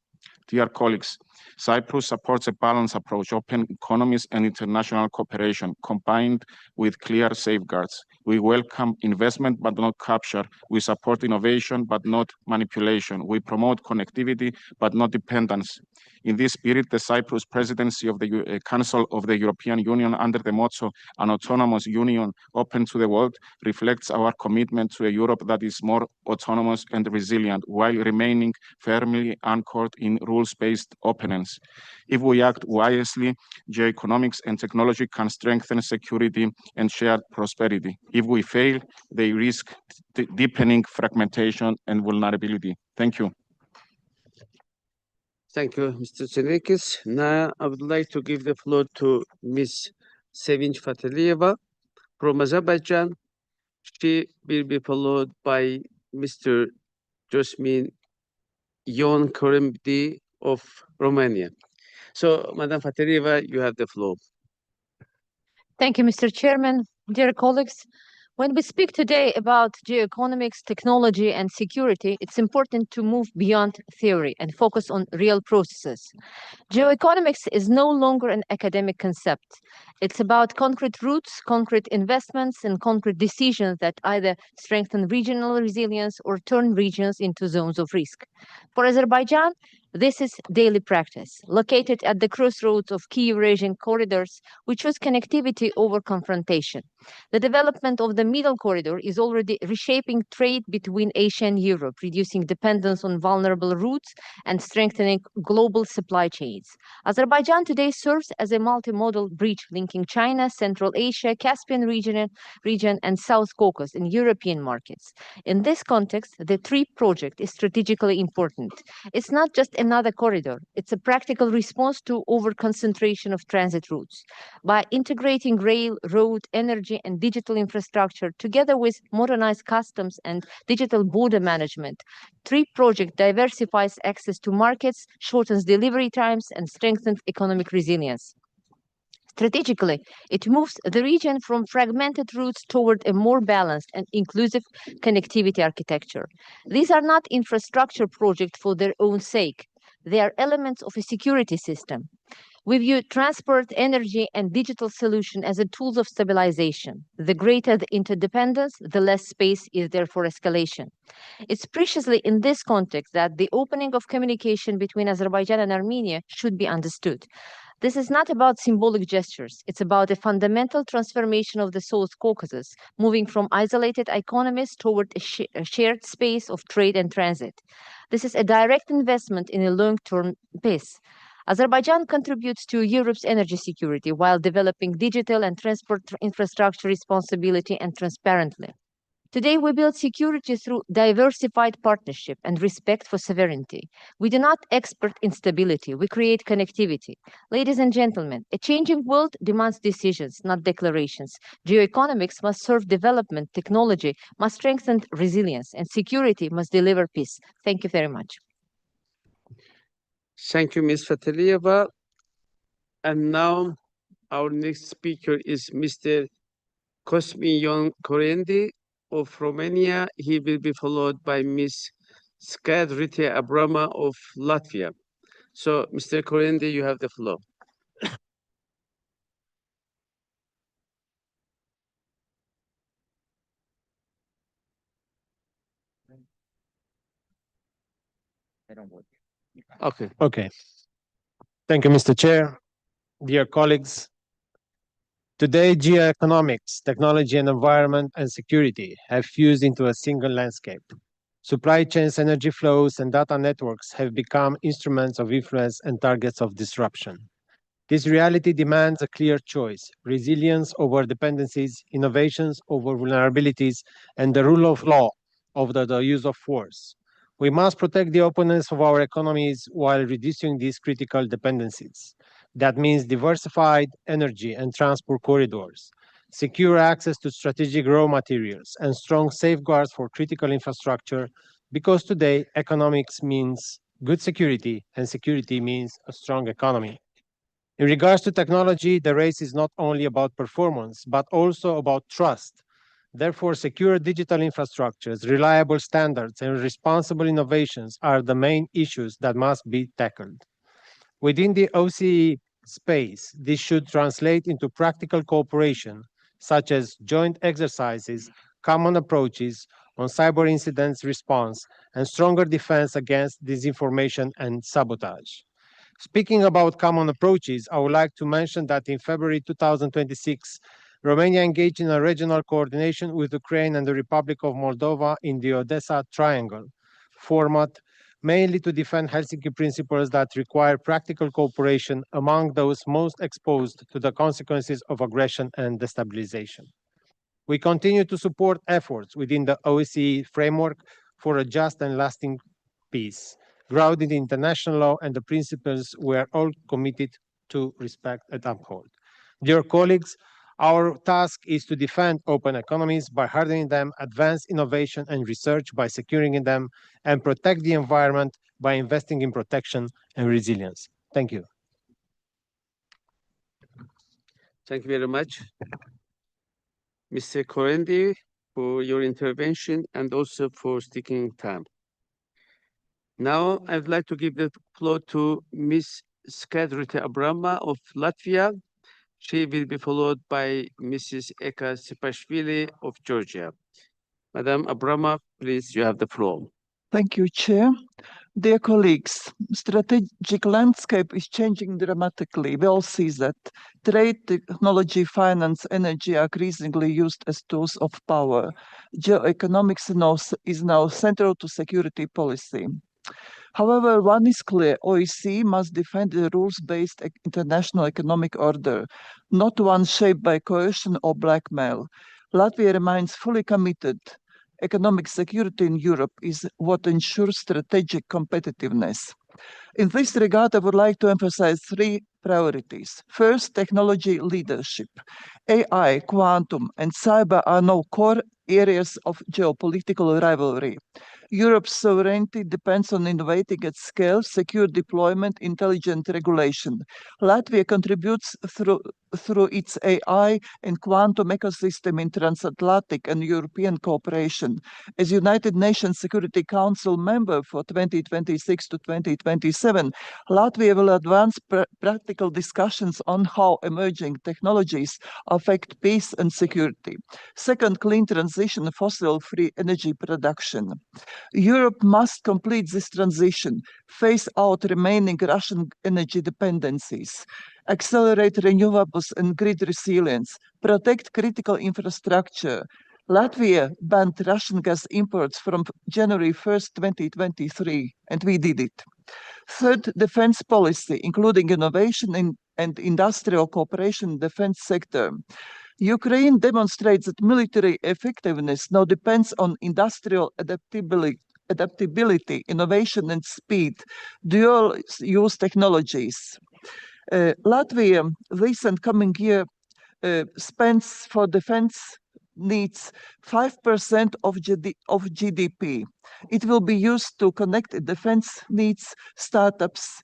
Speaker 17: Dear colleagues, Cyprus supports a balanced approach, open economies and international cooperation, combined with clear safeguards. We welcome investment, but not capture. We support innovation, but not manipulation. We promote connectivity, but not dependence. In this spirit, the Cyprus presidency of the Council of the European Union, under the motto, an autonomous union open to the world, reflects our commitment to a Europe that is more autonomous and resilient, while remaining firmly anchored in rules-based openness. If we act wisely, geoeconomics and technology can strengthen security and shared prosperity. If we fail, they risk deepening fragmentation and vulnerability. Thank you.
Speaker 1: Thank you, Mr. Senekis. Now, I would like to give the floor to Ms. Sevinç Fatalieva from Azerbaijan. She will be followed by Mr. Josmin Ioncurimdi of Romania. So, Madam Fatalieva, you have the floor.
Speaker 10: Thank you, Mr. Chairman. Dear colleagues, when we speak today about geoeconomics, technology, and security, it's important to move beyond theory and focus on real processes. Geoeconomics is no longer an academic concept. It's about concrete routes, concrete investments, and concrete decisions that either strengthen regional resilience or turn regions into zones of risk. For Azerbaijan, this is daily practice. Located at the crossroads of key Eurasian corridors, we choose connectivity over confrontation. The development of the Middle Corridor is already reshaping trade between Asia and Europe, reducing dependence on vulnerable routes and strengthening global supply chains. Azerbaijan today serves as a multimodal bridge linking China, Central Asia, Caspian region, and South Caucasus in European markets. In this context, the TREE project is strategically important. It's not just
Speaker 18: another corridor. It's a practical response to over-concentration of transit routes. By integrating rail, road, energy, and digital infrastructure, together with modernized customs and digital border management, TREE project diversifies access to markets, shortens delivery times, and strengthens economic resilience. Strategically, it moves the region from fragmented routes toward a more balanced and inclusive connectivity architecture. These are not infrastructure projects for their own sake. They are elements of a security system. We view transport, energy, and digital solution as a tools of stabilization. The greater the interdependence, the less space is there for escalation. It's preciously in this context that the opening of communication between Azerbaijan and Armenia should be understood. This is not about symbolic gestures. It's about a fundamental transformation of the South Caucasus, moving from isolated economies toward a shared space of trade and transit. This is a direct investment in a long-term peace. Azerbaijan contributes to Europe's energy security while developing digital and transport infrastructure responsibly and transparently. Today, we build security through diversified partnership and respect for sovereignty. We do not export instability, we create connectivity. Ladies and gentlemen, a changing world demands decisions, not declarations. Geoeconomics must serve development, technology must strengthen resilience, and security must deliver peace. Thank you very much.
Speaker 1: Thank you, Ms. Fatalieva. And now our next speaker is Mr. Cosmin Corendi of Romania. He will be followed by Ms. Skadrite Abrama of Latvia. So, Mr. Corendi, you have the floor. Okay.
Speaker 19: Okay. Thank you, Mr. Chair. Dear colleagues, today geoeconomics, technology and environment and security have fused into a single landscape. Supply chains, energy flows, and data networks have become instruments of influence and targets of disruption. This reality demands a clear choice: resilience over dependencies, innovations over vulnerabilities, and the rule of law over the use of force. We must protect the openness of our economies while reducing these critical dependencies. That means diversified energy and transport corridors, secure access to strategic raw materials, and strong safeguards for critical infrastructure, because today economics means good security and security means a strong economy. In regards to technology, the race is not only about performance, but also about trust. Therefore, secure digital infrastructures, reliable standards, and responsible innovations are the main issues that must be tackled. Within the OSCE space, this should translate into practical cooperation, such as joint exercises, common approaches on cyber incidents response, and stronger defense against disinformation and sabotage. Speaking about common approaches, I would like to mention that in February 2026, Romania engaged in a regional coordination with Ukraine and the Republic of Moldova in the Odessa Triangle format, mainly to defend Helsinki principles that require practical cooperation among those most exposed to the consequences of aggression and destabilization. We continue to support efforts within the OSCE framework for a just and lasting peace, grounded in international law and the principles we are all committed to respect and uphold. Dear colleagues, our task is to defend open economies by hardening them, advance innovation and research by securing them, and protect the environment by investing in protection and resilience. Thank you.
Speaker 1: Thank you very much, Mr. Corendi, for your intervention and also for sticking time. Now, I'd like to give the floor to Ms. Skadrite Abrama of Latvia. She will be followed by Mrs. Eka Sipashvili of Georgia. Madam Abrama, please, you have the floor.
Speaker 20: Thank you, Chair. Dear colleagues, strategic landscape is changing dramatically. We all see that. Trade, technology, finance, energy are increasingly used as tools of power. Geoeconomics is now central to security policy. However, one is clear: OSCE must defend the rules-based international economic order, not one shaped by coercion or blackmail. Latvia remains fully committed. Economic security in Europe is what ensures strategic competitiveness. In this regard, I would like to emphasize three priorities. First, technology leadership. AI, quantum, and cyber are now core areas of geopolitical rivalry. Europe's sovereignty depends on innovating at scale, secure deployment, intelligent regulation. Latvia contributes through its AI and quantum ecosystem in transatlantic and European cooperation. As United Nations Security Council member for 2026 to 2027, Latvia will advance practical discussions on how emerging technologies affect peace and security. Second, clean transition, fossil-free energy production. Europe must complete this transition, phase out remaining Russian energy dependencies, accelerate renewables and grid resilience, protect critical infrastructure. Latvia banned Russian gas imports from January 1st, 2023, and we did it. Third, defense policy, including innovation and industrial cooperation in the defense sector. Ukraine demonstrates that military effectiveness now depends on industrial adaptability, innovation, and speed, dual-use technologies. Latvia, this and coming year, spends for defense needs 5% of GDP. It will be used to connect defense needs, startups,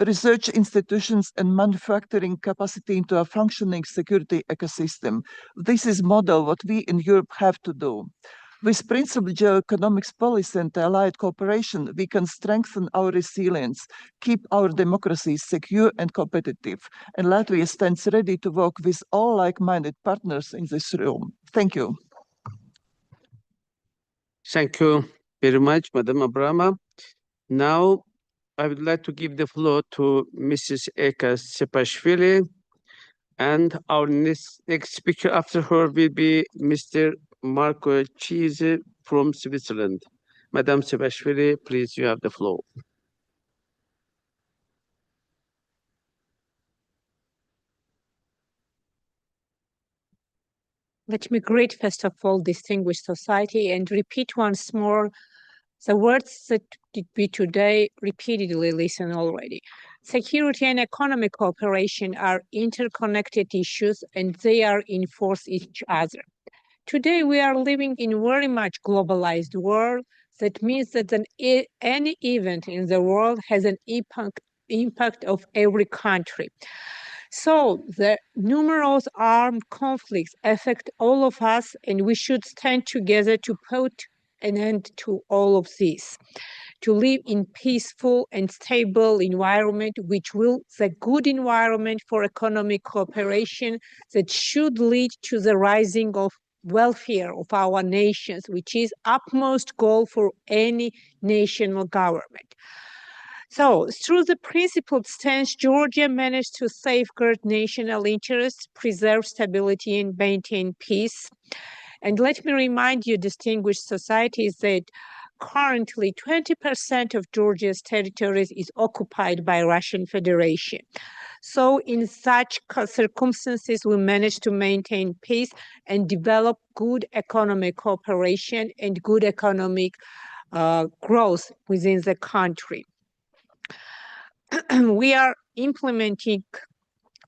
Speaker 20: research institutions, and manufacturing capacity into a functioning security ecosystem. This is model what we in Europe have to do. With principled geoeconomics policy and allied cooperation, we can strengthen our resilience, keep our democracies secure and competitive. And Latvia stands ready to work with all like-minded partners in this room. Thank you.
Speaker 1: Thank you very much, Madam Abrama. Now, I would like to give the floor to Mrs. Eka Sepashvili, and our next speaker after her will be Mr. Marco Cheese from Switzerland. Madam Sepashvili, please, you have the floor.
Speaker 21: Let me greet, first of all, distinguished society and repeat once more the words that we today repeatedly listen already. Security and economic cooperation are interconnected issues and they are enforce each other. Today, we are living in a very much globalized world. That means that any event in the world has an impact of every country. So the numerous armed conflicts affect all of us, and we should stand together to put an end to all of this, to live in peaceful and stable environment, which will the good environment for economic cooperation that should lead to the rising of welfare of our nations, which is utmost goal for any national government. So, through the principled stance, Georgia managed to safeguard national interests, preserve stability, and maintain peace. And let me remind you, distinguished societies, that currently 20% of Georgia's territories is occupied by Russian Federation. So in such circumstances, we managed to maintain peace and develop good economic cooperation and good economic growth within the country. We are implementing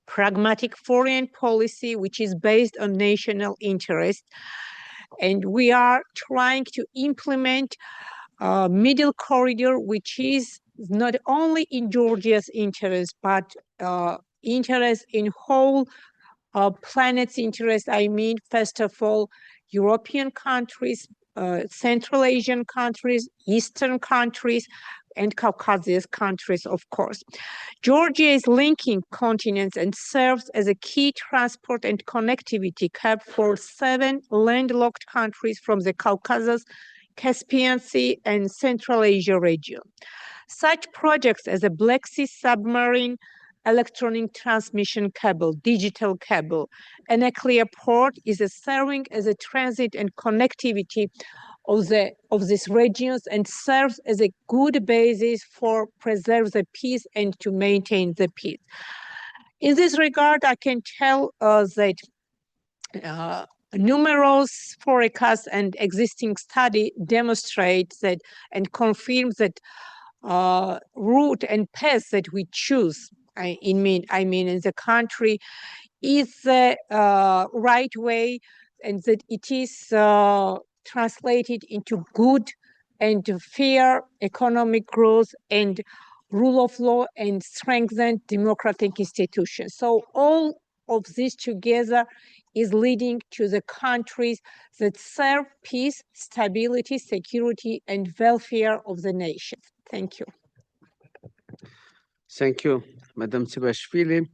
Speaker 21: pragmatic foreign policy, which is based on national interest. And we are trying to implement a middle corridor, which is not only in Georgia's interest, but interest in whole planet's interest. I mean, first of all, European countries, Central Asian countries, Eastern countries, and Caucasus countries, of course. Georgia is linking continents and serves as a key transport and connectivity hub for 7 landlocked countries from the Caucasus, Caspian Sea, and Central Asia region. Such projects as a Black Sea submarine, electronic transmission cable, digital cable, and a clear port is serving as a transit and connectivity of these regions and serves as a good basis for preserve the peace and to maintain the peace. In this regard, I can tell that numerous forecasts and existing study demonstrate that and confirm that route and path that we choose, in the country, is the right way, and that it is translated into good and fair economic growth and rule of law and strengthened democratic institutions. So all of this together is leading to the countries that serve peace, stability, security, and welfare of the nation. Thank you.
Speaker 1: Thank you, Madam Sivashvili.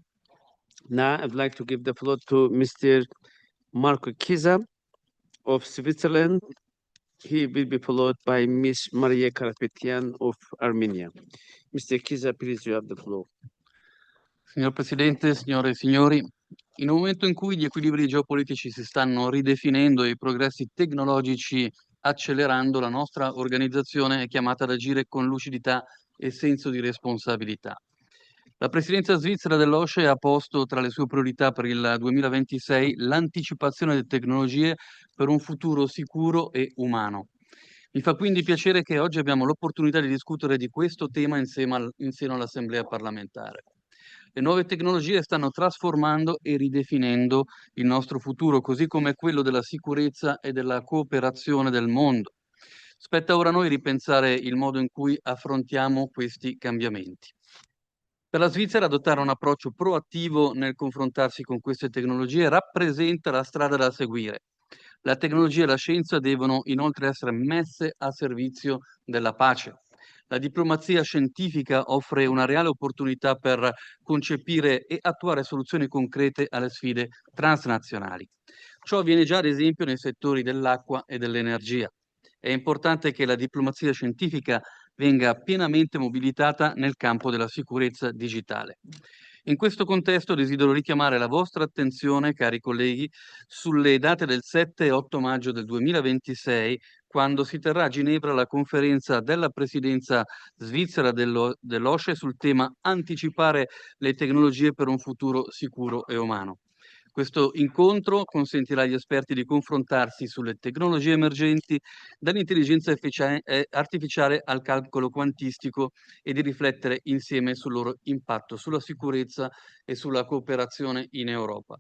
Speaker 1: Now I'd like to give the floor to Mr. Marco Kiza of Switzerland. He will be followed by Ms. Maria Karapetyan of Armenia. Mr. Kiza, please, you have the floor.
Speaker 3: Signor Presidente, signore e signori, in un momento in cui gli equilibri geopolitici si stanno ridefinendo e i progressi tecnologici accelerando, la nostra organizzazione è chiamata ad agire con lucidità e senso di responsabilità. La Presidenza svizzera dell'OSCE ha posto tra le sue priorità per il 2026 l'anticipazione delle tecnologie per un futuro sicuro e umano. Mi fa quindi piacere che oggi abbiamo l'opportunità di discutere di questo tema in seno all'Assemblea parlamentare. Le nuove tecnologie stanno trasformando e ridefinendo il nostro futuro, così come quello della sicurezza e della cooperazione del mondo. Spetta ora a noi ripensare il modo in cui affrontiamo questi cambiamenti. Per la Svizzera adottare un approccio proattivo nel confrontarsi con queste tecnologie rappresenta la strada da seguire. La tecnologia e la scienza devono inoltre essere messe a servizio della pace. La diplomazia scientifica offre una reale opportunità per concepire e attuare soluzioni concrete alle sfide transnazionali. Ciò avviene già ad esempio nei settori dell'acqua e dell'energia. È importante che la diplomazia scientifica venga pienamente mobilitata nel campo della sicurezza digitale. In questo contesto desidero richiamare la vostra attenzione, cari colleghi, sulle date del 7 e 8 maggio del 2026, quando si terrà a Ginevra la conferenza della presidenza svizzera dell'OSCE sul tema anticipare le tecnologie per un futuro sicuro e umano. Questo incontro consentirà agli esperti di confrontarsi sulle tecnologie emergenti, dall'intelligenza artificiale al calcolo quantistico, e di riflettere insieme sul loro impatto sulla sicurezza e sulla cooperazione in Europa.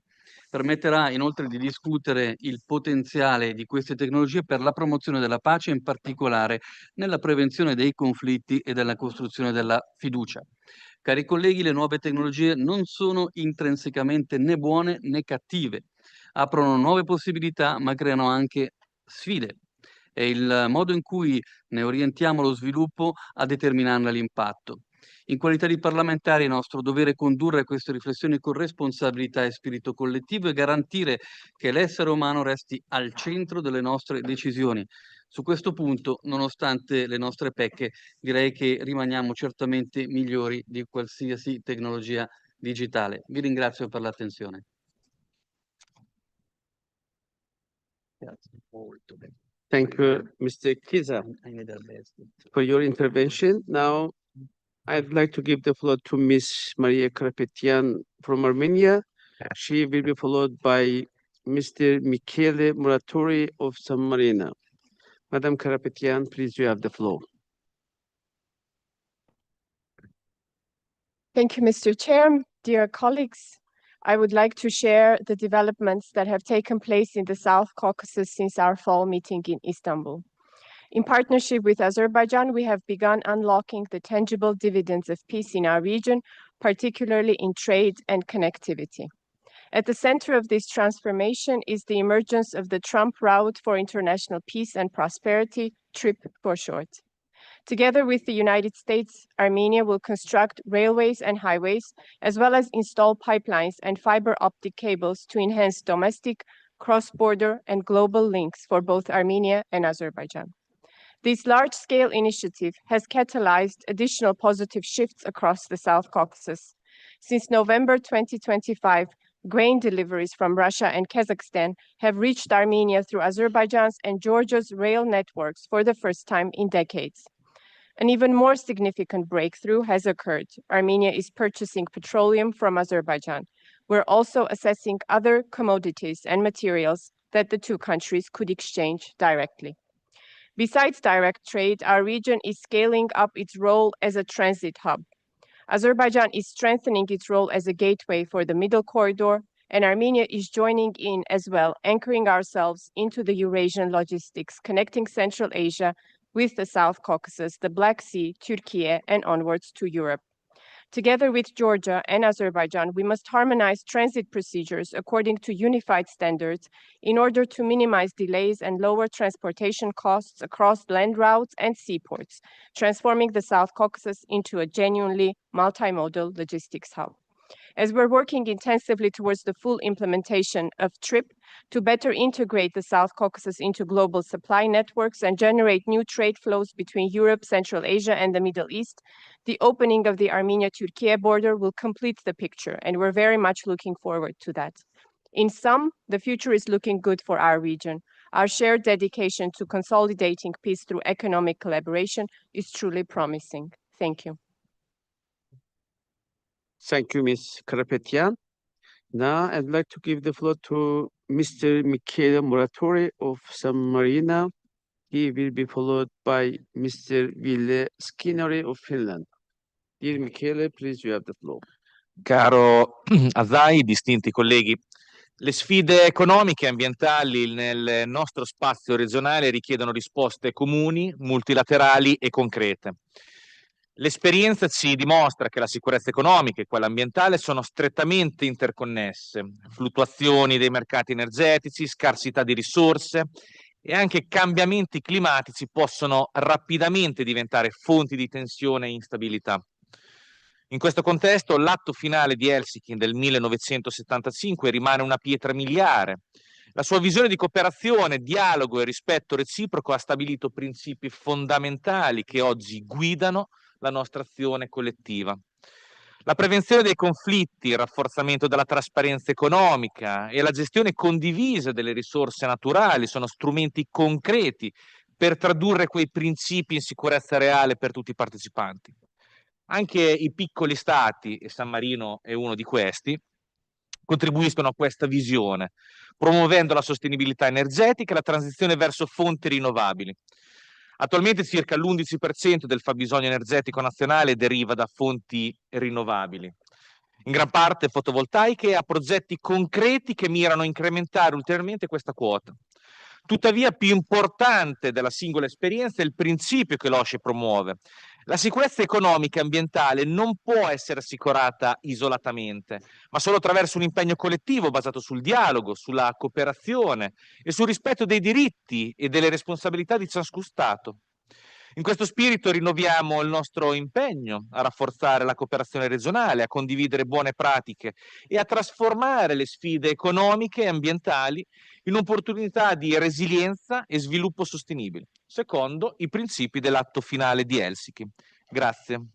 Speaker 3: Permetterà inoltre di discutere il potenziale di queste tecnologie per la promozione della pace, in particolare nella prevenzione dei conflitti e della costruzione della fiducia. Cari colleghi, le nuove tecnologie non sono intrinsecamente né buone né cattive. Aprono nuove possibilità, ma creano anche sfide. È il modo in cui ne orientiamo lo sviluppo a determinarne l'impatto. In qualità di parlamentari è nostro dovere condurre queste riflessioni con responsabilità e spirito collettivo e garantire che l'essere umano resti al centro delle nostre decisioni. Su questo punto, nonostante le nostre pecche, direi che rimaniamo certamente migliori di qualsiasi tecnologia digitale. Vi ringrazio per l'attenzione.
Speaker 1: Thank you, Mr. Kiza, for your intervention. Now, I'd like to give the floor to Ms. Maria Karapetyan from Armenia. She will be followed by Mr. Michele Muratori of San Marino. Madam Karapetyan, please, you have the floor.
Speaker 22: Thank you, Mr. Chair. Dear colleagues, I would like to share the developments that have taken place in the South Caucasus since our fall meeting in Istanbul. In partnership with Azerbaijan, we have begun unlocking the tangible dividends of peace in our region, particularly in trade and connectivity. At the center of this transformation is the emergence of the Trump Route for International Peace and Prosperity, TRIP for short. Together with the United States, Armenia will construct railways and highways, as well as install pipelines and fiber optic cables to enhance domestic, cross-border, and global links for both Armenia and Azerbaijan. This large-scale initiative has catalyzed additional positive shifts across the South Caucasus. Since November 2025, grain deliveries from Russia and Kazakhstan have reached Armenia through Azerbaijan's and Georgia's rail networks for the first time in decades. An even more significant breakthrough has occurred. Armenia is purchasing petroleum from Azerbaijan. We're also assessing other commodities and materials that the two countries could exchange directly. Besides direct trade, our region is scaling up its role as a transit hub. Azerbaijan is strengthening its role as a gateway for the Middle Corridor, and Armenia is joining in as well, anchoring ourselves into the Eurasian logistics, connecting Central Asia with the South Caucasus, the Black Sea, Turkey, and onwards to Europe. Together with Georgia and Azerbaijan, we must harmonize transit procedures according to unified standards in order to minimize delays and lower transportation costs across land routes and seaports, transforming the South Caucasus into a genuinely multimodal logistics hub. As we're working intensively towards the full implementation of TRIP to better integrate the South Caucasus into global supply networks and generate new trade flows between Europe, Central Asia, and the Middle East, the opening of the Armenia-Turkey border will complete the picture, and we're very much looking forward to that. In sum, the future is looking good for our region. Our shared dedication to consolidating peace through economic collaboration is truly promising. Thank you.
Speaker 1: Thank you, Ms. Karapetyan. Now I'd like to give the floor to Mr. Michele Muratori of San Marino. He will be followed by Mr. Ville Skinnari of Finland. Dear Michele, please, you have the floor.
Speaker 2: Caro Azai, distinti colleghi, le sfide economiche e ambientali nel nostro spazio regionale richiedono risposte comuni, multilaterali e concrete. L'esperienza ci dimostra che la sicurezza economica e quella ambientale sono strettamente interconnesse. Fluttuazioni dei mercati energetici, scarsità di risorse e anche cambiamenti climatici possono rapidamente diventare fonti di tensione e instabilità. In questo contesto, l'atto finale di Helsinki del 1975 rimane una pietra miliare. La sua visione di cooperazione, dialogo e rispetto reciproco ha stabilito principi fondamentali che oggi guidano la nostra azione collettiva. La prevenzione dei conflitti, il rafforzamento della trasparenza economica e la gestione condivisa delle risorse naturali sono strumenti concreti per tradurre quei principi in sicurezza reale per tutti i partecipanti. Anche i piccoli stati, e San Marino è uno di questi, contribuiscono a questa visione, promuovendo la sostenibilità energetica e la transizione verso fonti rinnovabili. Attualmente circa l'11% del fabbisogno energetico nazionale deriva da fonti rinnovabili, in gran parte fotovoltaiche, e a progetti concreti che mirano a incrementare ulteriormente questa quota. Tuttavia, più importante della singola esperienza è il principio che l'OSCE promuove. La sicurezza economica e ambientale non può essere assicurata isolatamente, ma solo attraverso un impegno collettivo basato sul dialogo, sulla cooperazione e sul rispetto dei diritti e delle responsabilità di ciascun Stato. In questo spirito rinnoviamo il nostro impegno a rafforzare la cooperazione regionale, a condividere buone pratiche e a trasformare le sfide economiche e ambientali in opportunità di resilienza e sviluppo sostenibile, secondo i principi dell'atto finale di Helsinki. Grazie.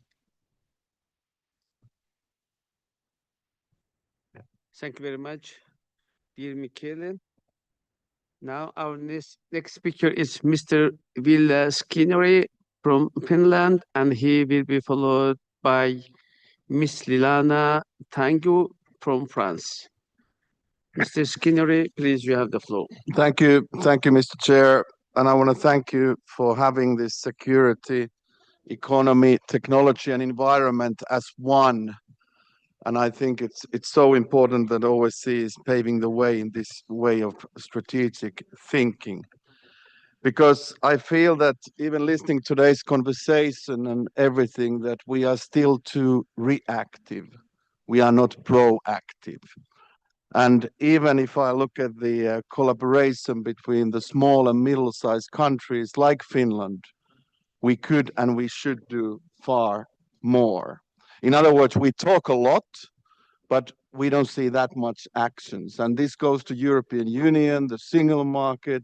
Speaker 1: Thank you very much, dear Michele. Now our next speaker is Mr. Ville Skinnari from Finland, and he will be followed by Ms. Lilana Tangu from France. Mr. Skinnari, please, you have the floor.
Speaker 4: Thank you, Mr. Chair. And I want to thank you for having this security, economy, technology, and environment as one. And I think it's so important that OSCE is paving the way in this way of strategic thinking. Because I feel that even listening to today's conversation and everything, that we are still too reactive. We are not proactive. And even if I look at the collaboration between the small and middle-sized countries like Finland, we could and we should do far more. In other words, we talk a lot, but we don't see that much actions. And this goes to European Union, the single market.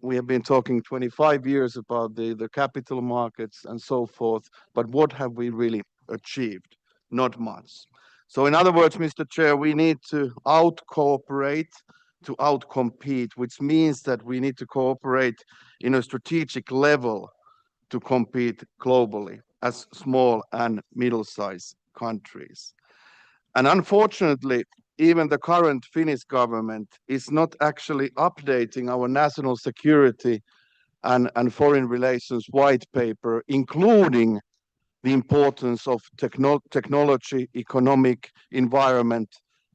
Speaker 4: We have been talking 25 years about the capital markets and so forth, but what have we really achieved? Not much. So in other words, Mr. Chair, we need to out-cooperate to out-compete, which means that we need to cooperate in a strategic level to compete globally as small and middle-sized countries. And unfortunately, even the current Finnish government is not actually updating our national security and foreign relations white paper, including the importance of technology, economic, environment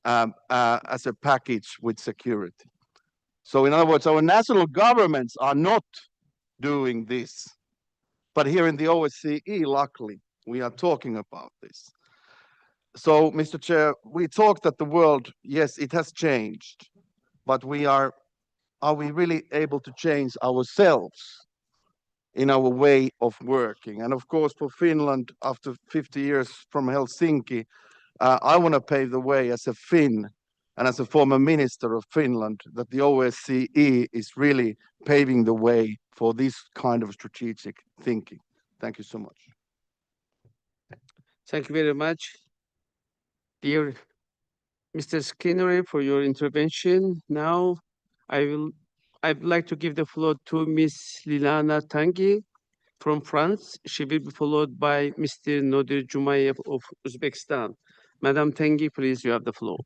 Speaker 4: as a package with security. So in other words, our national governments are not doing this. But here in the OSCE, luckily, we are talking about this. So, Mr. Chair, we talked that the world, yes, it has changed, but are we really able to change ourselves in our way of working? And of course, for Finland, after 50 years from Helsinki, I want to pave the way as a Finn and as a former minister of Finland, that the OSCE is really paving the way for this kind of strategic thinking. Thank you so much.
Speaker 1: Thank you very much, dear Mr. Skinner, for your intervention. Now, I'd like to give the floor to Ms. Lilana Tanguy from France. She will be followed by Mr. Nodir Jumayev of Uzbekistan. Madam Tanguy, please, you have the floor.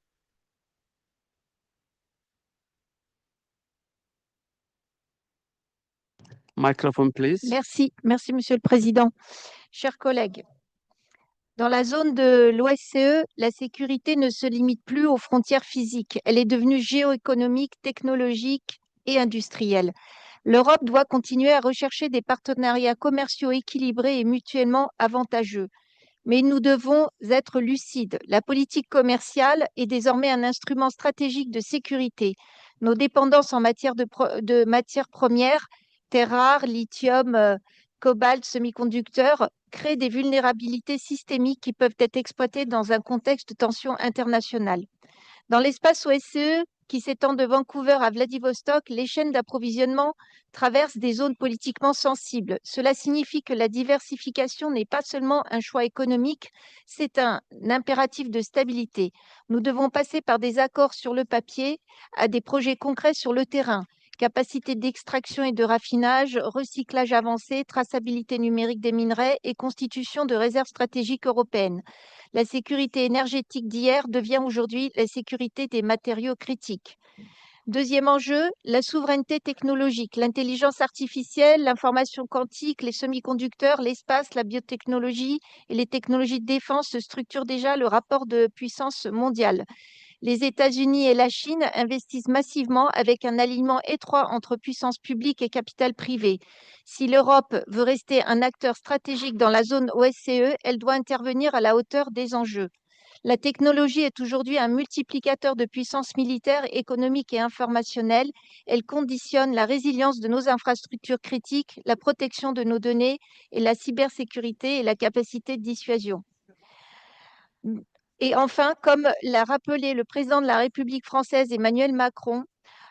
Speaker 1: Microphone, please.
Speaker 10: Merci, Monsieur le Président. Chers collègues, dans la zone de l'OSCE, la sécurité ne se limite plus aux frontières physiques. Elle est devenue géoéconomique, technologique et industrielle. L'Europe doit continuer à rechercher des partenariats commerciaux équilibrés et mutuellement avantageux. Mais nous devons être lucides. La politique commerciale est désormais un instrument stratégique de sécurité. Nos dépendances en matière de matières premières, terres rares, lithium, cobalt, semi-conducteurs, créent des vulnérabilités systémiques qui peuvent être exploitées dans un contexte de tension internationale. Dans l'espace OSCE, qui s'étend de Vancouver à Vladivostok, les chaînes d'approvisionnement traversent des zones politiquement sensibles. Cela signifie que la diversification n'est pas seulement un choix économique, c'est un impératif de stabilité. Nous devons passer par des accords sur le papier à des projets concrets sur le terrain. Capacité d'extraction et de raffinage, recyclage avancé, traçabilité numérique des minerais et constitution de réserves stratégiques européennes. La sécurité énergétique d'hier devient aujourd'hui la sécurité des matériaux critiques. Deuxième enjeu, la souveraineté technologique, l'intelligence artificielle, l'information quantique, les semi-conducteurs, l'espace, la biotechnologie et les technologies de défense structurent déjà le rapport de puissance mondiale. Les États-Unis et la Chine investissent massivement avec un alignement étroit entre puissance publique et capital privé. Si l'Europe veut rester un acteur stratégique dans la zone OSCE, elle doit intervenir à la hauteur des enjeux. La technologie est aujourd'hui un multiplicateur de puissance militaire, économique et informationnelle. Elle conditionne la résilience de nos infrastructures critiques, la protection de nos données et la cybersécurité et la capacité de dissuasion. Et enfin, comme l'a rappelé le président de la République française Emmanuel Macron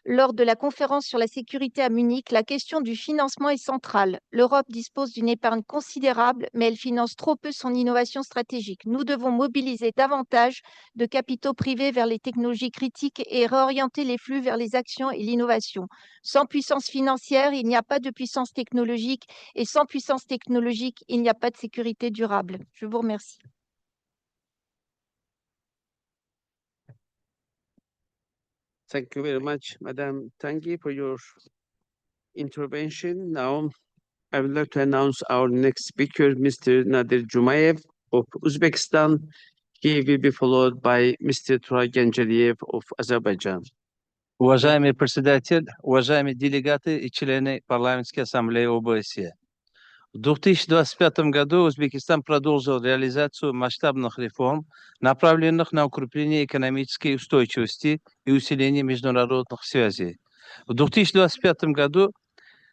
Speaker 10: lors de la conférence sur la sécurité à Munich, la question du financement est centrale. L'Europe dispose d'une épargne considérable, mais elle finance trop peu son innovation stratégique. Nous devons mobiliser davantage de capitaux privés vers les technologies critiques et réorienter les flux vers les actions et l'innovation. Sans puissance financière, il n'y a pas de puissance technologique, et sans puissance technologique, il n'y a pas de sécurité durable. Je vous remercie.
Speaker 1: Thank you very much, Madam Tanguy, for your intervention. Now, I would like to announce our next speaker, Mr. Nadir Jumayev of Uzbekistan. He will be followed by Mr. Turagan Jaliev of Azerbaijan.
Speaker 5: Уважаемый председатель, уважаемые делегаты и члены Парламентской ассамблеи ОБСЕ. В 2025 году Узбекистан продолжил реализацию масштабных реформ, направленных на укрепление экономической устойчивости и усиление международных связей. В 2025 году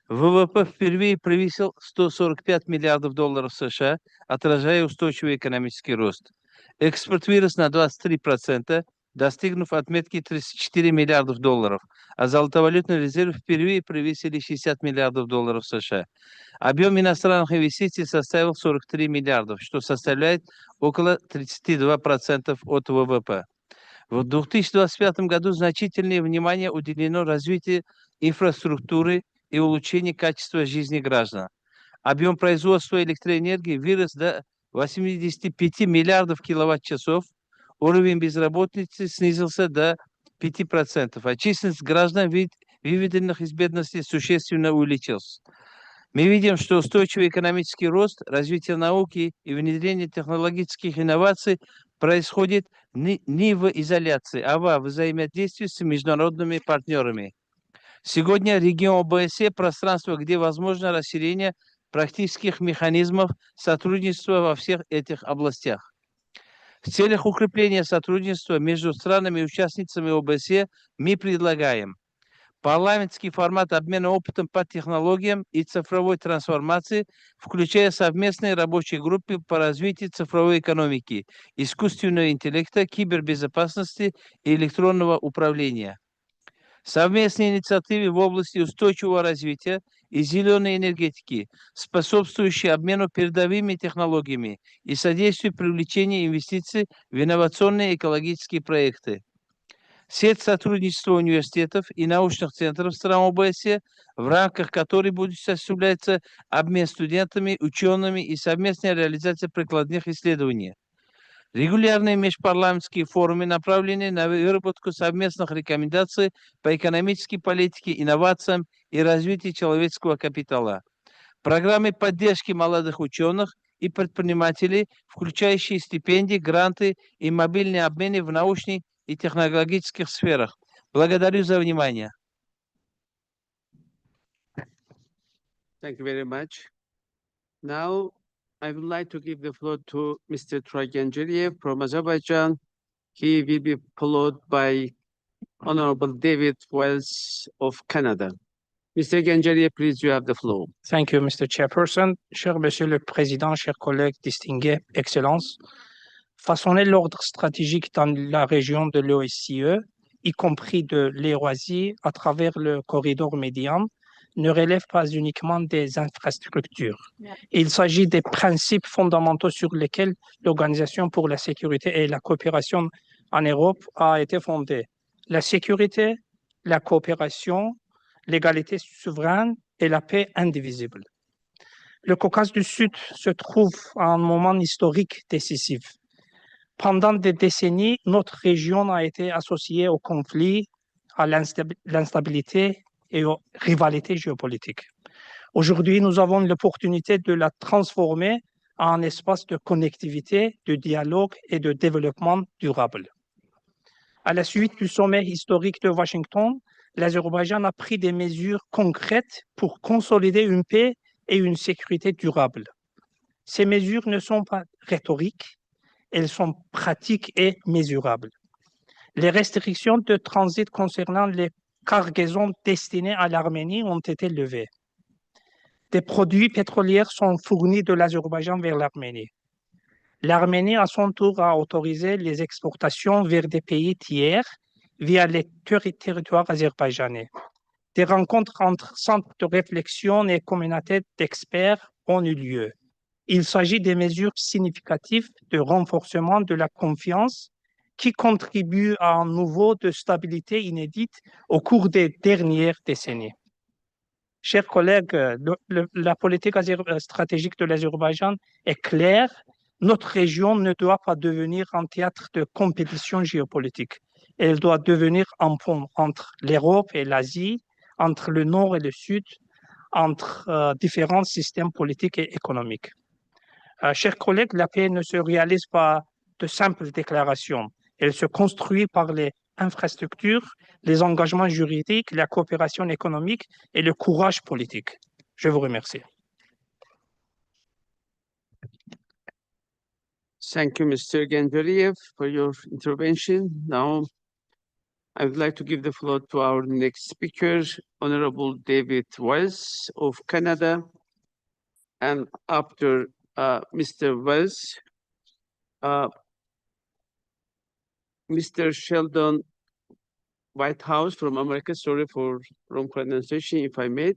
Speaker 5: ВВП впервые превысил 145 миллиардов долларов США, отражая устойчивый экономический рост. Экспорт вырос на 23%, достигнув отметки 34 миллиардов долларов, а золотовалютный резерв впервые превысили 60 миллиардов долларов США. Объем иностранных инвестиций составил 43 миллиардов, что составляет около 32% от ВВП. В 2025 году значительное внимание уделено развитию инфраструктуры и улучшению качества жизни граждан. Объем производства электроэнергии вырос до 85 миллиардов киловатт-часов, уровень безработицы снизился до 5%, а численность граждан, выведенных из бедности, существенно увеличилась. Мы видим, что устойчивый экономический рост, развитие науки и внедрение технологических инноваций происходит не в изоляции, а во взаимодействии с международными партнерами. Сегодня регион ОБСЕ – пространство, где возможно расширение практических механизмов сотрудничества во всех этих областях. В целях укрепления сотрудничества между странами и участницами ОБСЕ мы предлагаем парламентский формат обмена опытом по технологиям и цифровой трансформации, включая совместные рабочие группы по развитию цифровой экономики, искусственного интеллекта, кибербезопасности и электронного управления. Совместные инициативы в области устойчивого развития и зеленой энергетики, способствующие обмену передовыми технологиями и содействию привлечению инвестиций в инновационные экологические проекты. Сеть сотрудничества университетов и научных центров стран ОБСЕ, в рамках которой будет осуществляться обмен студентами, учеными и совместная реализация прикладных исследований. Регулярные межпарламентские форумы направлены на выработку совместных рекомендаций по экономической политике, инновациям и развитию человеческого капитала. Программы поддержки молодых ученых и предпринимателей, включающие стипендии, гранты и мобильные обмены в научной и технологических сферах. Благодарю за внимание.
Speaker 1: Thank you very much. Now, I would like to give the floor to Mr. Tragenjeriev from Azerbaijan. He will be followed by Honorable David Wells of Canada. Mr. Genjeriev, please, you have the floor.
Speaker 6: Thank you, Mr. Chairperson. Cher Monsieur le Président, chers collègues distingués, Excellences, façonner l'ordre stratégique dans la région de l'OSCE, y compris de l'Eurasie à travers le corridor médian, ne relève pas uniquement des infrastructures. Il s'agit des principes fondamentaux sur lesquels l'Organisation pour la sécurité et la coopération en Europe a été fondée. La sécurité, la coopération, l'égalité souveraine et la paix indivisible. Le Caucase du Sud se trouve à un moment historique décisif. Pendant des décennies, notre région a été associée aux conflits, à l'instabilité et aux rivalités géopolitiques. Aujourd'hui, nous avons l'opportunité de la transformer en un espace de connectivité, de dialogue et de développement durable. À la suite du sommet historique de Washington, l'Azerbaïdjan a pris des mesures concrètes pour consolider une paix et une sécurité durable. Ces mesures ne sont pas rhétoriques, elles sont pratiques et mesurables. Les restrictions de transit concernant les cargaisons destinées à l'Arménie ont été levées. Des produits pétroliers sont fournis de l'Azerbaïdjan vers l'Arménie. L'Arménie, à son tour, a autorisé les exportations vers des pays tiers via les territoires azerbaïdjanais. Des rencontres entre centres de réflexion et communautés d'experts ont eu lieu. Il s'agit des mesures significatives de renforcement de la confiance qui contribuent à un niveau de stabilité inédite au cours des dernières décennies. Chers collègues, la politique stratégique de l'Azerbaïdjan est claire. Notre région ne doit pas devenir un théâtre de compétition géopolitique. Elle doit devenir un pont entre l'Europe et l'Asie, entre le Nord et le Sud, entre différents systèmes politiques et économiques. Chers collègues, la paix ne se réalise pas de simples déclarations. Elle se construit par les infrastructures, les engagements juridiques, la coopération économique et le courage politique. Je vous remercie.
Speaker 1: Thank you, Mr. Genjeriev, for your intervention. Now, I would like to give the floor to our next speaker, Honorable David Wells of Canada. And after Mr. Wells, Mr. Sheldon Whitehouse from America, sorry for wrong pronunciation, if I may,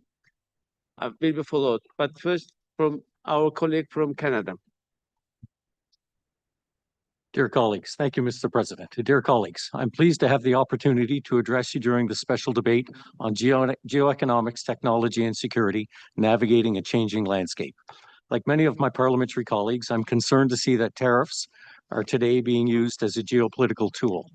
Speaker 1: will be followed. But first, from our colleague from Canada.
Speaker 7: Dear colleagues, thank you, Mr. President. Dear colleagues, I'm pleased to have the opportunity to address you during the special debate on geoeconomics, technology, and security, navigating a changing landscape. Like many of my parliamentary colleagues, I'm concerned to see that tariffs are today being used as a geopolitical tool.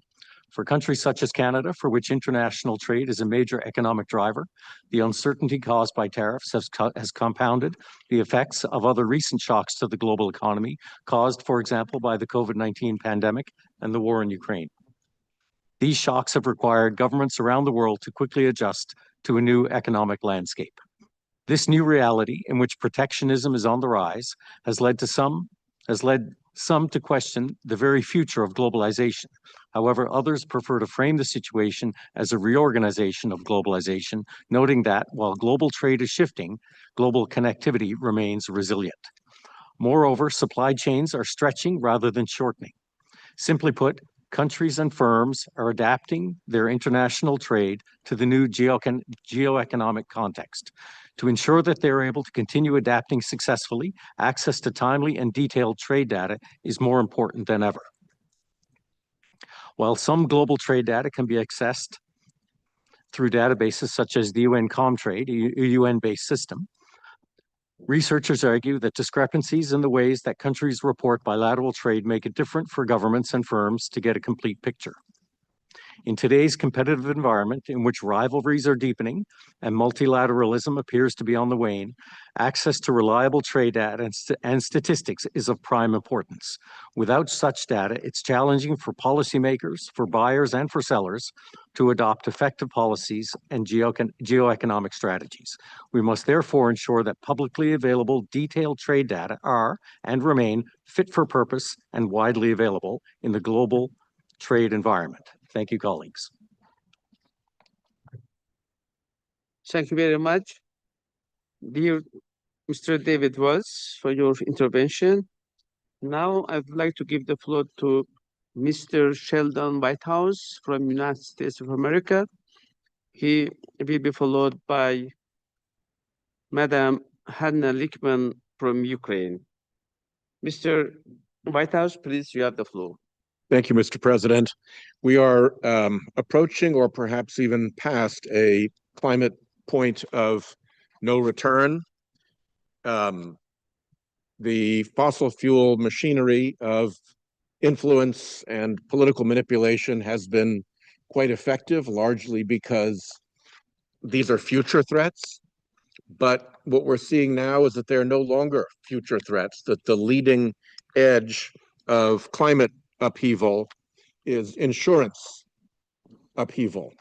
Speaker 7: For countries such as Canada, for which international trade is a major economic driver, the uncertainty caused by tariffs has compounded the effects of other recent shocks to the global economy, caused, for example, by the COVID-19 pandemic and the war in Ukraine. These shocks have required governments around the world to quickly adjust to a new economic landscape. This new reality, in which protectionism is on the rise, has led some to question the very future of globalization. However, others prefer to frame the situation as a reorganization of globalization, noting that while global trade is shifting, global connectivity remains resilient. Moreover, supply chains are stretching rather than shortening. Simply put, countries and firms are adapting their international trade to the new geoeconomic context. To ensure that they're able to continue adapting successfully, access to timely and detailed trade data is more important than ever. While some global trade data can be accessed through databases such as the UN Comtrade, a UN-based system, researchers argue that discrepancies in the ways that countries report bilateral trade make it different for governments and firms to get a complete picture. In today's competitive environment, in which rivalries are deepening and multilateralism appears to be on the wane, access to reliable trade data and statistics is of prime importance. Without such data, it's challenging for policymakers, for buyers, and for sellers to adopt effective policies and geoeconomic strategies. We must therefore ensure that publicly available detailed trade data are and remain fit for purpose and widely available in the global trade environment. Thank you, colleagues.
Speaker 1: Thank you very much, dear Mr. David Wells, for your intervention. Now I would like to give the floor to Mr. Sheldon Whitehouse from United States of America. He will be followed by Madam Hanna Lickman from Ukraine. Mr. Whitehouse, please, you have the floor.
Speaker 8: Thank you, Mr. President. We are approaching or perhaps even past a climate point of no return. The fossil fuel machinery of influence and political manipulation has been quite effective, largely because these are future threats. But what we're seeing now is that they're no longer future threats, that the leading edge of climate upheaval is insurance upheaval.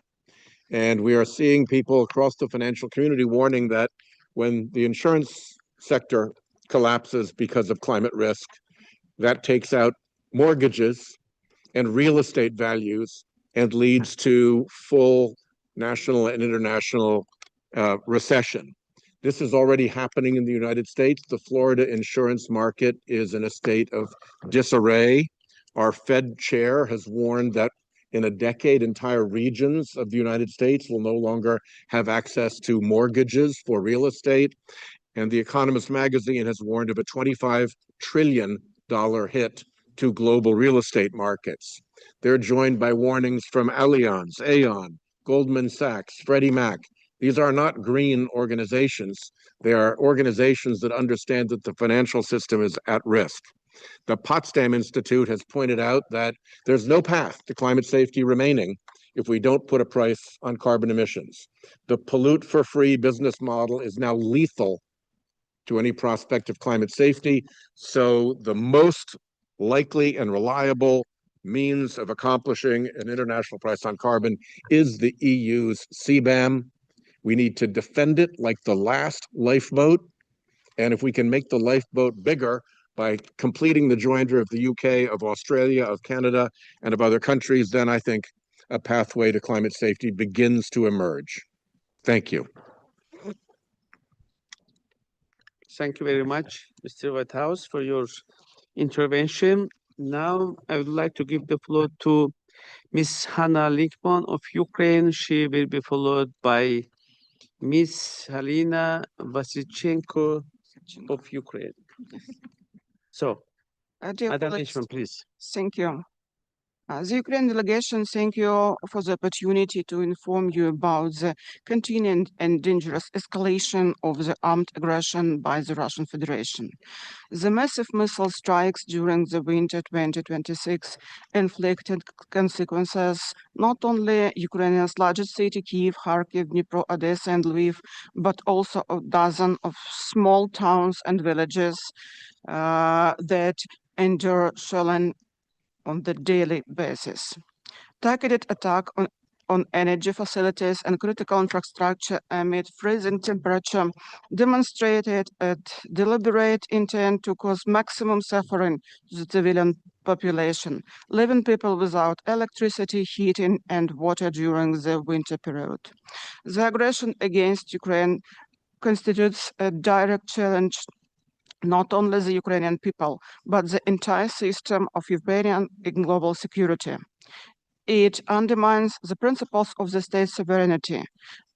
Speaker 8: And we are seeing people across the financial community warning that when the insurance sector collapses because of climate risk, that takes out mortgages and real estate values and leads to full national and international recession. This is already happening in the United States. The Florida insurance market is in a state of disarray. Our Fed chair has warned that in a decade, entire regions of the United States will no longer have access to mortgages for real estate. And The Economist magazine has warned of a $25 trillion hit to global real estate markets. They're joined by warnings from Allianz, Aon, Goldman Sachs, Freddie Mac. These are not green organizations. They are organizations that understand that the financial system is at risk. The Potsdam Institute has pointed out that there's no path to climate safety remaining if we don't put a price on carbon emissions. The pollute for free business model is now lethal to any prospect of climate safety. So the most likely and reliable means of accomplishing an international price on carbon is the EU's CBAM. We need to defend it like the last lifeboat. And if we can make the lifeboat bigger by completing the joinder of the UK, of Australia, of Canada, and of other countries, then I think a pathway to climate safety begins to emerge. Thank you.
Speaker 1: Thank you very much, Mr. Whitehouse, for your intervention. Now I would like to give the floor to Ms. Hanna Lickman of Ukraine. She will be followed by Ms. Halina Vasychenko of Ukraine. So,
Speaker 9: Dear
Speaker 1: Madam
Speaker 9: colleagues,
Speaker 1: Lickman, please.
Speaker 9: thank you. The Ukraine delegation, thank you for the opportunity to inform you about the continuing and dangerous escalation of the armed aggression by the Russian Federation. The massive missile strikes during the winter 2026 inflicted consequences not only Ukraine's largest city, Kyiv, Kharkiv, Dnipro, Odessa, and Lviv, but also a dozen of small towns and villages that endure shelling on the daily basis. Targeted attack on energy facilities and critical infrastructure amid freezing temperature demonstrated a deliberate intent to cause maximum suffering to the civilian population, leaving people without electricity, heating, and water during the winter period. The aggression against Ukraine constitutes a direct challenge not only the Ukrainian people, but the entire system of Ukrainian and global security. It undermines the principles of the state sovereignty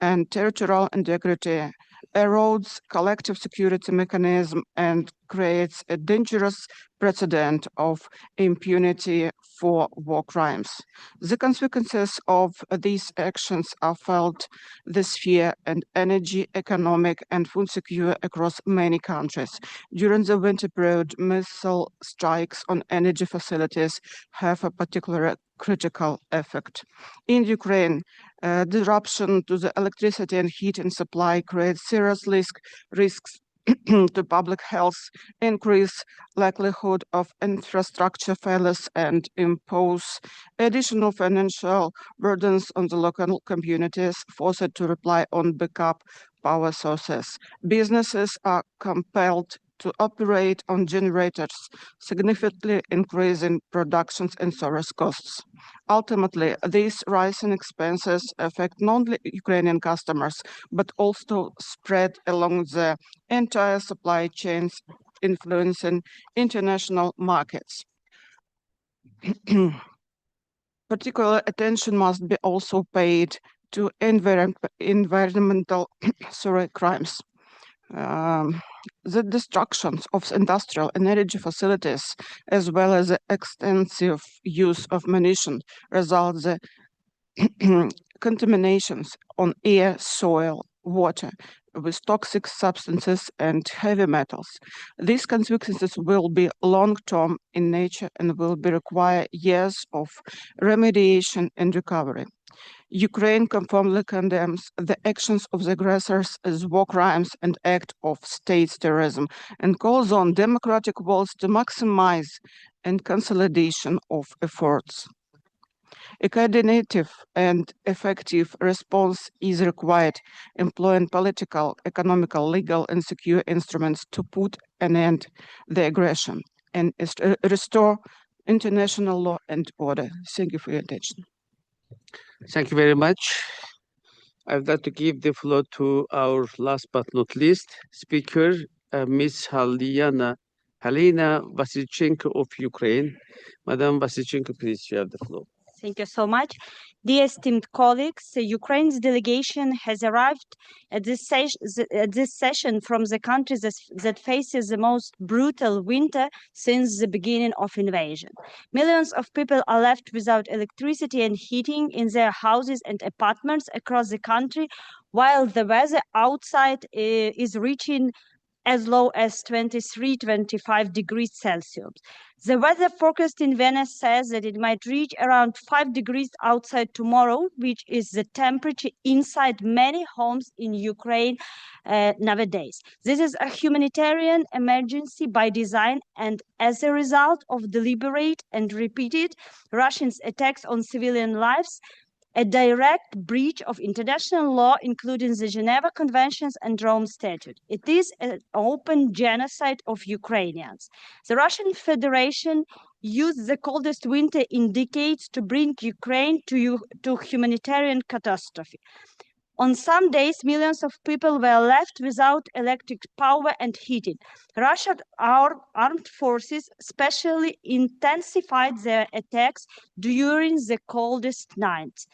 Speaker 9: and territorial integrity, erodes collective security mechanism, and creates a dangerous precedent of impunity for war crimes. The consequences of these actions are felt this year and energy, economic, and food security across many countries. During the winter period, missile strikes on energy facilities have a particular critical effect. In Ukraine, disruption to the electricity and heating supply creates serious risks to public health, increase likelihood of infrastructure failures, and impose additional financial burdens on the local communities forced to rely on backup power sources. Businesses are compelled to operate on generators, significantly increasing productions and storage costs. Ultimately, these rising expenses affect not only Ukrainian customers, but also spread along the entire supply chains, influencing international markets. Particular attention must be also paid to environmental crimes. The destructions of industrial and energy facilities, as well as the extensive use of munition, results in contaminations on air, soil, water with toxic substances and heavy metals. These consequences will be long-term in nature and will require years of remediation and recovery. Ukraine firmly condemns the actions of the aggressors as war crimes and act of state terrorism and calls on democratic worlds to maximize and consolidation of efforts. A coordinated and effective response is required, employing political, economical, legal, and secure instruments to put an end to the aggression and restore international law and order. Thank you for your attention.
Speaker 1: Thank you very much. I would like to give the floor to our last but not least speaker, Ms. Halina Vasilchenko of Ukraine. Madam Vasilchenko, please, you have the floor.
Speaker 11: Thank you so much. Dear esteemed colleagues, Ukraine's delegation has arrived at this session from the country that faces the most brutal winter since the beginning of invasion. Millions of people are left without electricity and heating in their houses and apartments across the country, while the weather outside is reaching as low as 23-25 degrees Celsius. The weather forecast in Venice says that it might reach around 5 degrees outside tomorrow, which is the temperature inside many homes in Ukraine nowadays. This is a humanitarian emergency by design, and as a result of deliberate and repeated Russian attacks on civilian lives, a direct breach of international law, including the Geneva Conventions and Rome Statute. It is an open genocide of Ukrainians. The Russian Federation used the coldest winter in decades to bring Ukraine to humanitarian catastrophe. On some days, millions of people were left without electric power and heating. Russian armed forces specially intensified their attacks during the coldest nights.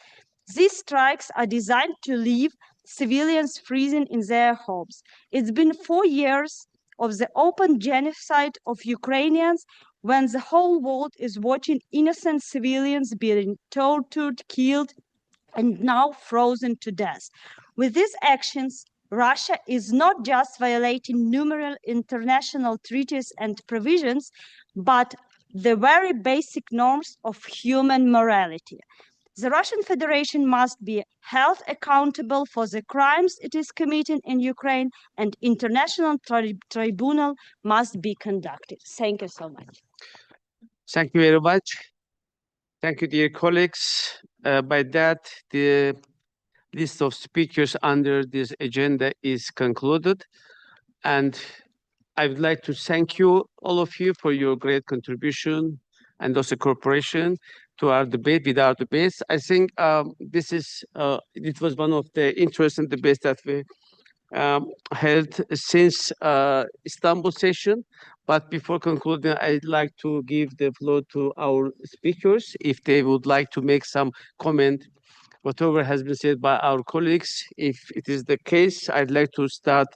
Speaker 11: These strikes are designed to leave civilians freezing in their homes. It's been 4 years of the open genocide of Ukrainians, when the whole world is watching innocent civilians being tortured, killed, and now frozen to death. With these actions, Russia is not just violating numerous international treaties and provisions, but the very basic norms of human morality. The Russian Federation must be held accountable for the crimes it is committing in Ukraine, and international tribunal must be conducted. Thank you so much.
Speaker 1: Thank you very much. Thank you, dear colleagues. By that, the list of speakers under this agenda is concluded. And I would like to thank you, all of you, for your great contribution and also cooperation to our debate, with our debates. I think it was one of the interesting debates that we held since Istanbul session. But before concluding, I'd like to give the floor to our speakers if they would like to make some comment, whatever has been said by our colleagues. If it is the case, I'd like to start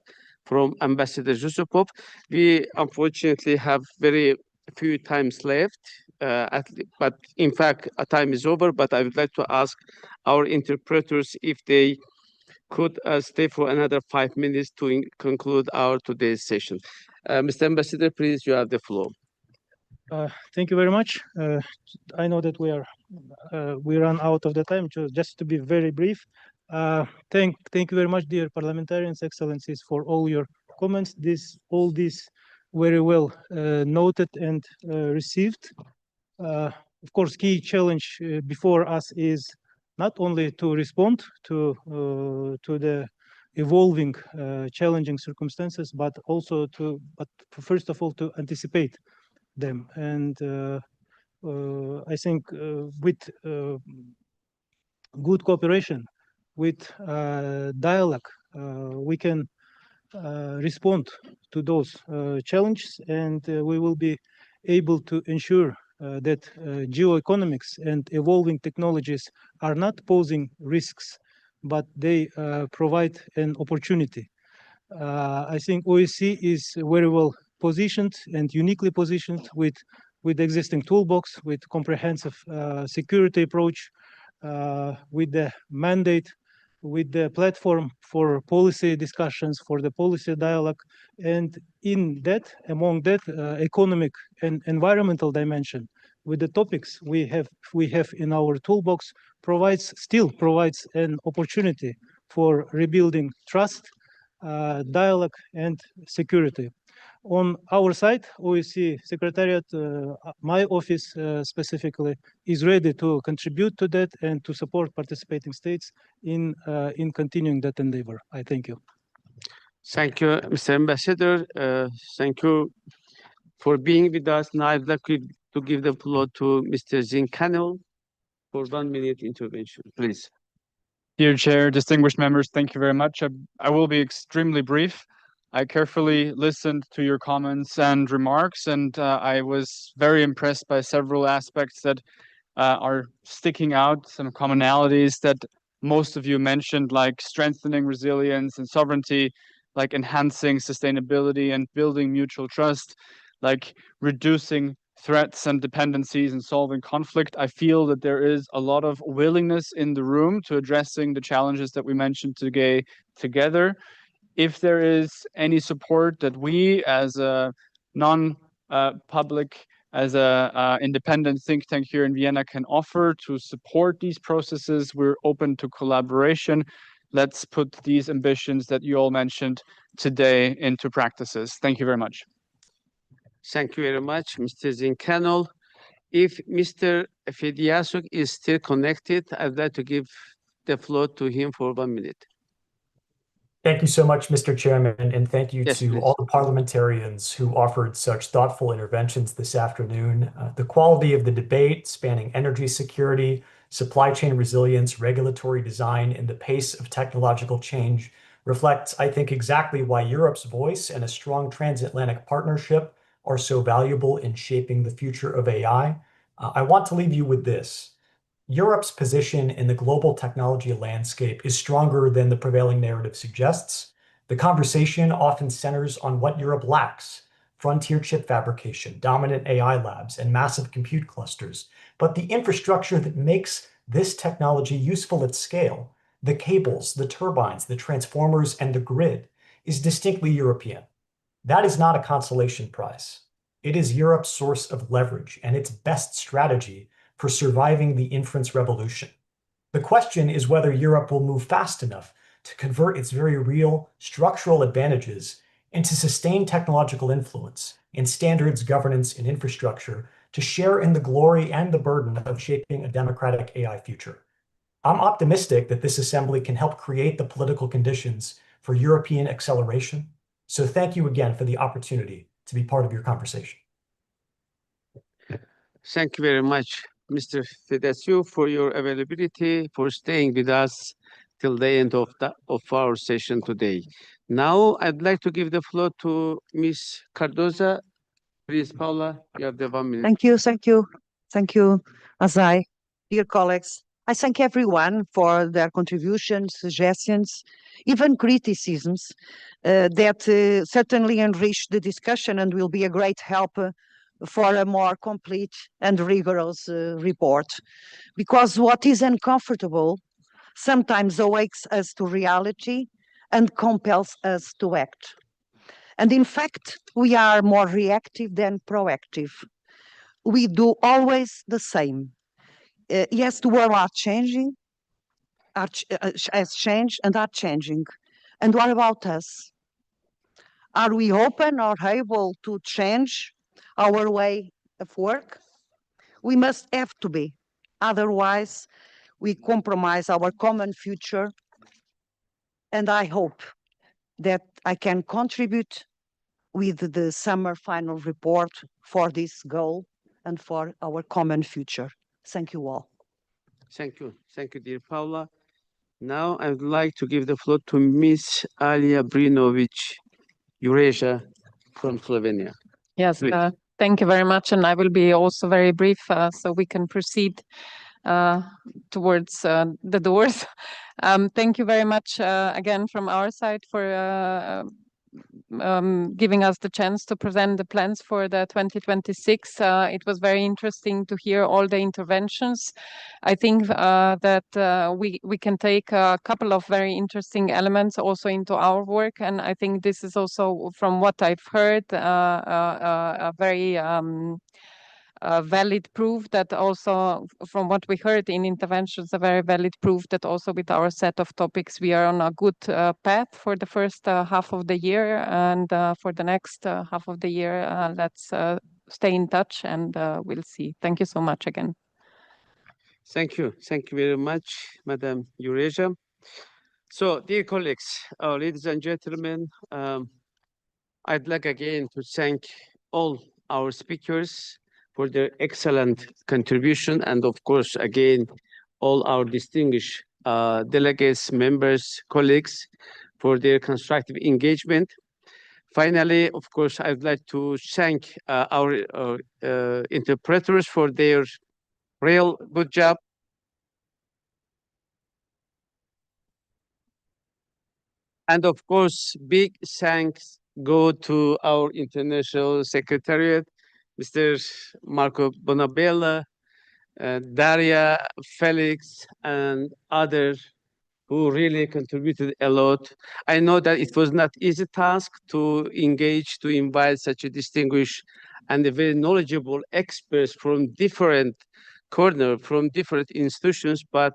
Speaker 1: from Ambassador Yusupov. We unfortunately have very few times left, but in fact, time is over. But I would like to ask our interpreters if they could stay for another 5 minutes to conclude our today's session. Mr. Ambassador, please, you have the floor.
Speaker 6: Thank you very much. I know that we run out of the time, just to be very brief. Thank you very much, dear parliamentarians, excellencies, for all your comments. All this very well noted and received. Of course, key challenge before us is not only to respond to the evolving, challenging circumstances, but also first of all, to anticipate them. And I think with good cooperation, with dialogue, we can respond to those challenges, and we will be able to ensure that geoeconomics and evolving technologies are not posing risks, but they provide an opportunity. I think OSCE is very well positioned and uniquely positioned with existing toolbox, with comprehensive security approach, with the mandate, with the platform for policy discussions, for the policy dialogue, and among that economic and environmental dimension, with the topics we have in our toolbox, still provides an opportunity for rebuilding trust, dialogue, and security. On our side, OSCE Secretariat, my office specifically, is ready to contribute to that and to support participating states in continuing that endeavor. I thank you.
Speaker 1: Thank you, Mr. Ambassador. Thank you for being with us. Now I'd like to give the floor to Mr. Zinkanel for 1 minute intervention, please.
Speaker 12: Dear Chair, distinguished members, thank you very much. I will be extremely brief. I carefully listened to your comments and remarks, and I was very impressed by several aspects that are sticking out, some commonalities that most of you mentioned, like strengthening resilience and sovereignty, like enhancing sustainability and building mutual trust, like reducing threats and dependencies and solving conflict. I feel that there is a lot of willingness in the room to addressing the challenges that we mentioned today together. If there is any support that we as a non-public, as a independent think tank here in Vienna can offer to support these processes, we're open to collaboration. Let's put these ambitions that you all mentioned today into practices. Thank you very much.
Speaker 1: Thank you very much, Mr. Zinkanel. If Mr. Fediasuk is still connected, I'd like to give the floor to him for 1 minute.
Speaker 13: Thank you so much, Mr. Chairman, and thank you to
Speaker 1: please.
Speaker 13: all the parliamentarians who offered such thoughtful interventions this afternoon. The quality of the debate spanning energy security, supply chain resilience, regulatory design, and the pace of technological change reflects, I think, exactly why Europe's voice and a strong transatlantic partnership are so valuable in shaping the future of AI. I want to leave you with this. Europe's position in the global technology landscape is stronger than the prevailing narrative suggests. The conversation often centers on what Europe lacks, frontier chip fabrication, dominant AI labs, and massive compute clusters. But the infrastructure that makes this technology useful at scale, the cables, the turbines, the transformers, and the grid, is distinctly European. That is not a consolation prize. It is Europe's source of leverage and its best strategy for surviving the inference revolution. The question is whether Europe will move fast enough to convert its very real structural advantages into sustained technological influence in standards, governance, and infrastructure to share in the glory and the burden of shaping a democratic AI future. I'm optimistic that this assembly can help create the political conditions for European acceleration. So thank you again for the opportunity to be part of your conversation.
Speaker 1: Thank you very much, Mr. Fedescu, for your availability, for staying with us till the end of our session today. Now, I'd like to give the floor to Ms. Cardoza. Please, Paula, you have the 1 minute.
Speaker 14: Thank you, Azai. Dear colleagues, I thank everyone for their contributions, suggestions, even criticisms that certainly enrich the discussion and will be a great help for a more complete and rigorous report. Because what is uncomfortable sometimes awakes us to reality and compels us to act. And in fact, we are more reactive than proactive. We do always the same. Yes, the world has changed and are changing. And what about us? Are we open or able to change our way of work? We must have to be. Otherwise, we compromise our common future. And I hope that I can contribute with the summer final report for this goal and for our common future. Thank you all.
Speaker 1: Thank you. Thank you, dear Paula. Now I would like to give the floor to Ms. Alija Brinovic, Eurasia from Slovenia.
Speaker 15: Yes, thank you very much. And I will be also very brief so we can proceed towards the doors. Thank you very much again from our side for giving us the chance to present the plans for the 2026. It was very interesting to hear all the interventions. I think that we can take a couple of very interesting elements also into our work. And I think this is also, from what I've heard, a very valid proof that also, from what we heard in interventions, a very valid proof that also with our set of topics, we are on a good path for the first half of the year. And for the next half of the year, let's stay in touch and we'll see. Thank you so much again.
Speaker 1: Thank you. Thank you very much, Madam Eurasia. So, dear colleagues, ladies and gentlemen, I'd like again to thank all our speakers for their excellent contribution, and of course, again, all our distinguished delegates, members, colleagues for their constructive engagement. Finally, of course, I'd like to thank our interpreters for their real good job. And of course, big thanks go to our International Secretariat, Mr. Marco Bonabella, Daria, Felix, and others who really contributed a lot. I know that it was not easy task to engage, to invite such a distinguished and a very knowledgeable experts from different corners, from different institutions, but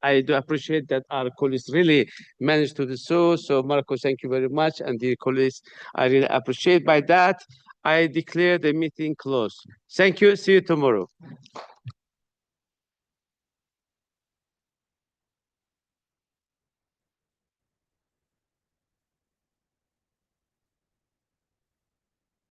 Speaker 1: I do appreciate that our colleagues really managed to do so. So Marco, thank you very much. And dear colleagues, I really appreciate. By that, I declare the meeting closed. Thank you. See you tomorrow.